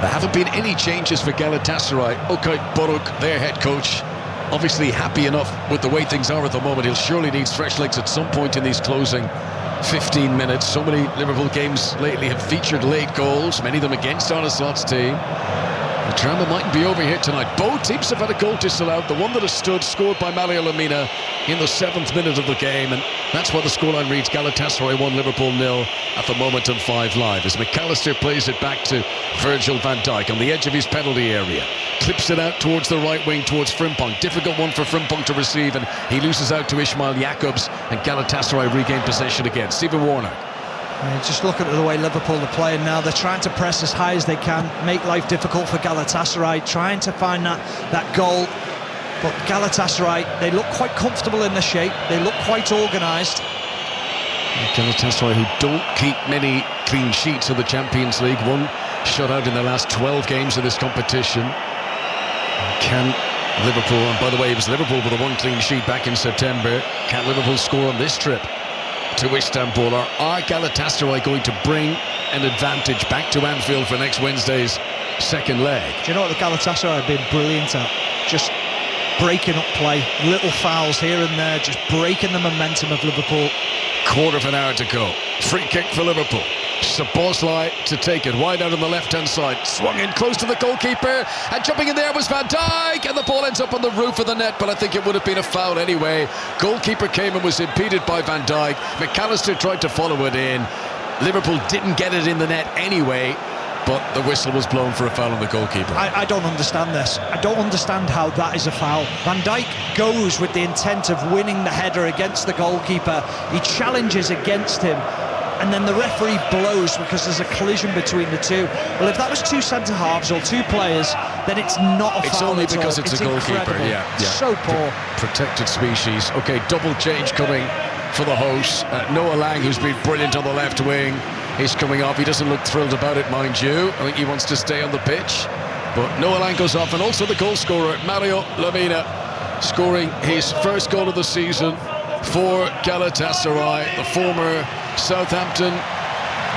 There haven't been any changes for Galatasaray. Okay, Boruk, their head coach, obviously happy enough with the way things are at the moment. He'll surely need fresh legs at some point in these closing 15 minutes. So many Liverpool games lately have featured late goals, many of them against Arne Slot's team. The drama mightn't be over here tonight. Both teams have had a goal disallowed. The one that has stood, scored by Mario Lemina in the 7th minute of the game, and that's why the scoreline reads Galatasaray 1, Liverpool 0 at the moment on 5 Live. As McAllister plays it back to Virgil van Dijk on the edge of his penalty area. Clips it out towards the right wing, towards Frimpong. Difficult one for Frimpong to receive, and he loses out to Ismail Jakobs, and Galatasaray regain possession again. Stephen Warnock. Just looking at the way Liverpool are playing now, they're trying to press as high as they can, make life difficult for Galatasaray, trying to find that goal. But Galatasaray, they look quite comfortable in the shape, they look quite organised. Galatasaray, who don't keep many clean sheets of the Champions League, 1 shutout in the last 12 games of this competition. Can Liverpool, and by the way, it was Liverpool with a 1 clean sheet back in September, can Liverpool score on this trip to Istanbul? Or are Galatasaray going to bring an advantage back to Anfield for next Wednesday's second leg? Do you know what the Galatasaray have been brilliant at? Just breaking up play, little fouls here and there, just breaking the momentum of Liverpool. Quarter of an hour to go. Free kick for Liverpool. Szoboszlai to take it wide out on the left-hand side, swung in close to the goalkeeper, and jumping in there was Van Dijk, and the ball ends up on the roof of the net, but I think it would have been a foul anyway. Goalkeeper came and was impeded by Van Dijk. McAllister tried to follow it in. Liverpool didn't get it in the net anyway, but the whistle was blown for a foul on the goalkeeper. I don't understand this. I don't understand how that is a foul. Van Dijk goes with the intent of winning the header against the goalkeeper. He challenges against him, and then the referee blows because there's a collision between the two. Well, if that was 2 centre-halves or 2 players, then it's not a foul. It's only because it's a goalkeeper. Incredible. Yeah. So poor. Protected species. Okay, double change coming for the hosts. Noah Lang, who's been brilliant on the left wing, is coming off. He doesn't look thrilled about it, mind you. I think he wants to stay on the pitch. But Noah Lang goes off, and also the goal scorer, Mario Lemina, scoring his first goal of the season for Galatasaray, the former Southampton,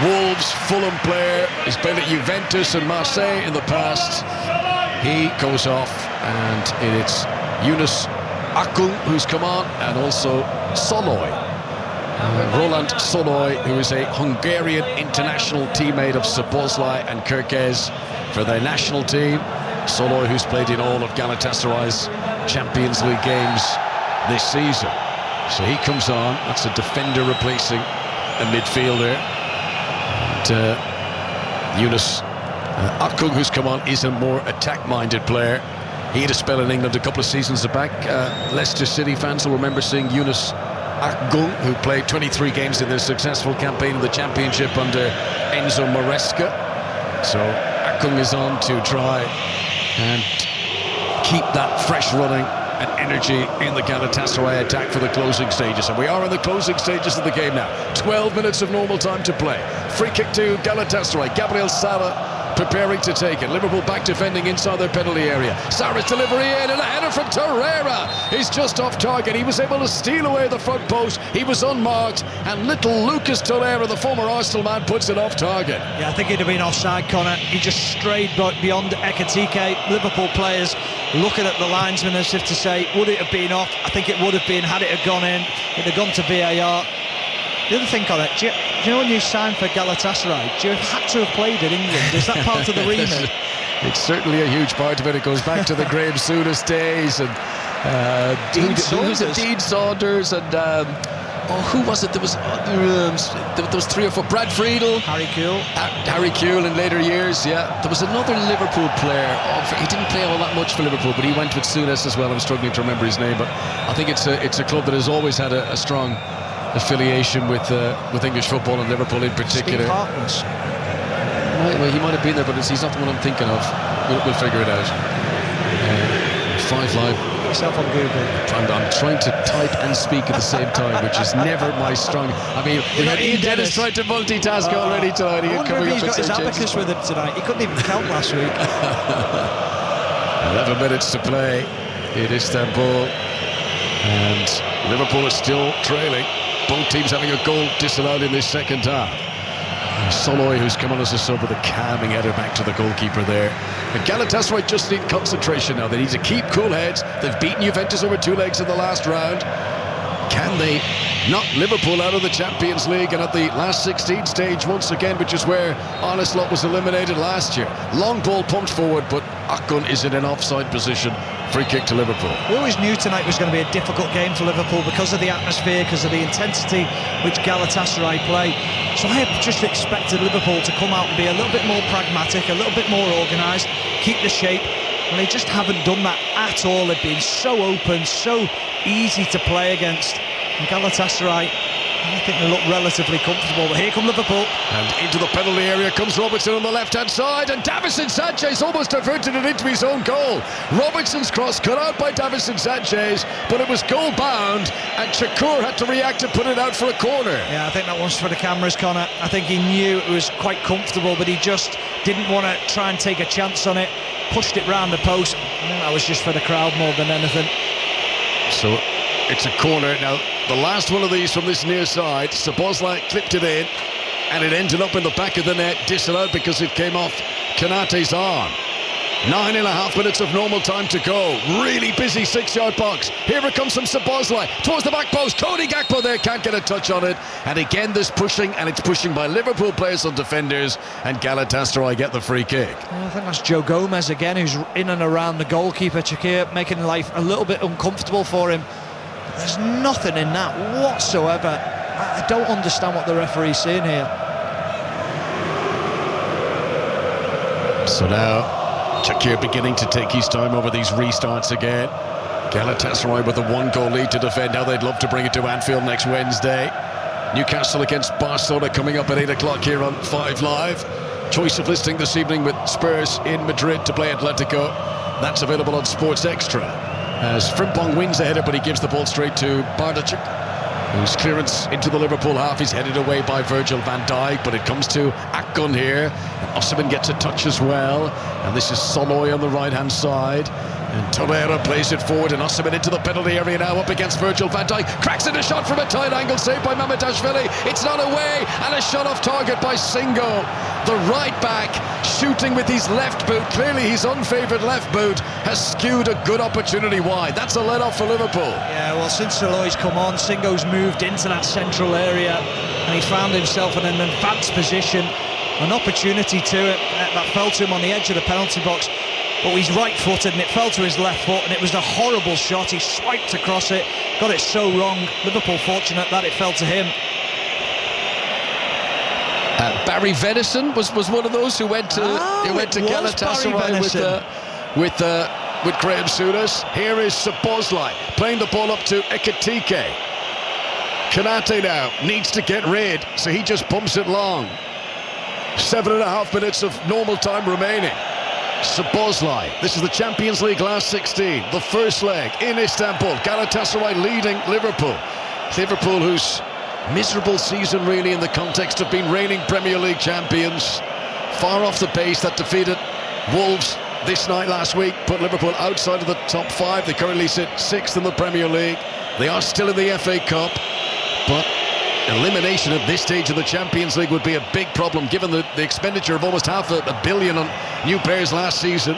Wolves, Fulham player. He's played at Juventus and Marseille in the past. He goes off, and it's Yunus Akgün who's come on, and also Soloy. Roland Soloy, who is a Hungarian international teammate of Szoboszlai and Kerkez for their national team. Soloy, who's played in all of Galatasaray's Champions League games this season. So he comes on. That's a defender replacing a midfielder. And Yunus Akgün, who's come on, is a more attack-minded player. He had a spell in England a couple of seasons back. Leicester City fans will remember seeing Yunus Akgün, who played 23 games in their successful campaign in the Championship under Enzo Maresca. So Akgün is on to try and keep that fresh running and energy in the Galatasaray attack for the closing stages. And we are in the closing stages of the game now. 12 minutes of normal time to play. Free kick to Galatasaray. Gabriel Sara preparing to take it. Liverpool back defending inside their penalty area. Sara's delivery in, and a header from Torreira is just off target. He was able to steal away the front post. He was unmarked, and little Lucas Torreira, the former Arsenal man, puts it off target. Yeah, I think he'd have been offside, Connor. He just strayed beyond Ekitike. Liverpool players looking at the linesman as if to say, would it have been off? I think it would have been had it have gone in. It had gone to VAR. The other thing, Connor, do you know when you signed for Galatasaray, do you have to have played in England? Is that part of the remit? It's certainly a huge part of it. It goes back to the Graham Souness days, and Dean Saunders and who was it? There was 3 or 4. Brad Friedel, Harry Kewell in later years. Yeah, there was another Liverpool player. He didn't play all that much for Liverpool, but he went with Souness as well. I'm struggling to remember his name, but I think it's a club that has always had a strong affiliation with English football and Liverpool in particular. Well, he might have been there, but he's not the one I'm thinking of. We'll figure it out. 5 Live. Yourself on Google. I'm trying to type and speak at the same time, which is never my strong. I mean, we had Ian Dennis trying to multitask already tonight. I wonder if he's got his abacus with him tonight. He couldn't even count last week. 11 minutes to play in Istanbul, and Liverpool is still trailing. Both teams having a goal disallowed in this second half. Soloy, who's come on as a sub with a calming header back to the goalkeeper there. And Galatasaray just need concentration now. They need to keep cool heads. They've beaten Juventus over 2 legs in the last round. Can they knock Liverpool out of the Champions League and at the last 16 stage once again, which is where Arne Slot was eliminated last year? Long ball pumped forward, but Akgun is in an offside position. Free kick to Liverpool. We always knew tonight was going to be a difficult game for Liverpool because of the atmosphere, because of the intensity which Galatasaray play. So I had just expected Liverpool to come out and be a little bit more pragmatic, a little bit more organised, keep the shape. And they just haven't done that at all. They've been so open, so easy to play against. And Galatasaray, I think they look relatively comfortable. But here come Liverpool. And into the penalty area comes Robertson on the left-hand side. And Davinson Sanchez almost diverted it into his own goal. Robertson's cross cut out by Davinson Sanchez, but it was goal-bound. And Shakur had to react and put it out for a corner. Yeah, I think that one's for the cameras, Connor. I think he knew it was quite comfortable, but he just didn't want to try and take a chance on it. Pushed it round the post. I think that was just for the crowd more than anything. So it's a corner. Now, the last one of these from this near side, Szoboszlai clipped it in, and it ended up in the back of the net, disallowed because it came off Konaté's arm. 9.5 minutes of normal time to go. Really busy 6-yard box. Here it comes from Szoboszlai towards the back post. Cody Gakpo there can't get a touch on it. And again, this pushing, and it's pushing by Liverpool players on defenders, and Galatasaray get the free kick. I think that's Joe Gomez again, who's in and around the goalkeeper, Chakir, making life a little bit uncomfortable for him. But there's nothing in that whatsoever. I don't understand what the referee's saying here. So now Chakir beginning to take his time over these restarts again. Galatasaray with a 1-goal lead to defend. Now they'd love to bring it to Anfield next Wednesday. Newcastle against Barcelona coming up at 8 o'clock here on 5 Live. Choice of listing this evening with Spurs in Madrid to play Atletico. That's available on Sports Extra. As Frimpong wins the header, but he gives the ball straight to Bardachuk, whose clearance into the Liverpool half is headed away by Virgil van Dijk, but it comes to Akgun here. And Osimhen gets a touch as well, and this is Soloy on the right-hand side. And Torreira plays it forward, and Osimhen into the penalty area now, up against Virgil van Dijk. Cracks in a shot from a tight angle, saved by Mamardashvili. It's not away, and a shot off target by Singo. The right back shooting with his left boot. Clearly his unfavoured left boot has skewed a good opportunity wide. That's a let-off for Liverpool. Yeah, well, since Soloy's come on, Singo's moved into that central area, and he found himself in an advanced position. An opportunity to it that fell to him on the edge of the penalty box. But he's right-footed and it fell to his left foot, and it was a horrible shot. He swiped across it, got it so wrong. Liverpool fortunate that it fell to him. Barry Venison was one of those who went to Galatasaray with Graham Souness. Here is Szoboszlai playing the ball up to Ekitike. Konaté now needs to get rid, so he just pumps it long. 7.5 minutes of normal time remaining. Szoboszlai, this is the Champions League last 16, the first leg in Istanbul. Galatasaray leading Liverpool. Liverpool, whose miserable season really in the context of being reigning Premier League champions, far off the pace that defeated Wolves this night last week, put Liverpool outside of the top 5. They currently sit 6th in the Premier League. They are still in the FA Cup, but elimination at this stage of the Champions League would be a big problem given the expenditure of almost £500 million on new players last season.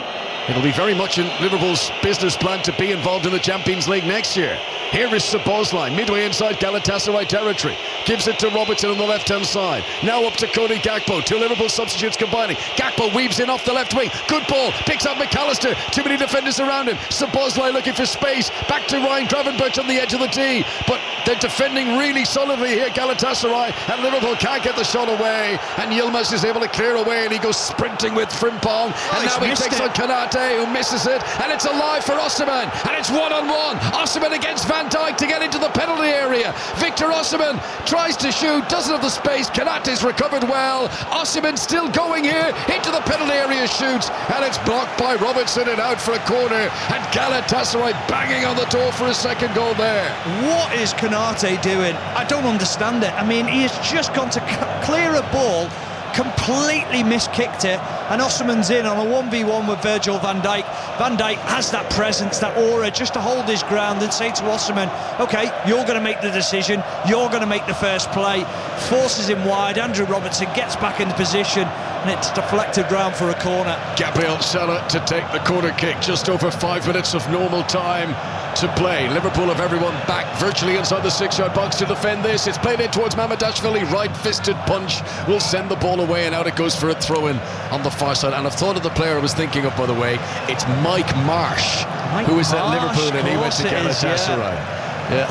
It'll be very much in Liverpool's business plan to be involved in the Champions League next year. Here is Szoboszlai, midway inside Galatasaray territory. Gives it to Robertson on the left-hand side. Now up to Cody Gakpo. Two Liverpool substitutes combining. Gakpo weaves in off the left wing. Good ball. Picks up McAllister. Too many defenders around him. Szoboszlai looking for space. Back to Ryan Gravenberch on the edge of the tee. But they're defending really solidly here, Galatasaray. And Liverpool can't get the shot away. And Yilmaz is able to clear away. And he goes sprinting with Frimpong. And now he takes on Konate, who misses it. And it's alive for Osimhen. And it's one-on-one. Osimhen against Van Dijk to get into the penalty area. Victor Osimhen tries to shoot, doesn't have the space. Konate's recovered well. Osimhen still going here into the penalty area, shoots, and it's blocked by Robertson and out for a corner. And Galatasaray banging on the door for a second goal there. What is Konate doing? I don't understand it. I mean, he has just gone to clear a ball, completely miskicked it, and Osimhen's in on a 1v1 with Virgil van Dijk. Van Dijk has that presence, that aura, just to hold his ground and say to Osimhen, OK, you're going to make the decision, you're going to make the first play. Forces him wide. Andrew Robertson gets back into position, and it's deflected round for a corner. Gabriel Sala to take the corner kick. Just over 5 minutes of normal time to play. Liverpool have everyone back virtually inside the 6-yard box to defend this. It's played in towards Mamardashvili. Right-fisted punch will send the ball away, and out it goes for a throw-in on the far side. And I've thought of the player I was thinking of, by the way. It's Mike Marsh, who is at Liverpool, and he went to Galatasaray. Yeah.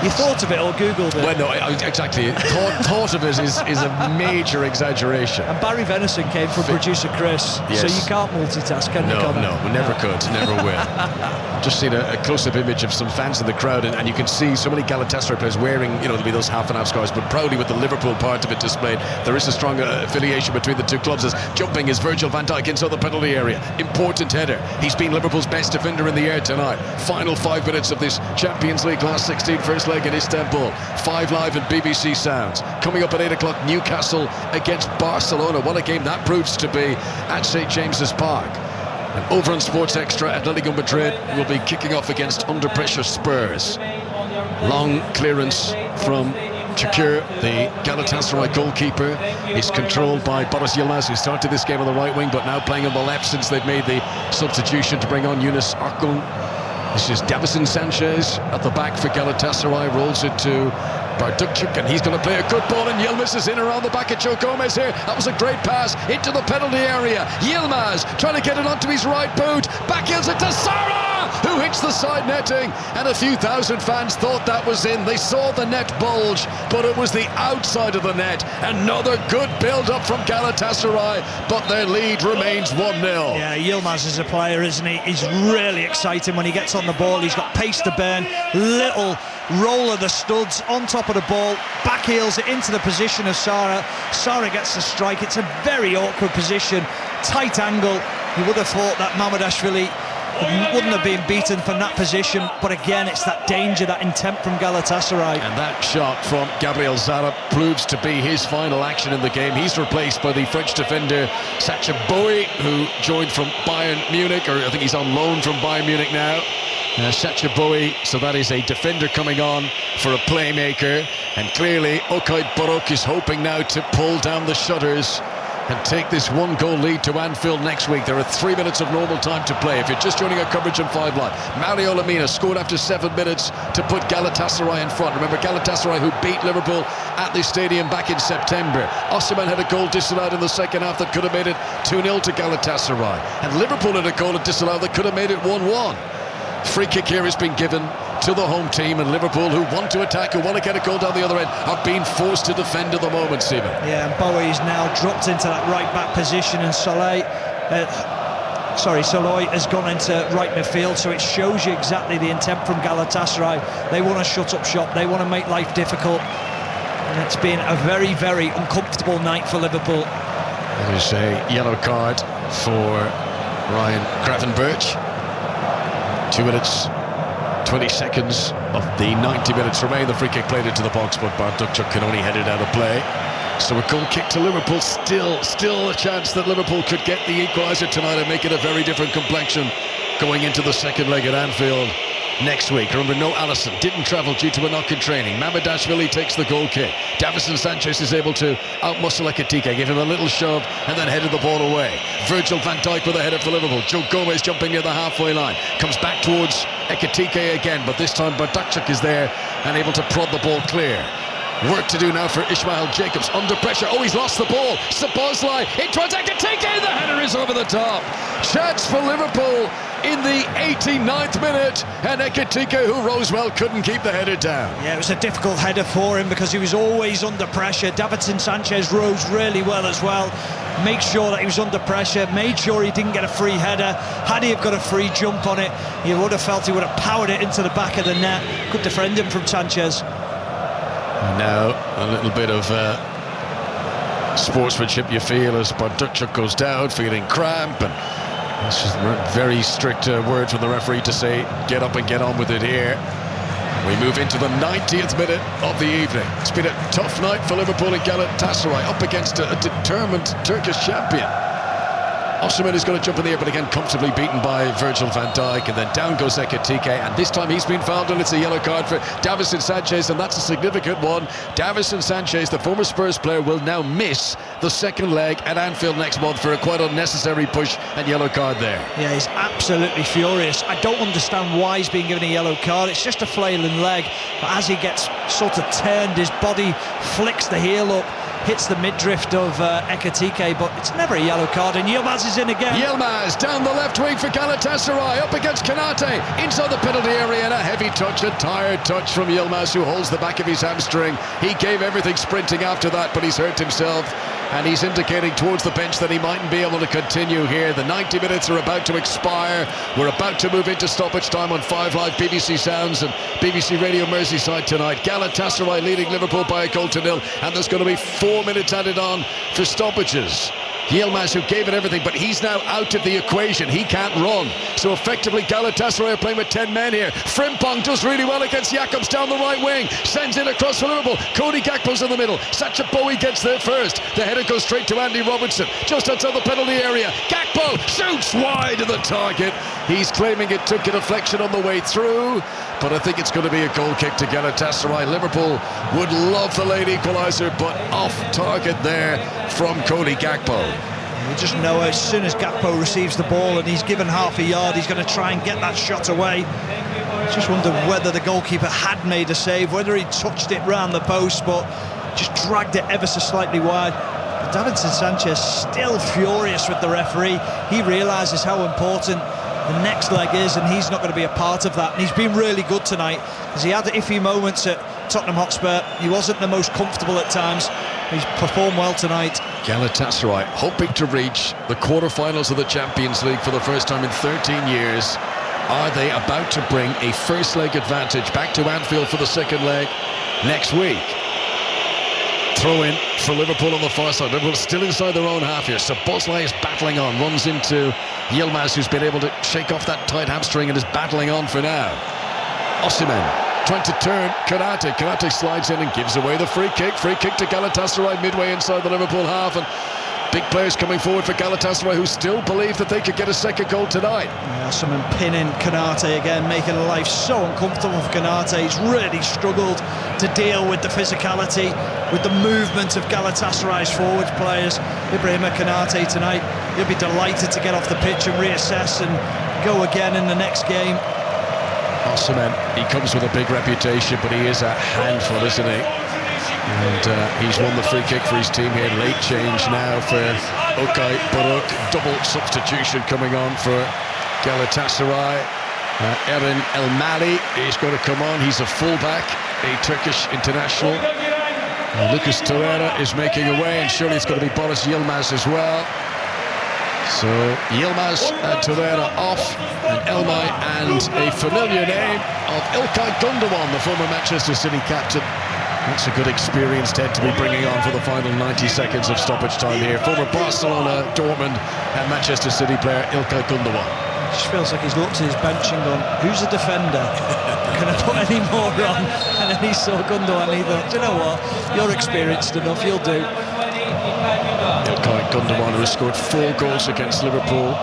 You thought of it or Googled it? Well, no, exactly. Thought of it is a major exaggeration. And Barry Venison came from producer Chris, yes. So you can't multitask, can you? No, we never could, never will. Just seen a close-up image of some fans in the crowd, and you can see so many Galatasaray players wearing, there'll be those half-and-half scarves, but proudly with the Liverpool part of it displayed. There is a strong affiliation between the two clubs. As jumping is Virgil van Dijk inside the penalty area. Important header. He's been Liverpool's best defender in the air tonight. Final 5 minutes of this Champions League last 16 first leg in Istanbul. 5 Live and BBC Sounds. Coming up at 8 o'clock, Newcastle against Barcelona. What a game that proves to be at St James's Park. And over on Sports Extra, Atletico Madrid will be kicking off against under-pressure Spurs. Long clearance from Çakır, the Galatasaray goalkeeper, is controlled by Boris Yilmaz, who started this game on the right wing, but now playing on the left since they've made the substitution to bring on Yunus Akgün. This is Davison Sanchez at the back for Galatasaray, rolls it to Bardukçuk, and he's going to play a good ball, and Yilmaz is in around the back of Joe Gomez here. That was a great pass into the penalty area. Yilmaz trying to get it onto his right boot, backheels it to Sara, who hits the side netting, and a few thousand fans thought that was in. They saw the net bulge, but it was the outside of the net. Another good build-up from Galatasaray, but their lead remains 1-0. Yeah, Yilmaz is a player, isn't he? He's really exciting when he gets on the ball. He's got pace to burn, little roll of the studs on top of the ball, back heels it into the position of Sara. Sara gets the strike. It's a very awkward position, tight angle. You would have thought that Mamardashvili wouldn't have been beaten from that position, but again, it's that danger, that intent from Galatasaray. And that shot from Gabriel Sara proves to be his final action in the game. He's replaced by the French defender Sacha Boey, who joined from Bayern Munich, or I think he's on loan from Bayern Munich now. Sacha Boey, so that is a defender coming on for a playmaker, and clearly Okay Buruk is hoping now to pull down the shutters and take this 1-goal lead to Anfield next week. There are 3 minutes of normal time to play. If you're just joining our coverage on 5 Live, Mario Lemina scored after 7 minutes to put Galatasaray in front. Remember, Galatasaray, who beat Liverpool at this stadium back in September. Osimhen had a goal disallowed in the second half that could have made it 2-0 to Galatasaray, and Liverpool had a goal disallowed that could have made it 1-1. Free kick here has been given to the home team, and Liverpool, who want to attack, who want to get a goal down the other end, are being forced to defend at the moment, Stephen. Yeah, and Bowie's now dropped into that right back position, and Saloy has gone into right midfield, so it shows you exactly the intent from Galatasaray. They want to shut up shop, they want to make life difficult, and it's been a very, very uncomfortable night for Liverpool. There's a yellow card for Ryan Gravenberch. 2 minutes 20 seconds of the 90 minutes remain. The free kick played into the box, but Bardukçuk can only head it out of play. So a goal kick to Liverpool. Still a chance that Liverpool could get the equaliser tonight and make it a very different complexion going into the second leg at Anfield. next week. Remember, no Alisson, didn't travel due to a knock in training. Mamardashvili takes the goal kick. Davison Sanchez is able to outmuscle Ekitike, give him a little shove and then headed the ball away. Virgil van Dijk with a header for Liverpool. Joe Gomez jumping near the halfway line, comes back towards Ekitike again, but this time Bardakchuk is there and able to prod the ball clear. Work to do now for Ishmael Jacobs, under pressure. Oh, he's lost the ball. Szoboszlai in towards Ekitike. The header is over the top. Chance for Liverpool in the 89th minute, and Ekitike, who rose well, couldn't keep the header down. Yeah, it was a difficult header for him because he was always under pressure. Davinson Sanchez rose really well as well. Made sure that he was under pressure, made sure he didn't get a free header. Had he have got a free jump on it, he would have felt he would have powered it into the back of the net. Good defending from Sanchez. And now a little bit of sportsmanship, you feel, as Bardakchuk goes down, feeling cramp, and that's just a very strict word from the referee to say, get up and get on with it here. We move into the 90th minute of the evening. It's been a tough night for Liverpool and Galatasaray, up against a determined Turkish champion. Osimhen is going to jump in the air, but again comfortably beaten by Virgil van Dijk, and then down goes Ekitike, and this time he's been fouled and it's a yellow card for Davison Sanchez, and that's a significant one. Davison Sanchez, the former Spurs player, will now miss the second leg at Anfield next month for a quite unnecessary push and yellow card there. Yeah, he's absolutely furious. I don't understand why he's being given a yellow card. It's just a flailing leg, but as he gets sort of turned, his body flicks the heel up, hits the midriff of Ekitike, but it's never a yellow card, and Yilmaz is in again. Yilmaz down the left wing for Galatasaray, up against Konate, inside the penalty area, and a heavy touch, a tired touch from Yilmaz, who holds the back of his hamstring. He gave everything sprinting after that, but he's hurt himself, and he's indicating towards the bench that he mightn't be able to continue here. The 90 minutes are about to expire. We're about to move into stoppage time on 5 Live, BBC Sounds and BBC Radio Merseyside tonight. Galatasaray leading Liverpool by 1-0, and there's going to be 4 minutes added on for stoppages. Yilmaz, who gave it everything, but he's now out of the equation. He can't run. So effectively Galatasaray are playing with 10 men here. Frimpong does really well against Jacobs down the right wing. Sends it across for Liverpool. Cody Gakpo's in the middle. Sacha Bowie gets there first. The header goes straight to Andy Robertson, just outside the penalty area. Gakpo shoots wide of the target. He's claiming it took a deflection on the way through, but I think it's going to be a goal kick to Galatasaray. Liverpool would love the late equaliser, but off target there from Cody Gakpo. You just know as soon as Gakpo receives the ball and he's given half a yard, he's going to try and get that shot away. Just wonder whether the goalkeeper had made a save, whether he touched it round the post, but just dragged it ever so slightly wide. But Davinson Sanchez still furious with the referee. He realises how important the next leg is, and he's not going to be a part of that. And he's been really good tonight, because he had iffy moments at Tottenham Hotspur. He wasn't the most comfortable at times. He's performed well tonight. Galatasaray hoping to reach the quarter-finals of the Champions League for the first time in 13 years. Are they about to bring a first leg advantage back to Anfield for the second leg next week? Throw in for Liverpool on the far side. Liverpool still inside their own half here. Szoboszlai is battling on, runs into Yilmaz, who's been able to shake off that tight hamstring and is battling on for now. Osimhen trying to turn Konate. Konate slides in and gives away the free kick. Free kick to Galatasaray midway inside the Liverpool half, and big players coming forward for Galatasaray, who still believe that they could get a second goal tonight. Yeah, someone pinning Konate again, making life so uncomfortable for Konate. He's really struggled to deal with the physicality, with the movement of Galatasaray's forwards players. Ibrahima Konate tonight, he'll be delighted to get off the pitch and reassess and go again in the next game. Osimhen, he comes with a big reputation, but he is a handful, isn't he? And he's won the free kick for his team here. Late change now for Okay Buruk. Double substitution coming on for Galatasaray. Erin El-Mali is going to come on. He's a fullback, a Turkish international. Lucas Torreira is making away, and surely it's going to be Boris Yilmaz as well. So Yilmaz and Torreira off, and Elmay and a familiar name of İlkay Gundogan, the former Manchester City captain. That's a good experienced head to be bringing on for the final 90 seconds of stoppage time here. Former Barcelona, Dortmund and Manchester City player İlkay Gundogan. It just feels like he's looked at his bench and gone, who's a defender? Can I put any more on? And then he saw Gundogan and he thought, do you know what? You're experienced enough, you'll do. İlkay Gundogan, who has scored 4 goals against Liverpool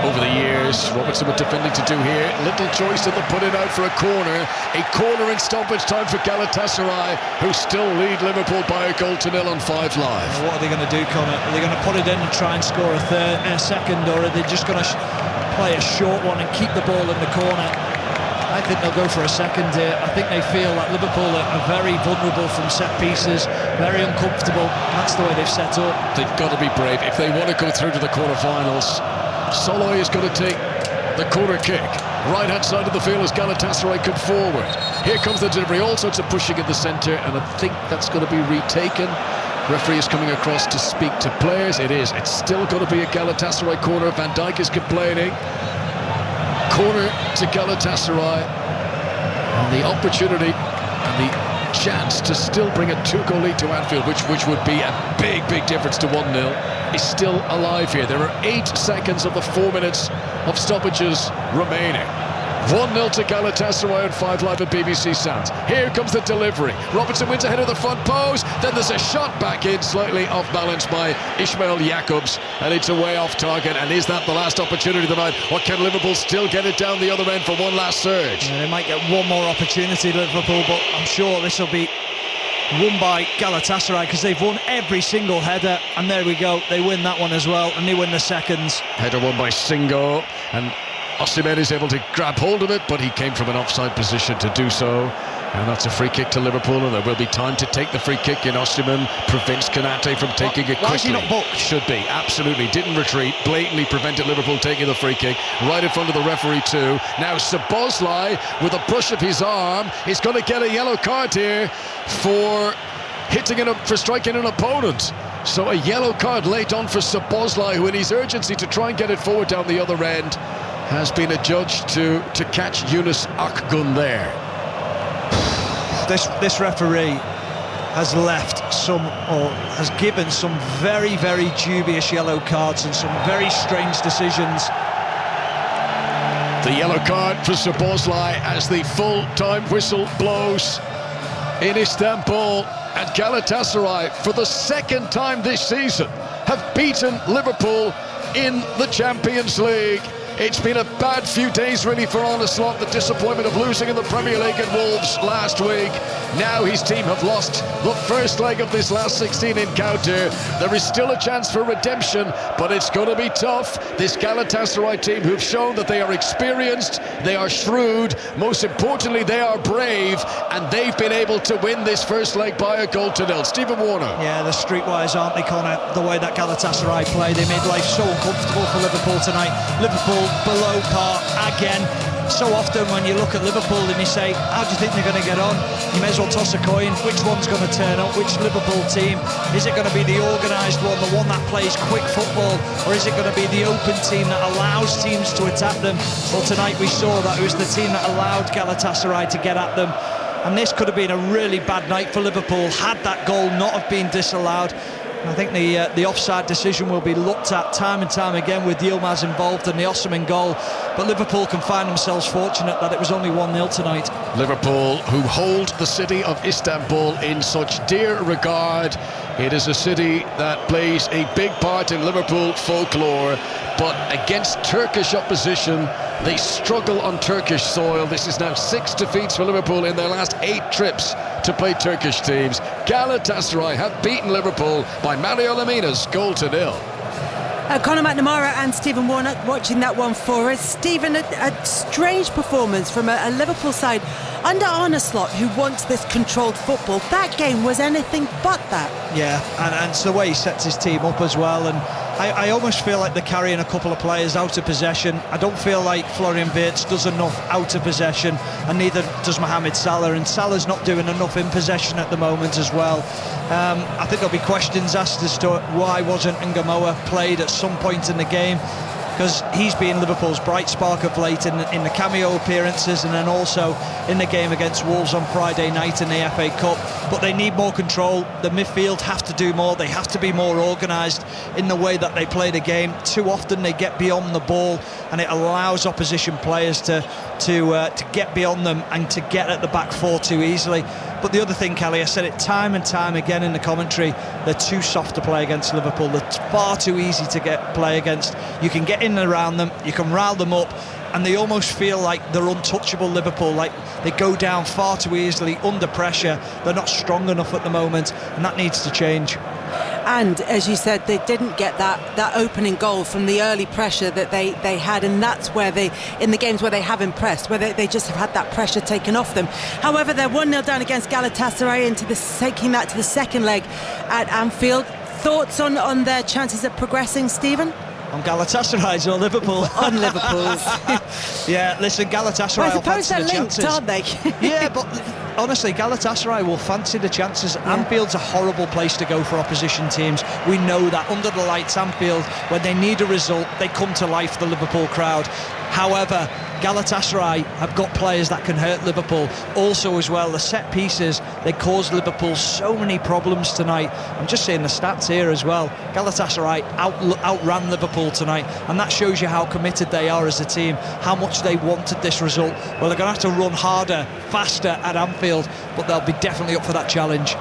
over the years. Robertson with defending to do here. Little choice to put it out for a corner. A corner in stoppage time for Galatasaray, who still lead Liverpool by a 1-0 on 5 Live. What are they going to do, Connor? Are they going to put it in and try and score a second, or are they just going to play a short one and keep the ball in the corner? I think they'll go for a second here. I think they feel that Liverpool are very vulnerable from set pieces, very uncomfortable. That's the way they've set up. They've got to be brave. If they want to go through to the quarter-finals, Soloy is going to take the corner kick. Right-hand side of the field as Galatasaray come forward. Here comes the delivery. All sorts of pushing in the centre, and I think that's going to be retaken. Referee is coming across to speak to players. It is. It's still going to be a Galatasaray corner. Van Dijk is complaining. Corner to Galatasaray, and the opportunity and the chance to still bring a 2-goal lead to Anfield, which would be a big difference to 1-0, is still alive here. There are 8 seconds of the 4 minutes of stoppages remaining. 1-0 to Galatasaray on 5 Live at BBC Sounds. Here comes the delivery. Robertson wins ahead of the front post. Then there's a shot back in, slightly off balance by Ismail Jakobs, and it's away off target. And is that the last opportunity of the night, or can Liverpool still get it down the other end for one last surge? Yeah, they might get one more opportunity, Liverpool, but I'm sure this will be won by Galatasaray because they've won every single header, and there we go, they win that one as well, and they win the seconds. Header won by Singo, and Osimhen is able to grab hold of it, but he came from an offside position to do so. And that's a free kick to Liverpool, and there will be time to take the free kick in. Osimhen prevents Konate from taking it quickly. Why is he not booked? Should be, absolutely. Didn't retreat, blatantly prevented Liverpool taking the free kick. Right in front of the referee too. Now Szoboszlai, with a brush of his arm, is going to get a yellow card here for striking an opponent. So a yellow card late on for Szoboszlai, who in his urgency to try and get it forward down the other end has been adjudged to catch Yunus Akgun there. This referee has has given some very dubious yellow cards and some very strange decisions. The yellow card for Szoboszlai as the full-time whistle blows in Istanbul, and Galatasaray, for the second time this season, have beaten Liverpool in the Champions League. It's been a bad few days really for Arne Slot, the disappointment of losing in the Premier League at Wolves last week. Now his team have lost the first leg of this last 16 encounter. There is still a chance for redemption, but it's going to be tough. This Galatasaray team, who've shown that they are experienced, they are shrewd, most importantly they are brave, and they've been able to win this first leg by a 1-0. Stephen Warner. Yeah, the streetwise, aren't they, Connor? The way that Galatasaray play, they made life so uncomfortable for Liverpool tonight. Liverpool below par again. So often when you look at Liverpool and you say, how do you think they're going to get on? You may as well toss a coin. Which one's going to turn up? Which Liverpool team? Is it going to be the organised one, the one that plays quick football, or is it going to be the open team that allows teams to attack them? Well, tonight we saw that it was the team that allowed Galatasaray to get at them, and this could have been a really bad night for Liverpool had that goal not have been disallowed. I think the offside decision will be looked at time and time again with Yilmaz involved and the Osimhen goal, but Liverpool can find themselves fortunate that it was only 1-0 tonight. Liverpool, who hold the city of Istanbul in such dear regard. It is a city that plays a big part in Liverpool folklore, but against Turkish opposition they struggle on Turkish soil. This is now 6 defeats for Liverpool in their last 8 trips to play Turkish teams. Galatasaray have beaten Liverpool by Mario Lemina's 1-0. Conor McNamara and Stephen Warnock watching that one for us. Stephen, a strange performance from a Liverpool side under Arne Slot, who wants this controlled football. That game was anything but that. Yeah, and it's the way he sets his team up as well, and I almost feel like they're carrying a couple of players out of possession. I don't feel like Florian Wirtz does enough out of possession, and neither does Mohamed Salah, and Salah's not doing enough in possession at the moment as well. I think there'll be questions asked as to why wasn't Ngamoa played at some point in the game, because he's been Liverpool's bright spark of late in the cameo appearances and then also in the game against Wolves on Friday night in the FA Cup. But they need more control. The midfield have to do more. They have to be more organised in the way that they play the game. Too often they get beyond the ball, and it allows opposition players to get beyond them and to get at the back four too easily. But the other thing, Kelly, I said it time and time again in the commentary, they're too soft to play against Liverpool. They're far too easy to play against. You can get in and around them, you can rile them up, and they almost feel like they're untouchable, Liverpool, like they go down far too easily under pressure. They're not strong enough at the moment, and that needs to change. And as you said, they didn't get that opening goal from the early pressure that they had, and that's where they, in the games where they have impressed, where they just have had that pressure taken off them. However, they're 1-0 down against Galatasaray, taking that to the second leg at Anfield. Thoughts on their chances of progressing, Stephen? On Galatasaray's or Liverpool? On Liverpool's. Yeah, listen, Galatasaray will fancy the chances. Aren't they? Yeah, but honestly, Galatasaray will fancy the chances. Yeah. Anfield's a horrible place to go for opposition teams. We know that. Under the lights, Anfield, when they need a result, they come to life, the Liverpool crowd. However, Galatasaray have got players that can hurt Liverpool. Also as well, the set pieces, they caused Liverpool so many problems tonight. I'm just seeing the stats here as well. Galatasaray outran Liverpool tonight, and that shows you how committed they are as a team, how much they wanted this result. Well, they're going to have to run harder, faster at Anfield, but they'll be definitely up for that challenge.